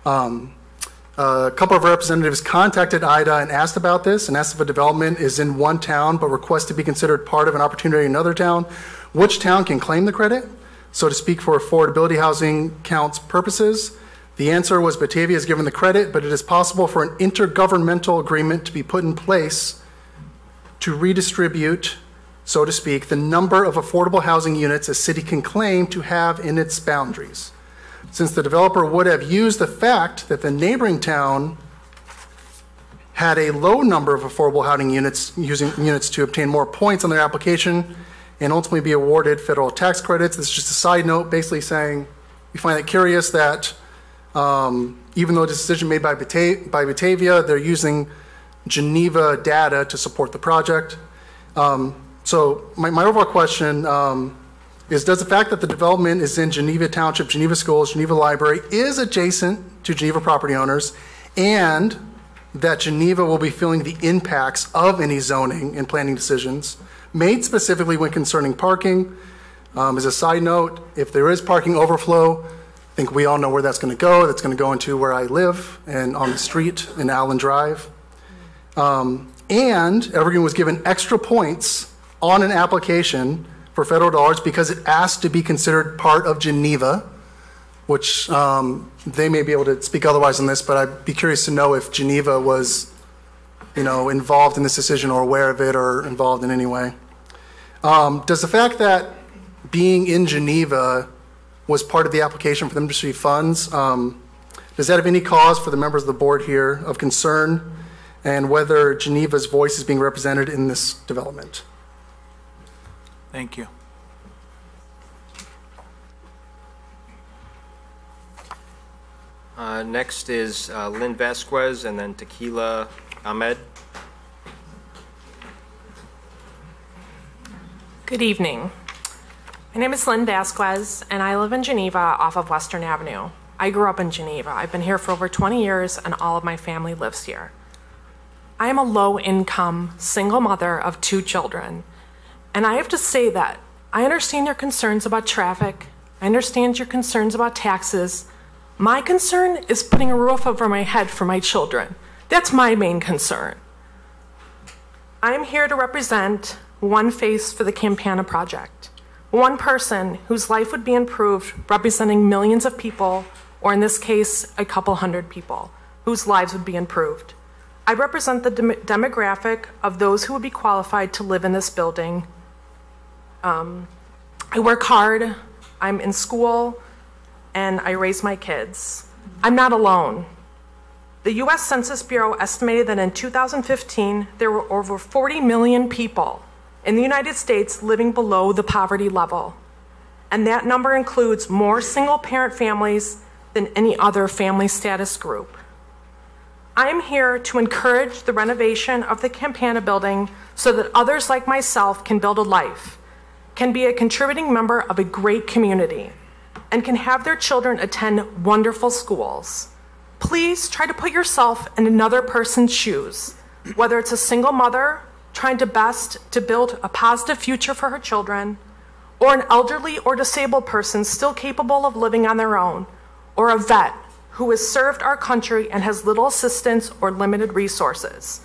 A couple of representatives contacted IDA and asked about this and asked if a development is in one town but requests to be considered part of an opportunity in another town, which town can claim the credit, so to speak, for affordability housing counts purposes. The answer was Batavia is given the credit, but it is possible for an intergovernmental agreement to be put in place to redistribute, so to speak, the number of affordable housing units a city can claim to have in its boundaries. Since the developer would have used the fact that the neighboring town had a low number of affordable housing units, using units to obtain more points on their application and ultimately be awarded federal tax credits. This is just a side note, basically saying we find it curious that even though the decision made by Batavia, they're using Geneva data to support the project. So my overall question is, does the fact that the development is in Geneva Township, Geneva Schools, Geneva Library is adjacent to Geneva property owners, and that Geneva will be feeling the impacts of any zoning and planning decisions made specifically when concerning parking? As a side note, if there is parking overflow, I think we all know where that's going to go. That's going to go into where I live and on the street in Allen Drive. And Evergreen was given extra points on an application for federal dollars because it asked to be considered part of Geneva, which they may be able to speak otherwise on this, but I'd be curious to know if Geneva was, involved in this decision or aware of it or involved in any way. Does the fact that being in Geneva was part of the application for them to receive funds, does that have any cause for the members of the board here of concern, and whether Geneva's voice is being represented in this development? Thank you. Next is Lynn Vasquez and then Tequila Ahmed. Good evening. My name is Lynn Vasquez, and I live in Geneva off of Western Avenue. I grew up in Geneva. I've been here for over 20 years, and all of my family lives here. I am a low-income, single mother of 2 children, and I have to say that I understand your concerns about traffic. I understand your concerns about taxes. My concern is putting a roof over my head for my children. That's my main concern. I'm here to represent one face for the Campana project. One person whose life would be improved representing millions of people, or in this case, a couple hundred people, whose lives would be improved. I represent the demographic of those who would be qualified to live in this building. I work hard, I'm in school, and I raise my kids. I'm not alone. The US Census Bureau estimated that in 2015, there were over 40 million people in the United States living below the poverty level. And that number includes more single-parent families than any other family status group. I am here to encourage the renovation of the Campana building so that others like myself can build a life, can be a contributing member of a great community, and can have their children attend wonderful schools. Please try to put yourself in another person's shoes, whether it's a single mother trying to best to build a positive future for her children, or an elderly or disabled person still capable of living on their own, or a vet who has served our country and has little assistance or limited resources.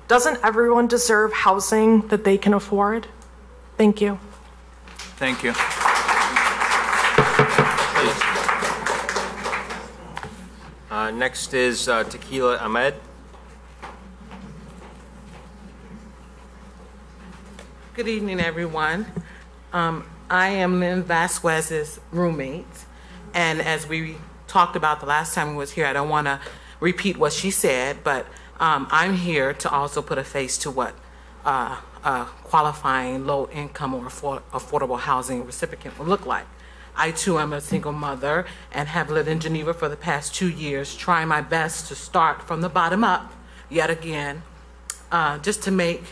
Doesn't everyone deserve housing that they can afford? Thank you. Thank you. Next is Tequila Ahmed. Good evening, everyone. I am Lynn Vasquez's roommate, and as we talked about the last time we was here, I don't want to repeat what she said, but I'm here to also put a face to what a qualifying low-income or affordable housing recipient would look like. I, too, am a single mother and have lived in Geneva for the past 2 years, trying my best to start from the bottom up, yet again, just to make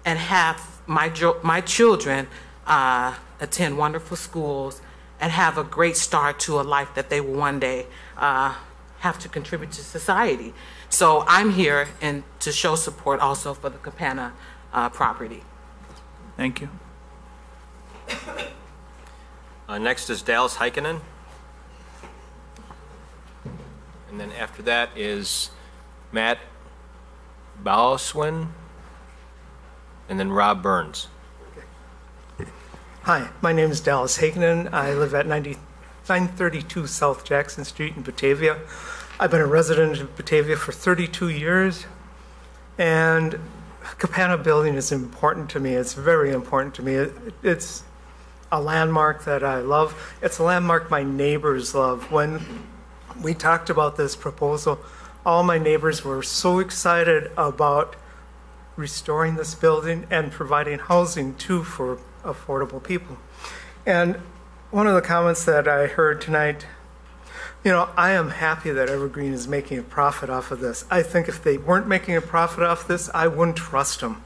and have my children attend wonderful schools and have a great start to a life that they will one day have to contribute to society. So I'm here to show support also for the Campana property. Thank you. Next is Dallas Heikkinen. And then after that is Matt Bowswin. And then Rob Burns. Hi, my name is Dallas Heikkinen. I live at 932 South Jackson Street in Batavia. I've been a resident of Batavia for 32 years, and Capana Building is important to me. It's very important to me. It's a landmark that I love. It's a landmark my neighbors love. When we talked about this proposal, all my neighbors were so excited about restoring this building and providing housing too for affordable people. And one of the comments that I heard tonight, you know, I am happy that Evergreen is making a profit off of this. I think if they weren't making a profit off this, I wouldn't trust them.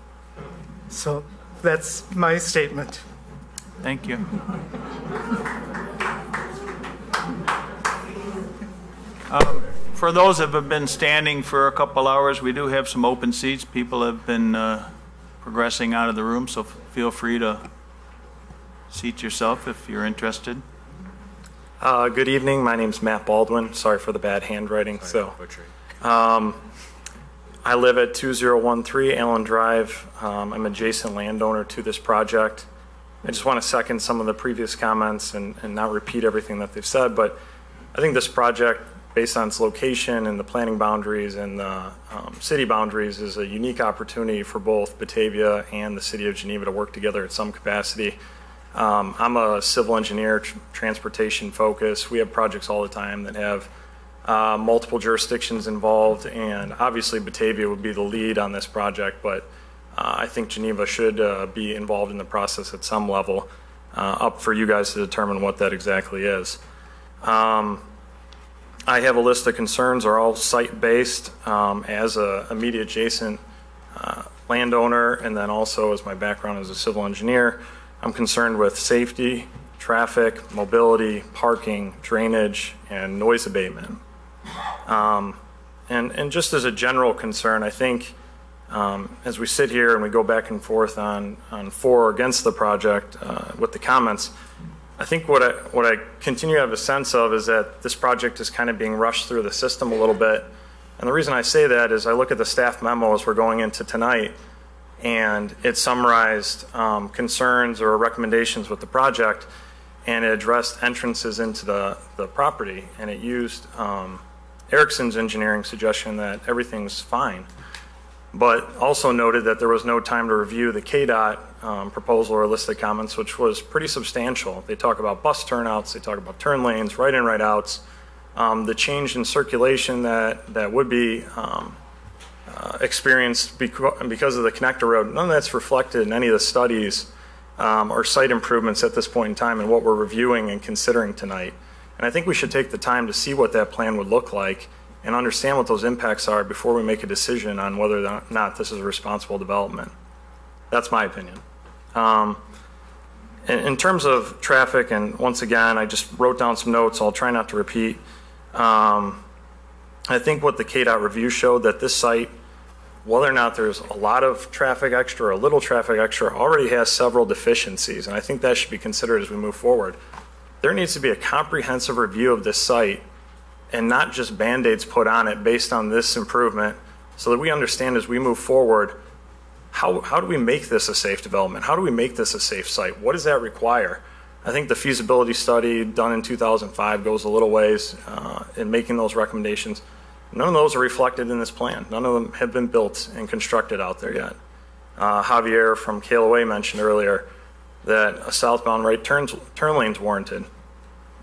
So that's my statement. Thank you. For those that have been standing for a couple hours, we do have some open seats. People have been progressing out of the room, so feel free to seat yourself if you're interested. Good evening. My name's Matt Baldwin. Sorry for the bad handwriting. I live at 2013 Allen Drive. I'm adjacent landowner to this project. I just want to second some of the previous comments and not repeat everything that they've said, but I think this project, based on its location and the planning boundaries and the city boundaries, is a unique opportunity for both Batavia and the city of Geneva to work together at some capacity. I'm a civil engineer, transportation focused. We have projects all the time that have multiple jurisdictions involved, and obviously Batavia would be the lead on this project, but I think Geneva should be involved in the process at some level, up for you guys to determine what that exactly is. I have a list of concerns, are all site-based. As a immediate adjacent landowner, and then also as my background as a civil engineer, I'm concerned with safety, traffic, mobility, parking, drainage, and noise abatement. And just as a general concern, I think as we sit here and we go back and forth on for or against the project with the comments, I think what I continue to have a sense of is that this project is kind of being rushed through the system a little bit. And the reason I say that is I look at the staff memo as we're going into tonight, and it summarized concerns or recommendations with the project, and it addressed entrances into the property, and it used Erickson's engineering suggestion that everything's fine, but also noted that there was no time to review the KDOT proposal or list of comments, which was pretty substantial. They talk about bus turnouts, they talk about turn lanes, right-in, right-outs, the change in circulation that would be experienced because of the connector road. None of that's reflected in any of the studies or site improvements at this point in time and what we're reviewing and considering tonight. And I think we should take the time to see what that plan would look like and understand what those impacts are before we make a decision on whether or not this is a responsible development. That's my opinion. In terms of traffic, and once again, I just wrote down some notes, so I'll try not to repeat. I think what the KDOT review showed that this site, whether or not there's a lot of traffic extra or a little traffic extra, already has several deficiencies, and I think that should be considered as we move forward. There needs to be a comprehensive review of this site and not just Band-Aids put on it based on this improvement, so that we understand as we move forward, how do we make this a safe development? How do we make this a safe site? What does that require? I think the feasibility study done in 2005 goes a little ways in making those recommendations. None of those are reflected in this plan. None of them have been built and constructed out there yet. Javier from KLOA mentioned earlier that a southbound right turn lane is warranted.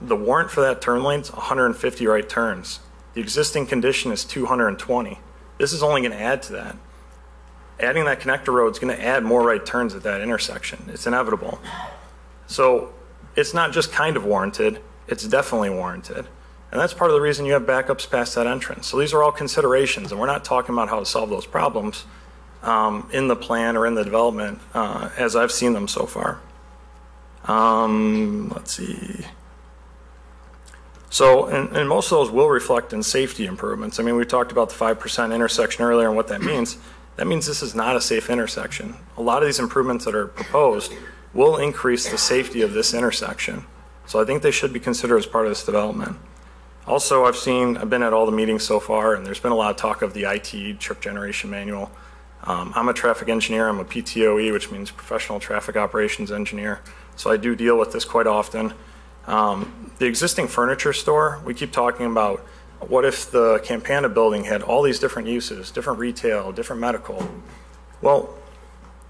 The warrant for that turn lane is 150 right turns. The existing condition is 220. This is only going to add to that. Adding that connector road is going to add more right turns at that intersection. It's inevitable. So it's not just kind of warranted, it's definitely warranted. And that's part of the reason you have backups past that entrance. So these are all considerations, and we're not talking about how to solve those problems in the plan or in the development as I've seen them so far. Let's see. So, and most of those will reflect in safety improvements. I mean, we talked about the 5% intersection earlier and what that means. That means this is not a safe intersection. A lot of these improvements that are proposed will increase the safety of this intersection. So I think they should be considered as part of this development. Also, I've been at all the meetings so far, and there's been a lot of talk of the IT trip generation manual. I'm a traffic engineer. I'm a PTOE, which means Professional Traffic Operations Engineer. So I do deal with this quite often. The existing furniture store, we keep talking about what if the Campana building had all these different uses, different retail, different medical. Well,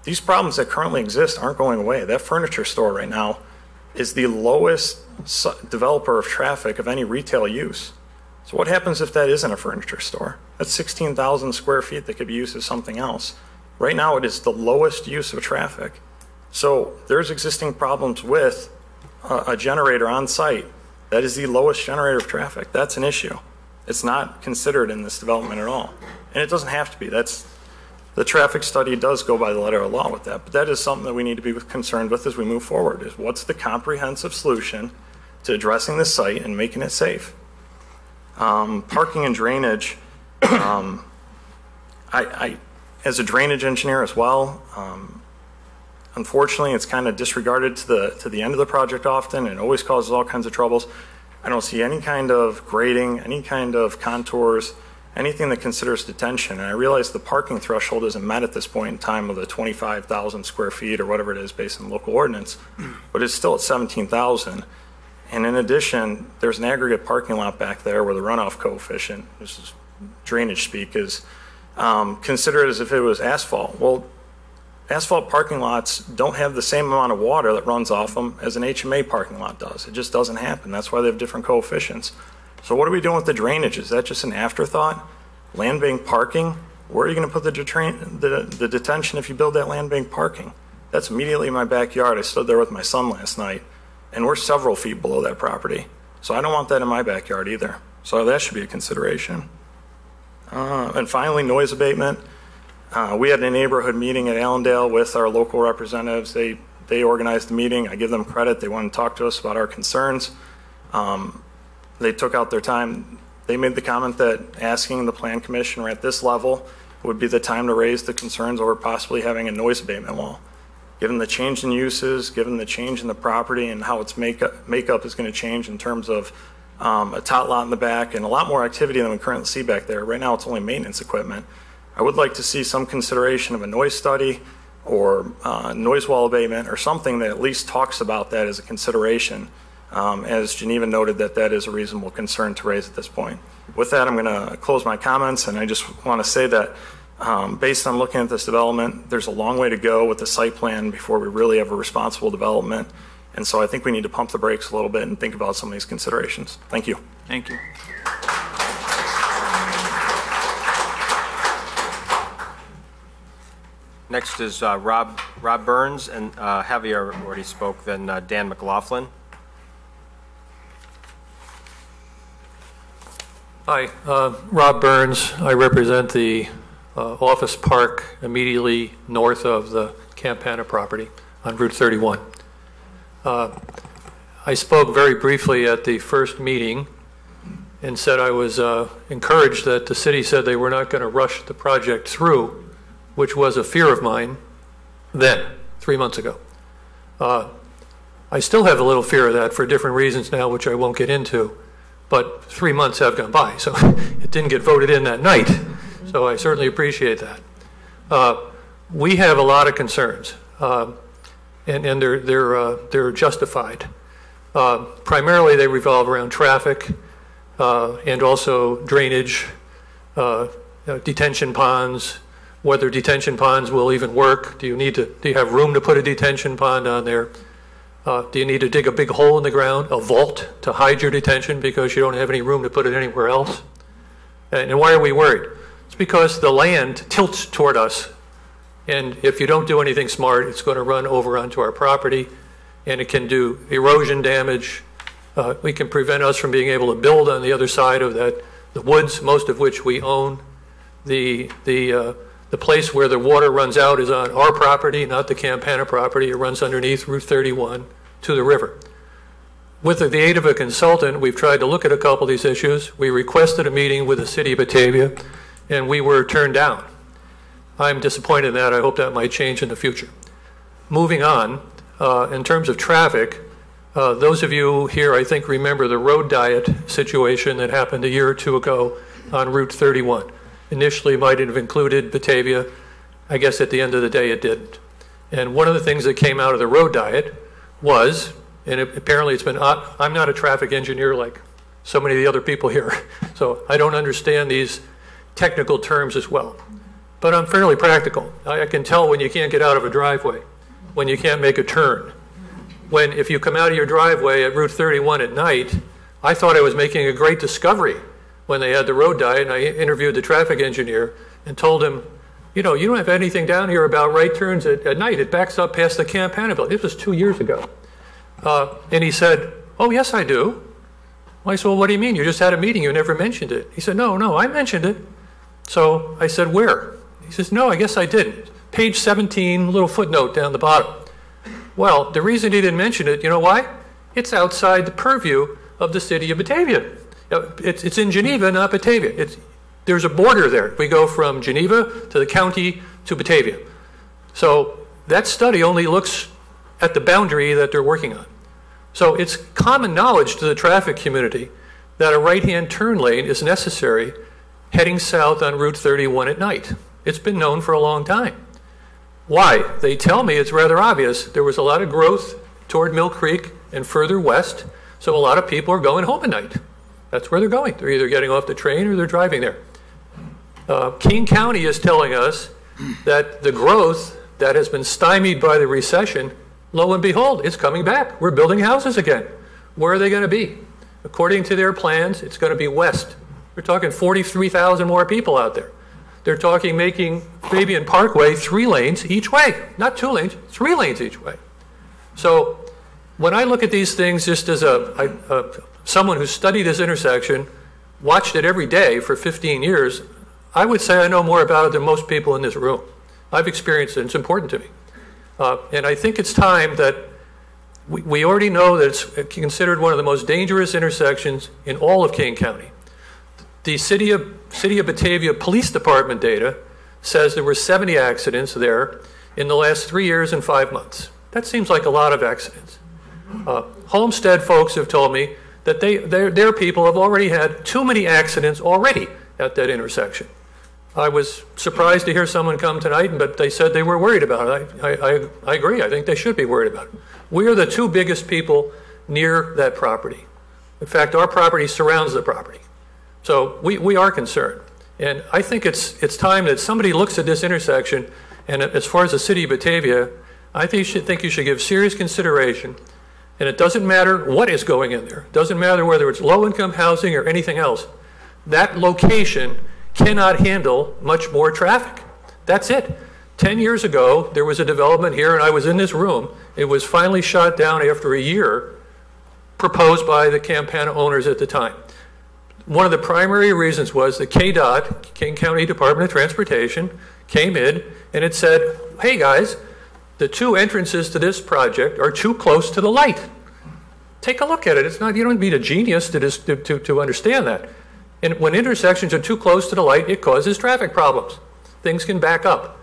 these problems that currently exist aren't going away. That furniture store right now is the lowest developer of traffic of any retail use. So what happens if that isn't a furniture store? That's 16,000 square feet that could be used as something else. Right now it is the lowest use of traffic. So there's existing problems with a generator on site. That is the lowest generator of traffic. That's an issue. It's not considered in this development at all. And it doesn't have to be. The traffic study does go by the letter of law with that, but that is something that we need to be concerned with as we move forward, is what's the comprehensive solution to addressing this site and making it safe. Parking and drainage, I as a drainage engineer as well, unfortunately it's kind of disregarded to the end of the project often, and always causes all kinds of troubles. I don't see any kind of grading, any kind of contours, anything that considers detention. And I realize the parking threshold isn't met at this point in time of the 25,000 square feet or whatever it is based on local ordinance, but it's still at 17,000. And in addition, there's an aggregate parking lot back there where the runoff coefficient, this is drainage speak, is considered as if it was asphalt. Well, asphalt parking lots don't have the same amount of water that runs off them as an HMA parking lot does. It just doesn't happen. That's why they have different coefficients. So what are we doing with the drainage? Is that just an afterthought? Land bank parking? Where are you going to put the detention if you build that land bank parking? That's immediately in my backyard. I stood there with my son last night, and we're several feet below that property. So I don't want that in my backyard either. So that should be a consideration. And finally, noise abatement. We had a neighborhood meeting at Allendale with our local representatives. They organized the meeting. I give them credit. They wanted to talk to us about our concerns. They took out their time. They made the comment that asking the Plan Commission at this level would be the time to raise the concerns over possibly having a noise abatement wall. Given the change in uses, given the change in the property and how its makeup is going to change in terms of a tot lot in the back and a lot more activity than we currently see back there. Right now it's only maintenance equipment. I would like to see some consideration of a noise study or noise wall abatement or something that at least talks about that as a consideration. As Geneva noted, that is a reasonable concern to raise at this point. With that, I'm going to close my comments, and I just want to say that based on looking at this development, there's a long way to go with the site plan before we really have a responsible development. And so I think we need to pump the brakes a little bit and think about some of these considerations. Thank you. Thank you. Next is Rob Burns, and Javier already spoke, then Dan McLaughlin. Hi, Rob Burns. I represent the office park immediately north of the Campana property on Route 31. I spoke very briefly at the first meeting and said I was encouraged that the city said they were not going to rush the project through, which was a fear of mine then, 3 months ago. I still have a little fear of that for different reasons now, which I won't get into. But 3 months have gone by, so it didn't get voted in that night. So I certainly appreciate that. We have a lot of concerns, and they're justified. Primarily, they revolve around traffic and also drainage, detention ponds. Whether detention ponds will even work. Do you have room to put a detention pond on there? Do you need to dig a big hole in the ground, a vault, to hide your detention because you don't have any room to put it anywhere else? And why are we worried? It's because the land tilts toward us, and if you don't do anything smart, it's going to run over onto our property, and it can do erosion damage. We can prevent us from being able to build on the other side of that, the woods, most of which we own. The place where the water runs out is on our property, not the Campana property. It runs underneath Route 31 to the river. With the aid of a consultant, we've tried to look at a couple of these issues. We requested a meeting with the city of Batavia, and we were turned down. I'm disappointed in that. I hope that might change in the future. Moving on, in terms of traffic, Those of you here, I think, remember the road diet situation that happened a year or two ago on Route 31. Initially might have included Batavia. I guess at the end of the day it didn't. And one of the things that came out of the road diet was, and apparently it's been, I'm not a traffic engineer like so many of the other people here, so I don't understand these technical terms as well. But I'm fairly practical. I can tell when you can't get out of a driveway, when you can't make a turn. If you come out of your driveway at Route 31 at night, I thought I was making a great discovery when they had the road diet, and I interviewed the traffic engineer and told him, you know, you don't have anything down here about right turns at night. It backs up past the Campana building. This was 2 years ago. And he said, oh, yes, I do. I said, well, what do you mean? You just had a meeting. You never mentioned it. He said, no, I mentioned it. So I said, where? He says, no, I guess I didn't. Page 17, little footnote down the bottom. Well, the reason he didn't mention it, you know why? It's outside the purview of the city of Batavia. It's in Geneva, not Batavia. There's a border there. We go from Geneva to the county to Batavia. So that study only looks at the boundary that they're working on. So it's common knowledge to the traffic community that a right-hand turn lane is necessary heading south on Route 31 at night. It's been known for a long time. Why? They tell me it's rather obvious. There was a lot of growth toward Mill Creek and further west, so a lot of people are going home at night. That's where they're going. They're either getting off the train or they're driving there. King County is telling us that the growth that has been stymied by the recession, lo and behold, it's coming back. We're building houses again. Where are they going to be? According to their plans, it's going to be west. We're talking 43,000 more people out there. They're talking making Fabian Parkway 3 lanes each way. Not 2 lanes, 3 lanes each way. So when I look at these things just as someone who studied this intersection, watched it every day for 15 years, I would say I know more about it than most people in this room. I've experienced it. It's important to me. And I think it's time that we already know that it's considered one of the most dangerous intersections in all of King County. The City of Batavia Police Department data says there were 70 accidents there in the last 3 years and 5 months. That seems like a lot of accidents. Homestead folks have told me that their people have already had too many accidents already at that intersection. I was surprised to hear someone come tonight, but they said they were worried about it. I agree. I think they should be worried about it. We are the 2 biggest people near that property. In fact, our property surrounds the property. So we are concerned. And I think it's time that somebody looks at this intersection, and as far as the city of Batavia, I think you should give serious consideration. And it doesn't matter what is going in there. It doesn't matter whether it's low-income housing or anything else. That location cannot handle much more traffic. That's it. 10 years ago, there was a development here, and I was in this room. It was finally shot down after a year, proposed by the Campana owners at the time. One of the primary reasons was that KDOT, King County Department of Transportation, came in and it said, hey guys, the 2 entrances to this project are too close to the light. Take a look at it. It's not, you don't need a genius to understand that. And when intersections are too close to the light, it causes traffic problems. Things can back up.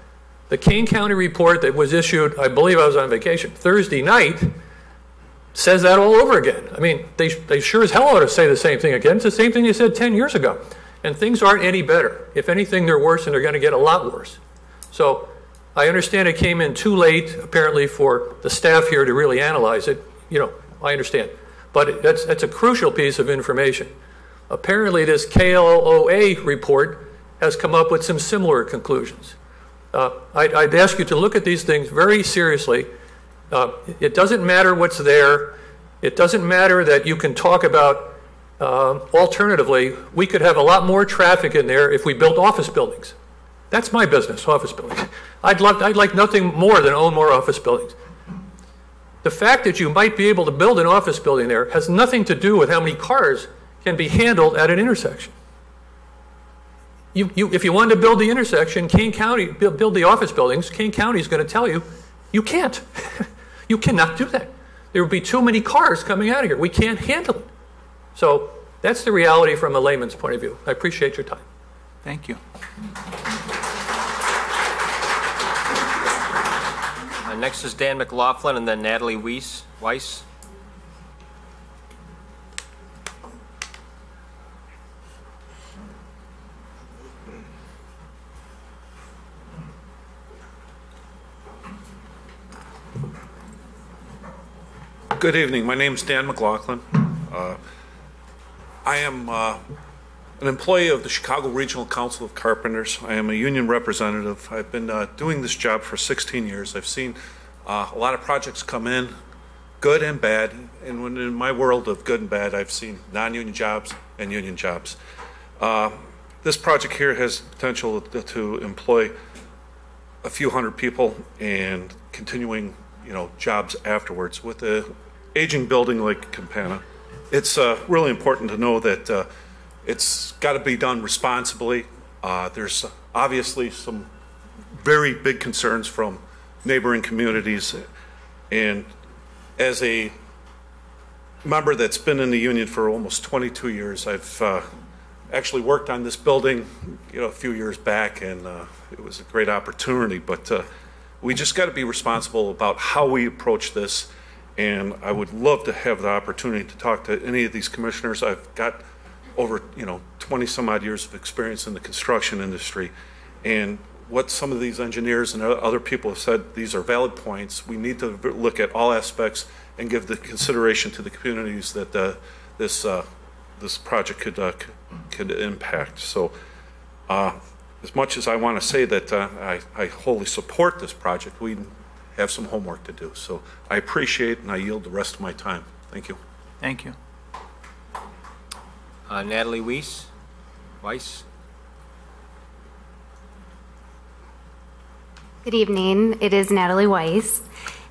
The King County report that was issued, I believe I was on vacation, Thursday night, says that all over again. I mean, they sure as hell ought to say the same thing again. It's the same thing they said 10 years ago. And things aren't any better. If anything, they're worse, and they're going to get a lot worse. So I understand it came in too late, apparently, for the staff here to really analyze it. You know, I understand. But that's a crucial piece of information. Apparently, this KLOA report has come up with some similar conclusions. I'd ask you to look at these things very seriously. It doesn't matter what's there. It doesn't matter that you can talk about, alternatively, we could have a lot more traffic in there if we built office buildings. That's my business, office buildings. I'd like nothing more than own more office buildings. The fact that you might be able to build an office building there has nothing to do with how many cars can be handled at an intersection. If you wanted to build the intersection, King County, build the office buildings, King County is going to tell you, you can't. You cannot do that. There would be too many cars coming out of here. We can't handle it. So that's the reality from a layman's point of view. I appreciate your time. Thank you. Next is Dan McLaughlin and then Natalie Weiss. Good evening. My name is Dan McLaughlin. I am an employee of the Chicago Regional Council of Carpenters. I am a union representative. I've been doing this job for 16 years. I've seen a lot of projects come in, good and bad. And when in my world of good and bad, I've seen non-union jobs and union jobs. This project here has potential to employ a few hundred people and continuing, jobs afterwards. With the aging building like Campana, it's really important to know that it's got to be done responsibly. There's obviously some very big concerns from neighboring communities, and as a member that's been in the union for almost 22 years, I've actually worked on this building, a few years back, and it was a great opportunity. But we just got to be responsible about how we approach this. And I would love to have the opportunity to talk to any of these commissioners. I've got over 20 some odd years of experience in the construction industry, and what some of these engineers and other people have said, these are valid points. We need to look at all aspects and give the consideration to the communities that this project could impact. So as much as I want to say that I wholly support this project, we have some homework to do. So I appreciate and I yield the rest of my time. Thank you. Thank you. Natalie Weiss. Good evening. It is Natalie Weiss,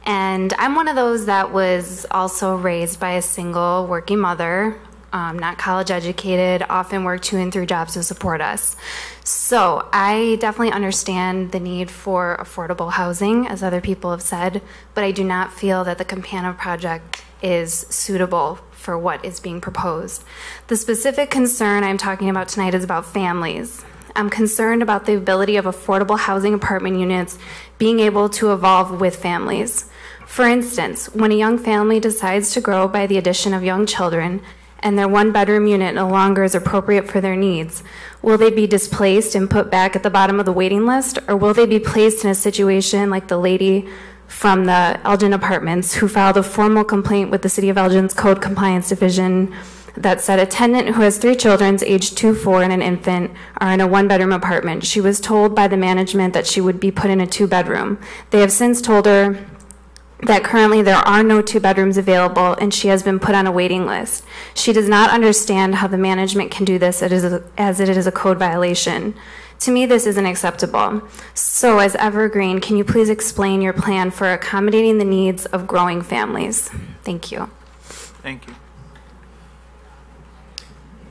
and I'm one of those that was also raised by a single working mother, not college educated, often worked 2 and 3 jobs to support us. So I definitely understand the need for affordable housing, as other people have said, but I do not feel that the Campana project is suitable for what is being proposed. The specific concern I'm talking about tonight is about families. I'm concerned about the ability of affordable housing apartment units being able to evolve with families. For instance, when a young family decides to grow by the addition of young children and their 1-bedroom unit no longer is appropriate for their needs, will they be displaced and put back at the bottom of the waiting list, or will they be placed in a situation like the lady from the Elgin Apartments who filed a formal complaint with the City of Elgin's Code Compliance Division that said a tenant who has 3 children, aged 2, 4, and an infant, are in a 1-bedroom apartment. She was told by the management that she would be put in a 2-bedroom. They have since told her that currently there are no 2 bedrooms available and she has been put on a waiting list. She does not understand how the management can do this as it is a code violation. To me, this isn't acceptable. So as Evergreen, can you please explain your plan for accommodating the needs of growing families? Thank you. Thank you.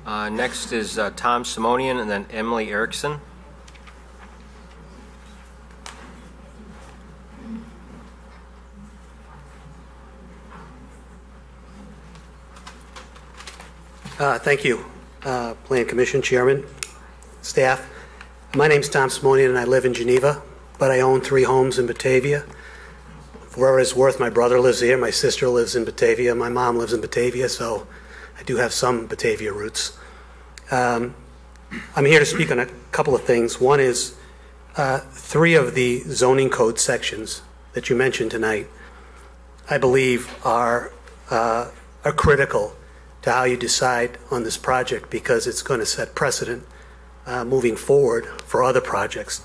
Next is Tom Simonian and then Emily Erickson. Thank you, Plan Commission Chairman, staff. My name's Tom Simonian and I live in Geneva, but I own 3 homes in Batavia. For whatever it's worth, my brother lives here, my sister lives in Batavia, my mom lives in Batavia, so I do have some Batavia roots. I'm here to speak on a couple of things. One is 3 of the zoning code sections that you mentioned tonight, I believe are critical to how you decide on this project, because it's going to set precedent moving forward for other projects.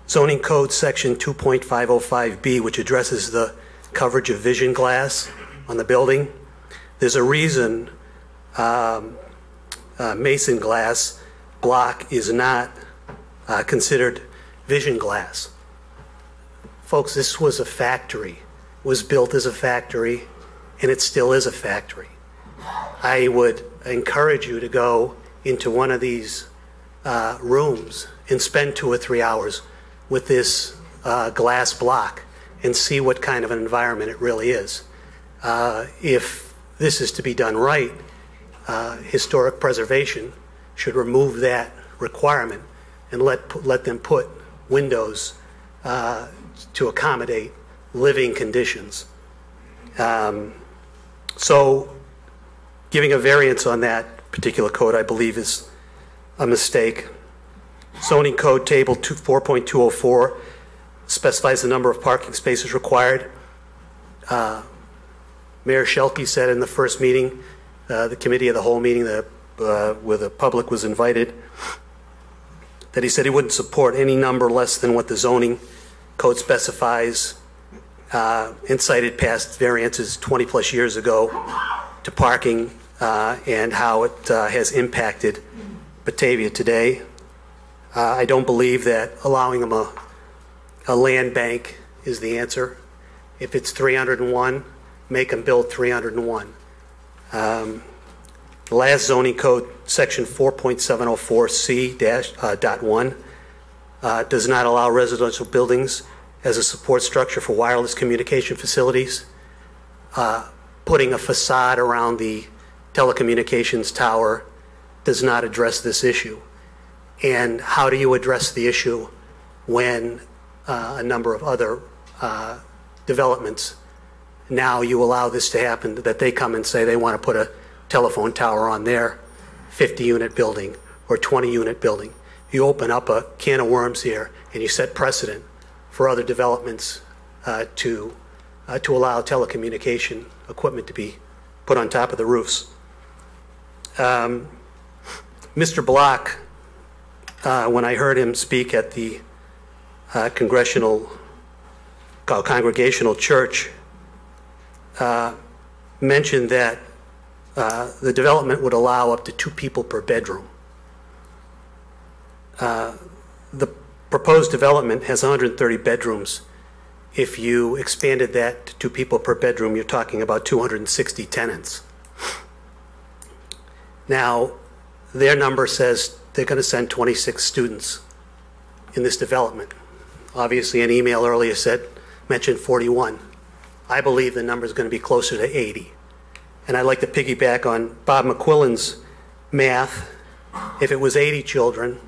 Zoning Code Section 2.505B, which addresses the coverage of vision glass on the building. There's a reason mason glass block is not considered vision glass. Folks, this was a factory. It was built as a factory, and it still is a factory. I would encourage you to go into one of these rooms and spend 2 or 3 hours with this glass block and see what kind of an environment it really is. If this is to be done right, historic preservation should remove that requirement and let them put windows to accommodate living conditions. So giving a variance on that particular code, I believe, is a mistake. Zoning Code Table 4.204 specifies the number of parking spaces required. Mayor Shelkey said in the first meeting, the committee of the whole meeting where the public was invited, that he said he wouldn't support any number less than what the zoning code specifies, and cited past variances 20 plus years ago to parking and how it has impacted Batavia today. I don't believe that allowing them a land bank is the answer. If it's 301, make them build 301. The last zoning code, section 4.704C-.1, does not allow residential buildings as a support structure for wireless communication facilities. Putting a facade around the telecommunications tower does not address this issue. And how do you address the issue when a number of other developments, now you allow this to happen, that they come and say they want to put a telephone tower on their 50-unit building or 20-unit building. You open up a can of worms here and you set precedent for other developments to allow telecommunication equipment to be put on top of the roofs. Mr. Block, when I heard him speak at the congregational church, mentioned that the development would allow up to 2 people per bedroom. The proposed development has 130 bedrooms. If you expanded that to 2 people per bedroom, you're talking about 260 tenants. Now, their number says they're going to send 26 students in this development. Obviously, an email earlier mentioned 41. I believe the number is going to be closer to 80. And I'd like to piggyback on Bob McQuillan's math. If it was 80 children,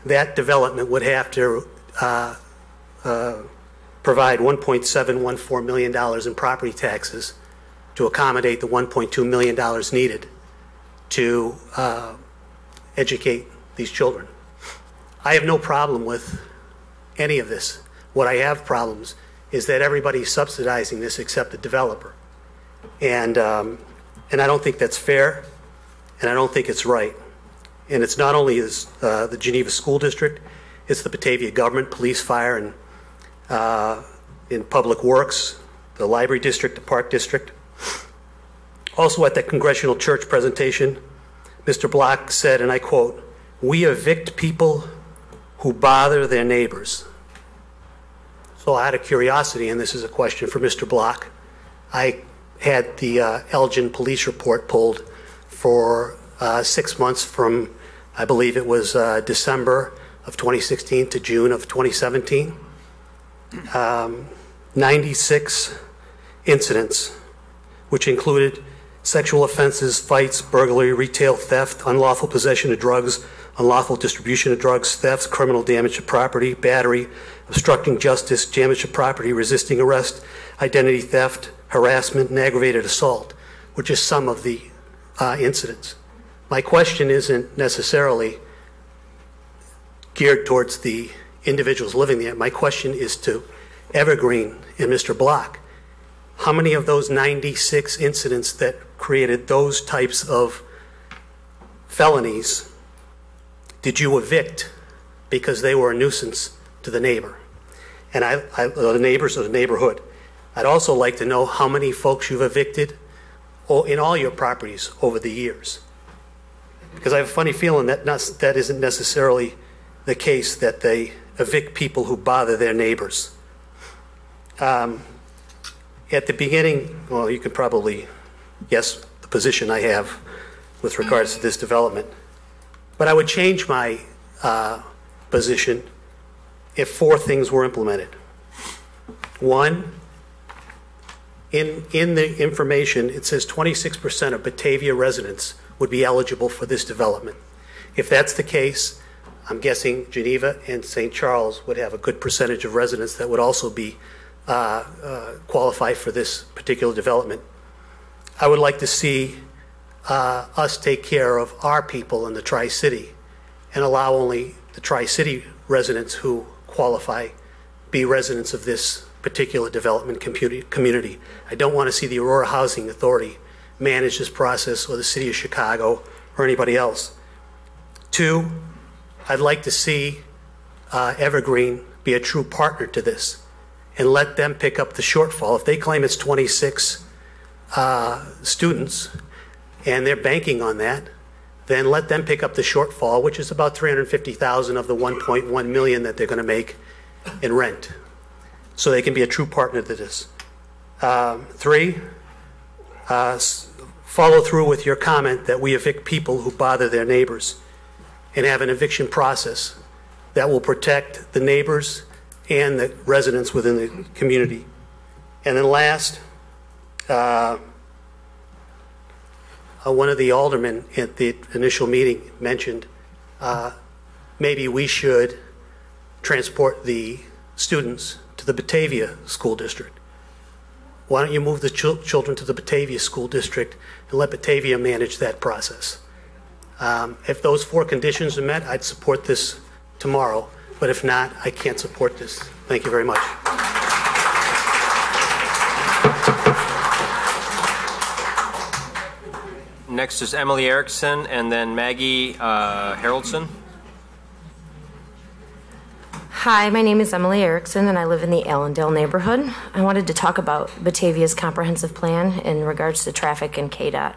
that development would have to provide $1.714 million in property taxes to accommodate the $1.2 million needed to educate these children. I have no problem with any of this. What I have problems is that everybody's subsidizing this except the developer. And I don't think that's fair, and I don't think it's right. And it's not only the Geneva School District, it's the Batavia government, police, fire, and in public works, the library district, the park district. Also at that congressional church presentation, Mr. Block said, and I quote, "We evict people who bother their neighbors." So out of curiosity, and this is a question for Mr. Block, I had the Elgin police report pulled for 6 months from, I believe it was December of 2016 to June of 2017. 96 incidents, which included sexual offenses, fights, burglary, retail theft, unlawful possession of drugs, unlawful distribution of drugs, thefts, criminal damage to property, battery, obstructing justice, damage to property, resisting arrest, identity theft, harassment, and aggravated assault, which is some of the incidents. My question isn't necessarily geared towards the individuals living there. My question is to Evergreen and Mr. Block. How many of those 96 incidents that created those types of felonies did you evict because they were a nuisance to the neighbor? And the neighbors of the neighborhood. I'd also like to know how many folks you've evicted in all your properties over the years. Because I have a funny feeling that that isn't necessarily the case, that they evict people who bother their neighbors. At the beginning, well, you could probably guess the position I have with regards to this development. But I would change my position if 4 things were implemented. 1, in the information, it says 26% of Batavia residents would be eligible for this development. If that's the case, I'm guessing Geneva and St. Charles would have a good percentage of residents that would also be qualify for this particular development. I would like to see us take care of our people in the Tri-City and allow only the Tri-City residents who qualify be residents of this particular development community. I don't want to see the Aurora Housing Authority manage this process, or the City of Chicago, or anybody else. 2, I'd like to see Evergreen be a true partner to this and let them pick up the shortfall. If they claim it's 26 students and they're banking on that, then let them pick up the shortfall, which is about $350,000 of the $1.1 million that they're going to make in rent. So they can be a true partner to this. 3, follow through with your comment that we evict people who bother their neighbors, and have an eviction process that will protect the neighbors and the residents within the community. And then last, one of the aldermen at the initial meeting mentioned maybe we should transport the students to the Batavia School District. Why don't you move the children to the Batavia School District and let Batavia manage that process? If those 4 conditions are met, I'd support this tomorrow. But if not, I can't support this. Thank you very much. Next is Emily Erickson, and then Maggie Haroldson. Hi, my name is Emily Erickson, and I live in the Allendale neighborhood. I wanted to talk about Batavia's comprehensive plan in regards to traffic and KDOT.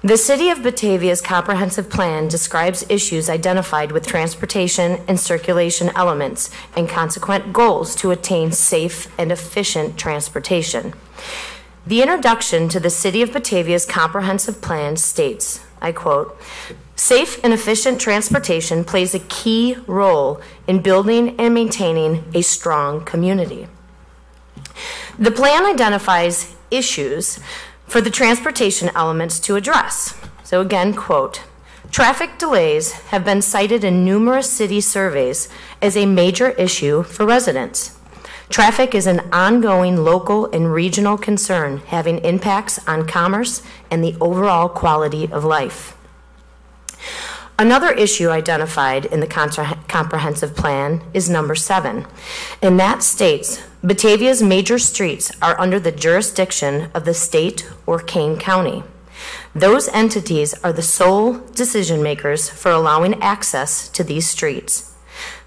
The City of Batavia's comprehensive plan describes issues identified with transportation and circulation elements and consequent goals to attain safe and efficient transportation. The introduction to the City of Batavia's comprehensive plan states, I quote, "Safe and efficient transportation plays a key role in building and maintaining a strong community." The plan identifies issues for the transportation elements to address. So again, quote, "Traffic delays have been cited in numerous city surveys as a major issue for residents. Traffic is an ongoing local and regional concern, having impacts on commerce and the overall quality of life." Another issue identified in the comprehensive plan is number 7, and that states Batavia's major streets are under the jurisdiction of the state or Kane County. Those entities are the sole decision makers for allowing access to these streets.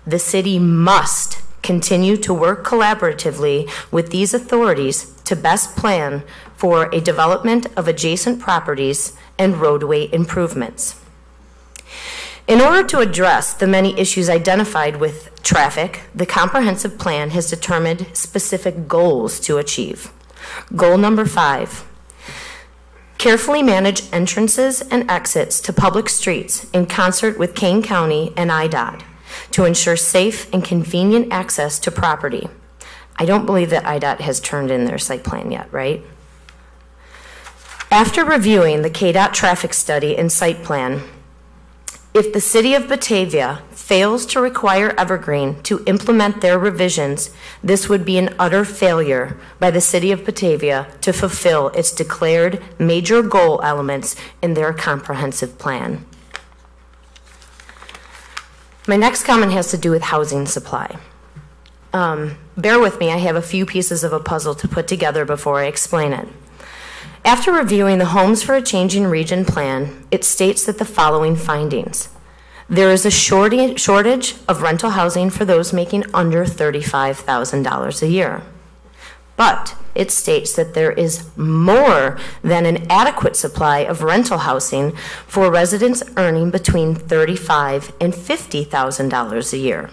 The city must continue to work collaboratively with these authorities to best plan for a development of adjacent properties and roadway improvements. In order to address the many issues identified with traffic, the comprehensive plan has determined specific goals to achieve. Goal number 5, carefully manage entrances and exits to public streets in concert with Kane County and IDOT to ensure safe and convenient access to property. I don't believe that IDOT has turned in their site plan yet, right? After reviewing the KDOT traffic study and site plan, if the City of Batavia fails to require Evergreen to implement their revisions, this would be an utter failure by the City of Batavia to fulfill its declared major goal elements in their comprehensive plan. My next comment has to do with housing supply. Bear with me, I have a few pieces of a puzzle to put together before I explain it. After reviewing the Homes for a Changing Region plan, it states that the following findings. There is a shortage of rental housing for those making under $35,000 a year. But it states that there is more than an adequate supply of rental housing for residents earning between $35,000 and $50,000 a year.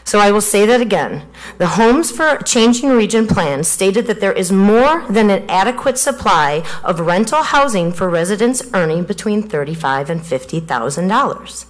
So I will say that again. The Homes for Changing Region plan stated that there is more than an adequate supply of rental housing for residents earning between $35,000 and $50,000.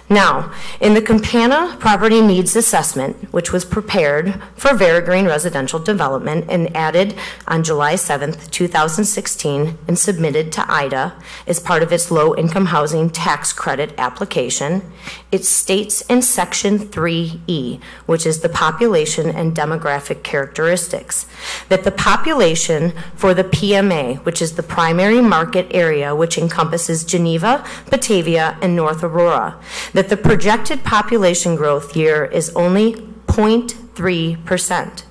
Now, in the Campana Property Needs Assessment, which was prepared for Evergreen Residential Development and added on July 7th, 2016, and submitted to IDA as part of its low-income housing tax credit application, it states in Section 3E, which is the population and demographic characteristics, that the population for the PMA, which is the primary market area, which encompasses Geneva, Batavia, and North Aurora, that the projected population growth year is only 0.0 0.3%.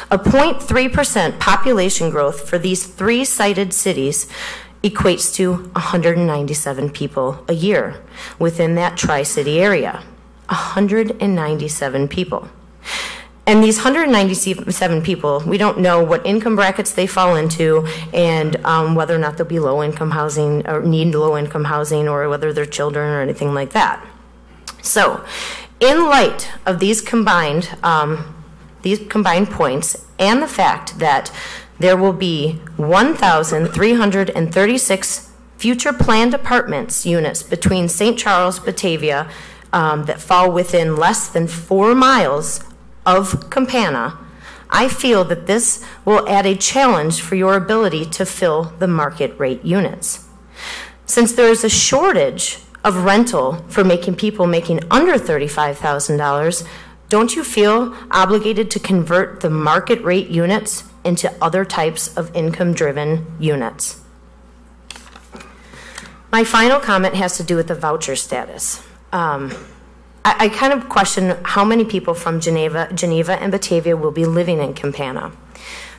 A 0.3% population growth for these three cited cities equates to 197 people a year within that Tri-City area. 197 people. And these 197 people, we don't know what income brackets they fall into and whether or not they'll be low-income housing or need low-income housing or whether they're children or anything like that. So, in light of these combined points and the fact that there will be 1,336 future planned apartments units between St. Charles, Batavia, that fall within less than 4 miles of Campana, I feel that this will add a challenge for your ability to fill the market rate units. Since there is a shortage of rental for people making under $35,000, don't you feel obligated to convert the market rate units into other types of income-driven units? My final comment has to do with the voucher status. I kind of question how many people from Geneva and Batavia will be living in Campana.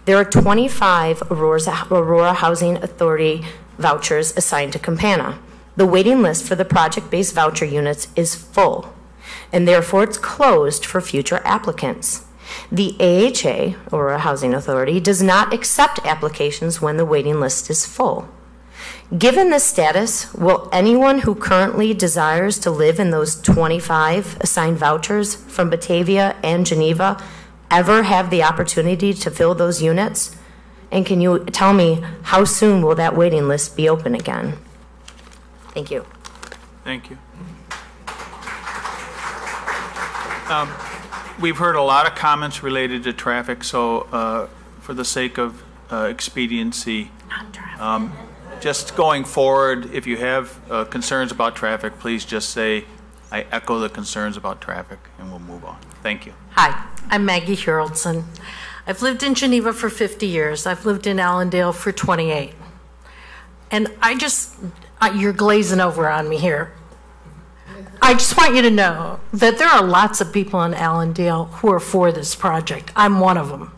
There are 25 Aurora Housing Authority vouchers assigned to Campana. The waiting list for the project-based voucher units is full, and therefore it's closed for future applicants. The AHA, Aurora Housing Authority, does not accept applications when the waiting list is full. Given this status, will anyone who currently desires to live in those 25 assigned vouchers from Batavia and Geneva ever have the opportunity to fill those units? And can you tell me how soon will that waiting list be open again? Thank you. Thank you. We've heard a lot of comments related to traffic, so for the sake of expediency, just going forward, if you have concerns about traffic, please just say, I echo the concerns about traffic, and we'll move on. Thank you. Hi, I'm Maggie Haroldson. I've lived in Geneva for 50 years. I've lived in Allendale for 28. And you're glazing over on me here. I just want you to know that there are lots of people in Allendale who are for this project. I'm one of them.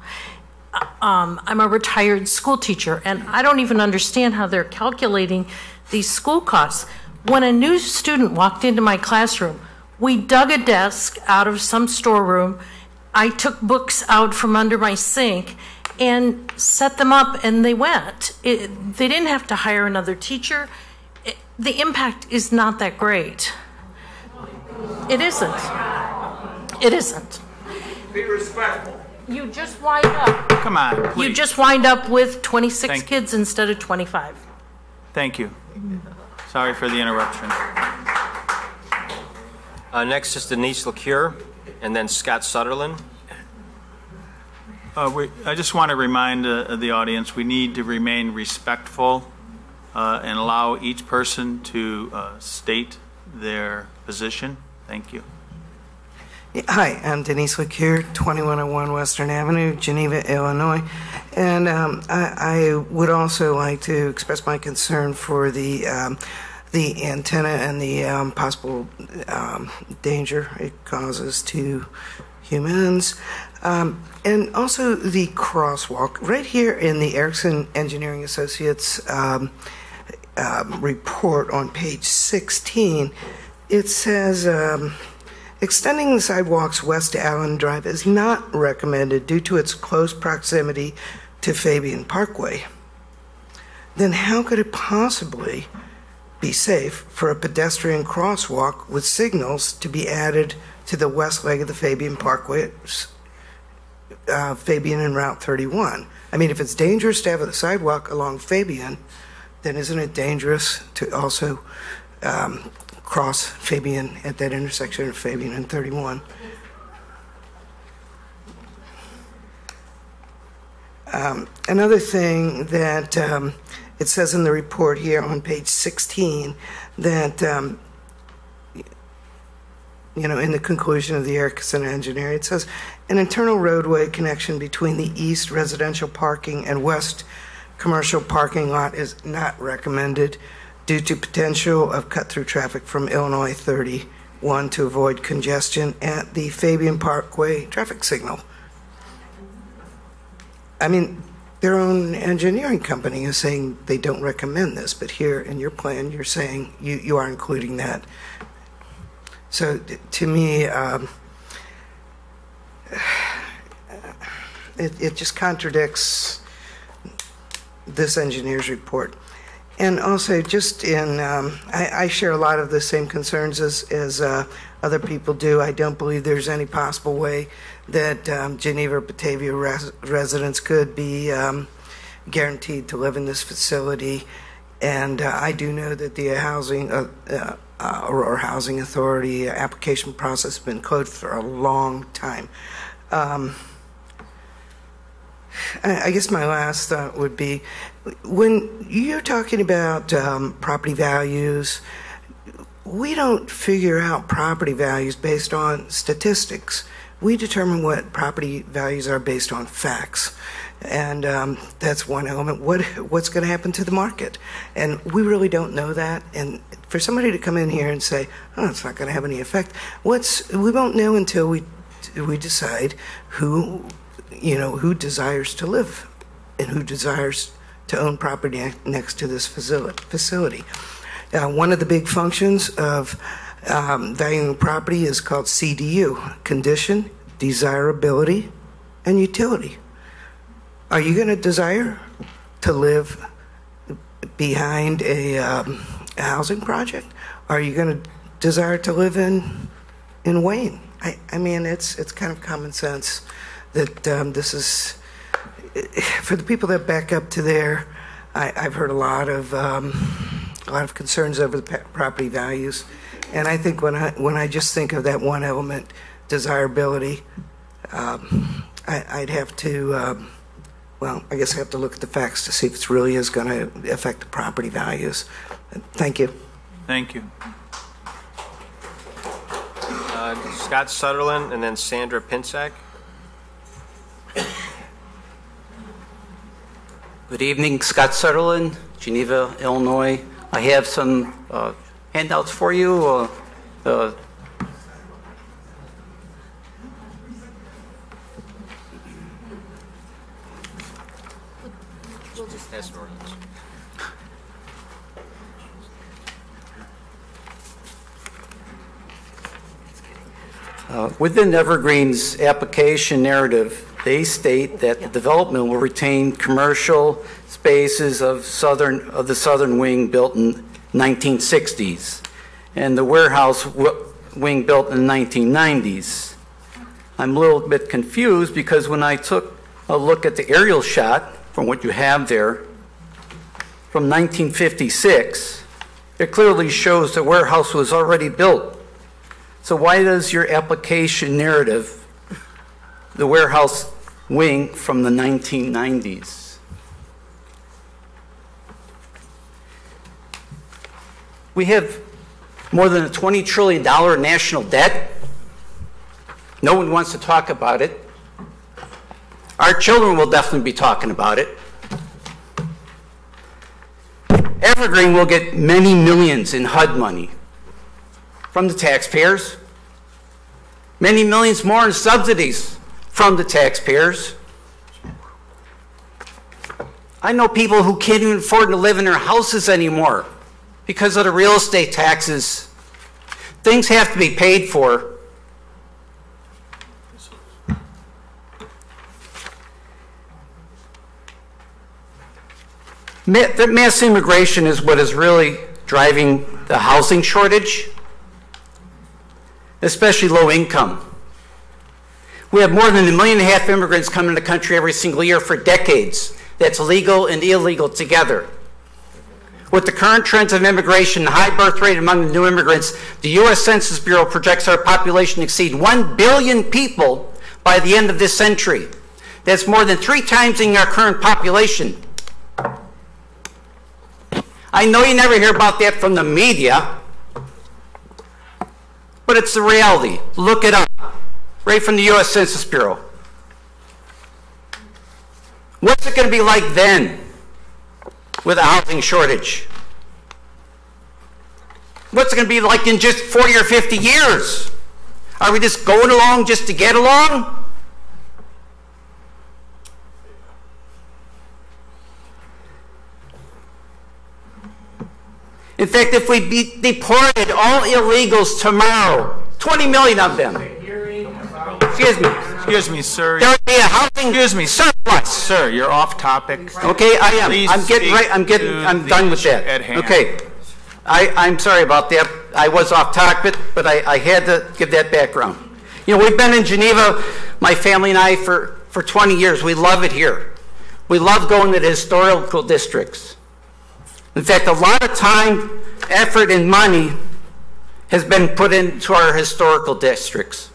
I'm a retired school teacher, and I don't even understand how they're calculating these school costs. When a new student walked into my classroom, we dug a desk out of some storeroom. I took books out from under my sink and set them up, and they went. They didn't have to hire another teacher. The impact is not that great. It isn't. It isn't. Be respectful. You just wind up. Come on, please. You just wind up with 26 kids instead of 25. Thank you. Sorry for the interruption. Next is Denise LeCure, and then Scott Sutherland. I just want to remind the audience we need to remain respectful and allow each person to state their position. Thank you. Hi, I'm Denise LeCure, 2101 Western Avenue, Geneva, Illinois. And I would also like to express my concern for the antenna and the possible danger it causes to humans. And also the crosswalk. Right here in the Erickson Engineering Associates report on page 16, it says, extending the sidewalks west to Allen Drive is not recommended due to its close proximity to Fabian Parkway. Then how could it possibly be safe for a pedestrian crosswalk with signals to be added to the west leg of the Fabian Parkway, Fabian and Route 31? I mean, if it's dangerous to have a sidewalk along Fabian, then isn't it dangerous to also cross Fabian at that intersection of Fabian and 31? Another thing that it says in the report here on page 16 that, in the conclusion of the Erickson Engineering, it says an internal roadway connection between the east residential parking and west commercial parking lot is not recommended due to potential of cut-through traffic from Illinois 30 one, to avoid congestion at the Fabian Parkway traffic signal. I mean, their own engineering company is saying they don't recommend this, but here in your plan, you're saying you are including that. So to me, it just contradicts this engineer's report. And also, just in, I share a lot of the same concerns as other people do. I don't believe there's any possible way that Geneva or Batavia residents could be guaranteed to live in this facility. And I do know that the housing or housing authority application process has been closed for a long time. I guess my last thought would be, when you're talking about property values, we don't figure out property values based on statistics. We determine what property values are based on facts. And that's one element. What's going to happen to the market? And we really don't know that. And for somebody to come in here and say, oh, it's not going to have any effect, we won't know until we decide who desires to live and who desires to own property next to this facility. One of the big functions of valuing property is called CDU, condition, desirability, and utility. Are you going to desire to live behind a housing project? Are you going to desire to live in Wayne? I mean, it's kind of common sense that this is, for the people that back up to there. I've heard a lot of concerns over the property values, and I think when I just think of that one element, desirability, I'd have to. Well, I guess I have to look at the facts to see if it really is going to affect the property values. Thank you. Thank you. Scott Sutherland and then Sandra Pinsack. Good evening, Scott Sutherland, Geneva, Illinois. I have some handouts for you. Within Evergreen's application narrative, they state that the development will retain commercial spaces of the southern wing built in 1960s and the warehouse wing built in the 1990s. I'm a little bit confused because when I took a look at the aerial shot from what you have there from 1956, it clearly shows the warehouse was already built. So why does your application narrative, the warehouse wing from the 1990s? We have more than a $20 trillion national debt. No one wants to talk about it. Our children will definitely be talking about it. Evergreen will get many millions in HUD money from the taxpayers, many millions more in subsidies from the taxpayers. I know people who can't even afford to live in their houses anymore because of the real estate taxes. Things have to be paid for. Mass immigration is what is really driving the housing shortage, especially low income. We have more than 1.5 million immigrants coming to the country every single year for decades. That's legal and illegal together. With the current trends of immigration and high birth rate among the new immigrants, the U.S. Census Bureau projects our population to exceed 1 billion people by the end of this century. That's more than 3 times in our current population. I know you never hear about that from the media, but it's the reality. Look it up, right from the U.S. Census Bureau. What's it going to be like then with a housing shortage? What's it going to be like in just 40 or 50 years? Are we just going along just to get along? In fact, if we deported all illegals tomorrow, 20 million of them. Excuse me, sir. There would be a housing surplus. Sir, you're off topic. Okay, I am. Please I'm getting right. I'm done with that. at hand. Okay. I'm sorry about that. I was off topic, but I had to give that background. You know, we've been in Geneva, my family and I, for 20 years. We love it here. We love going to the historical districts. In fact, a lot of time, effort, and money has been put into our historical districts.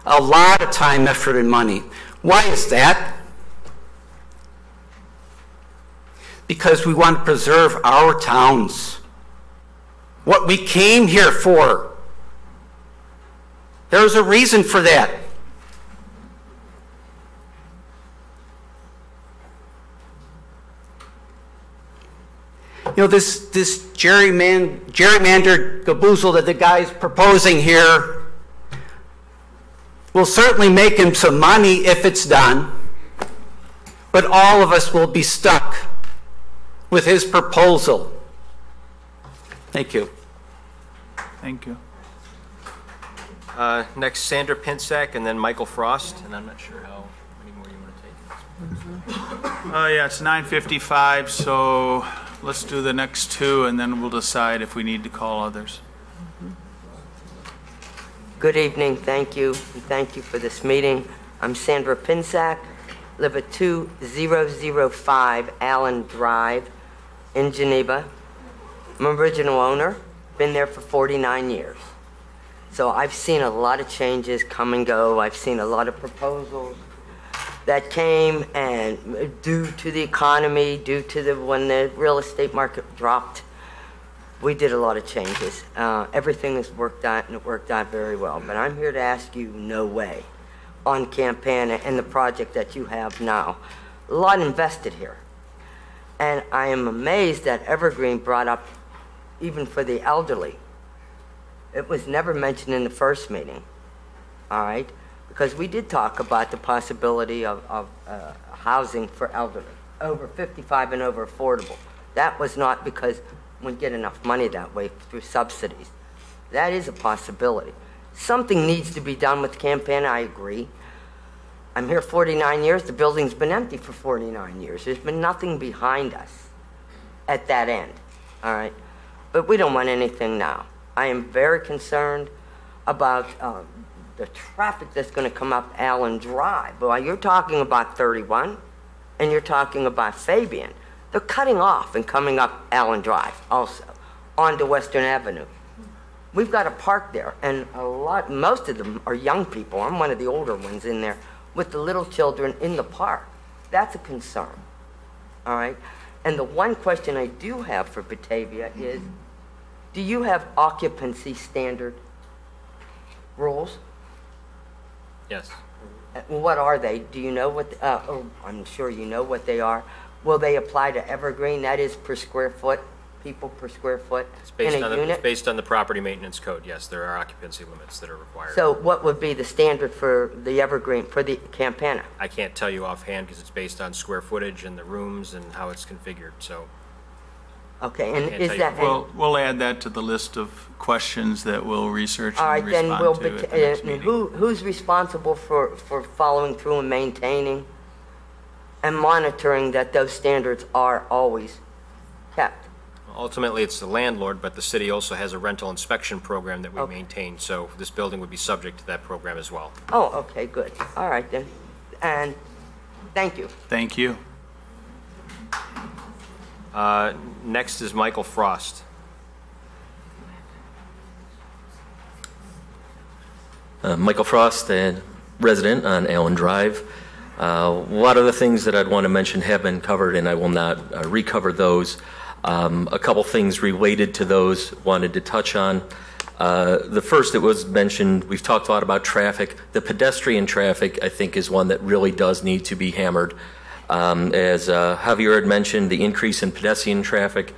A lot of time, effort, and money. Why is that? Because we want to preserve our towns. What we came here for. There's a reason for that. You know, this gerrymandered gaboozle that the guy's proposing here will certainly make him some money if it's done, but all of us will be stuck with his proposal. Thank you. Thank you. Next, Sandra Pinsack, and then Michael Frost, and I'm not sure how many more you want to take. Yeah, it's 9:55, so let's do the next two, and then we'll decide if we need to call others. Good evening. Thank you. And thank you for this meeting. I'm Sandra Pinsack, live at 2005 Allen Drive in Geneva. I'm an original owner, been there for 49 years. So I've seen a lot of changes come and go. I've seen a lot of proposals that came, and due to the economy, due to when the real estate market dropped, we did a lot of changes. Everything has worked out, and it worked out very well. But I'm here to ask you, no way, on Campana and the project that you have now. A lot invested here. And I am amazed that Evergreen brought up, even for the elderly. It was never mentioned in the first meeting, all right? Because we did talk about the possibility of housing for elderly, over 55 and over affordable. That was not because we get enough money that way through subsidies. That is a possibility. Something needs to be done with Campana, I agree. I'm here 49 years. The building's been empty for 49 years. There's been nothing behind us at that end, all right? But we don't want anything now. I am very concerned about the traffic that's going to come up Allen Drive. Well, you're talking about 31, and you're talking about Fabian. They're cutting off and coming up Allen Drive also, onto Western Avenue. We've got a park there, and most of them are young people. I'm one of the older ones in there with the little children in the park. That's a concern, all right? And the one question I do have for Batavia is, do you have occupancy standard rules? Yes. What are they? Do you know what, I'm sure you know what they are. Will they apply to Evergreen? That is per square foot, people per square foot in a unit? It's based on the property maintenance code, yes. There are occupancy limits that are required. So what would be the standard for the Evergreen, for the Campana? I can't tell you offhand because it's based on square footage and the rooms and how it's configured, so. Okay, and is that... We'll add that to the list of questions that we'll research all right, and then respond to at the next meeting. Who's responsible for following through and maintaining and monitoring that those standards are always kept? Ultimately, it's the landlord, but the city also has a rental inspection program that we maintain, so this building would be subject to that program as well. Oh, okay, good. All right, then. And thank you. Thank you. Next is Michael Frost. Michael Frost, a resident on Allen Drive. A lot of the things that I'd want to mention have been covered, and I will not recover those. A couple things related to those wanted to touch on. The first that was mentioned, we've talked a lot about traffic. The pedestrian traffic, I think, is one that really does need to be hammered. As Javier had mentioned, the increase in pedestrian traffic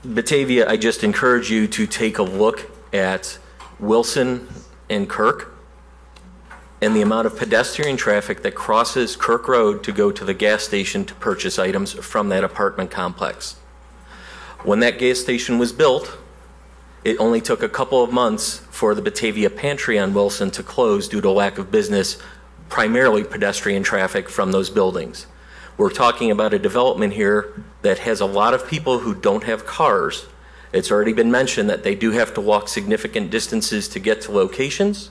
Batavia, I just encourage you to take a look at Wilson and Kirk and the amount of pedestrian traffic that crosses Kirk Road to go to the gas station to purchase items from that apartment complex. When that gas station was built, it only took a couple of months for the Batavia Pantry on Wilson to close due to lack of business, primarily pedestrian traffic from those buildings. We're talking about a development here that has a lot of people who don't have cars. It's already been mentioned that they do have to walk significant distances to get to locations.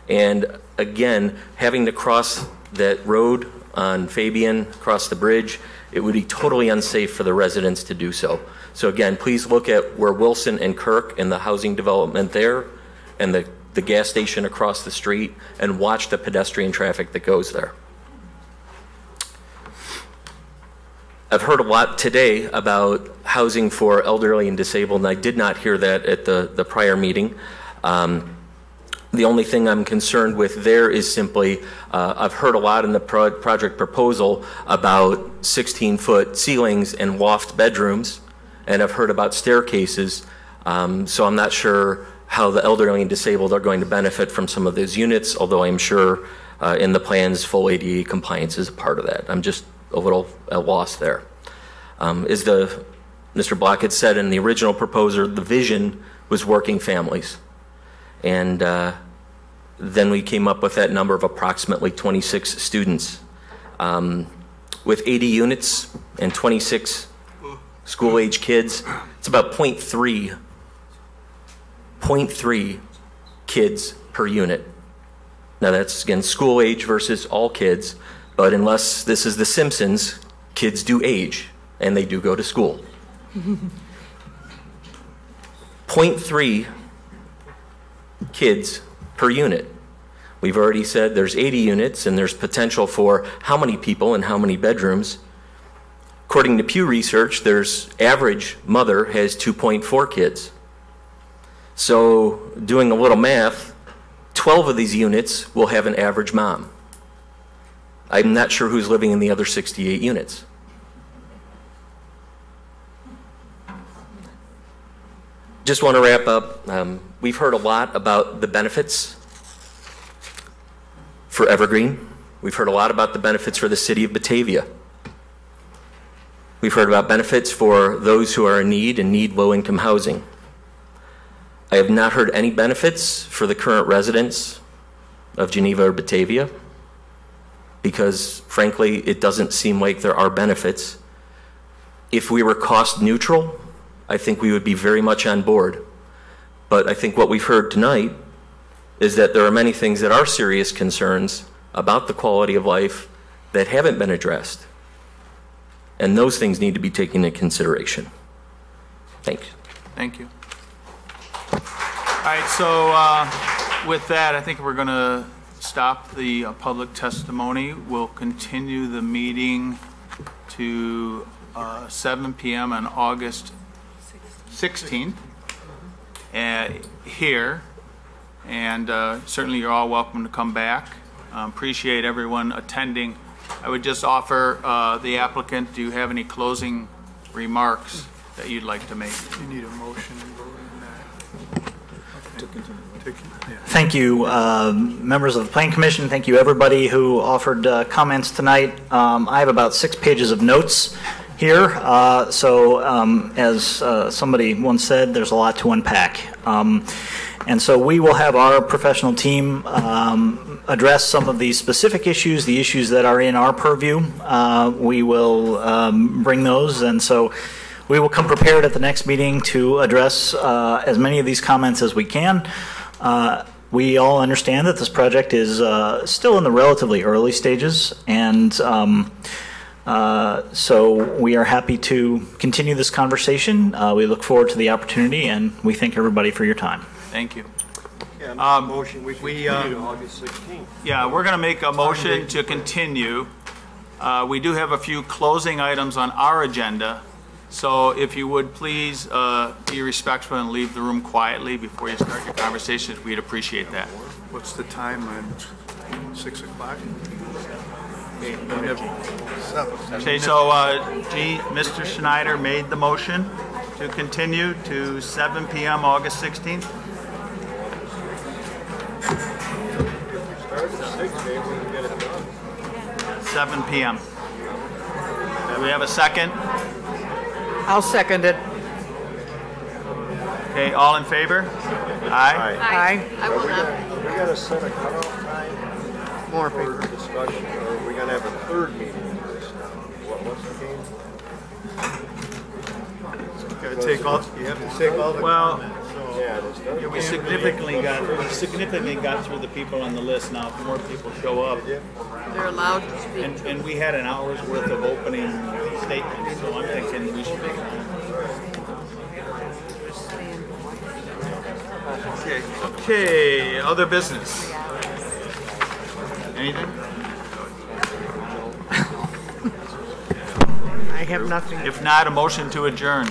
And again, having to cross that road on Fabian, cross the bridge, it would be totally unsafe for the residents to do so. So again, please look at where Wilson and Kirk and the housing development there and the gas station across the street and watch the pedestrian traffic that goes there. I've heard a lot today about housing for elderly and disabled, and I did not hear that at the prior meeting. The only thing I'm concerned with there is simply, I've heard a lot in the project proposal about 16-foot ceilings and loft bedrooms, and I've heard about staircases, so I'm not sure how the elderly and disabled are going to benefit from some of those units, although I'm sure in the plans full ADA compliance is a part of that. I'm just a little at loss there. As Mr. Block had said in the original proposer, the vision was working families. And then we came up with that number of approximately 26 students. With 80 units and 26 school-age kids, it's about 0.3 kids per unit. Now that's, again, school age versus all kids, but unless this is The Simpsons, kids do age, and they do go to school. 0.3 kids per unit. We've already said there's 80 units, and there's potential for how many people and how many bedrooms. According to Pew Research, there's average mother has 2.4 kids. So doing a little math, 12 of these units will have an average mom. I'm not sure who's living in the other 68 units. Just want to wrap up. We've heard a lot about the benefits for Evergreen. We've heard a lot about the benefits for the city of Batavia. We've heard about benefits for those who are in need and need low-income housing. I have not heard any benefits for the current residents of Geneva or Batavia because, frankly, it doesn't seem like there are benefits. If we were cost neutral, I think we would be very much on board. But I think what we've heard tonight is that there are many things that are serious concerns about the quality of life that haven't been addressed. And those things need to be taken into consideration. Thank you. Thank you. All right, so with that, I think we're going to stop the public testimony. We'll continue the meeting to 7 p.m. on August 16th here. And certainly you're all welcome to come back. Appreciate everyone attending. I would just offer the applicant, do you have any closing remarks that you'd like to make? You need a motion and vote on that. Thank you, members of the Planning Commission. Thank you, everybody who offered comments tonight. I have about 6 pages of notes here. As somebody once said, there's a lot to unpack. And so we will have our professional team address some of these specific issues, the issues that are in our purview. We will bring those, and so we will come prepared at the next meeting to address as many of these comments as we can. We all understand that this project is still in the relatively early stages, and so we are happy to continue this conversation. We look forward to the opportunity, and we thank everybody for your time. Thank you. Yeah, motion. We continue to August 16th. Yeah, we're going to make a motion to continue. We do have a few closing items on our agenda, so if you would please be respectful and leave the room quietly before you start your conversations, we'd appreciate that. What's the time on 6 o'clock? Okay, so Mr. Schneider made the motion. to continue to 7 p.m. August 16th. 7 p.m. Do we have a second? I'll second it. Okay, all in favor? Aye. Aye. I will not. We got to set a cutoff time More for discussion, or are we going to have a third meeting of this now? What's the game? You have to take all the comments. Yeah, We significantly got through the people on the list. Now, if more people show up, They're allowed to speak. and we had an hour's worth of opening statements, so I'm thinking we should make it. Okay, other business. Anything? I have nothing. If not, a motion to adjourn.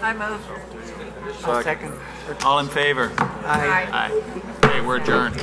I move. I'll second. All in favor? Aye. Aye. Okay, we're adjourned.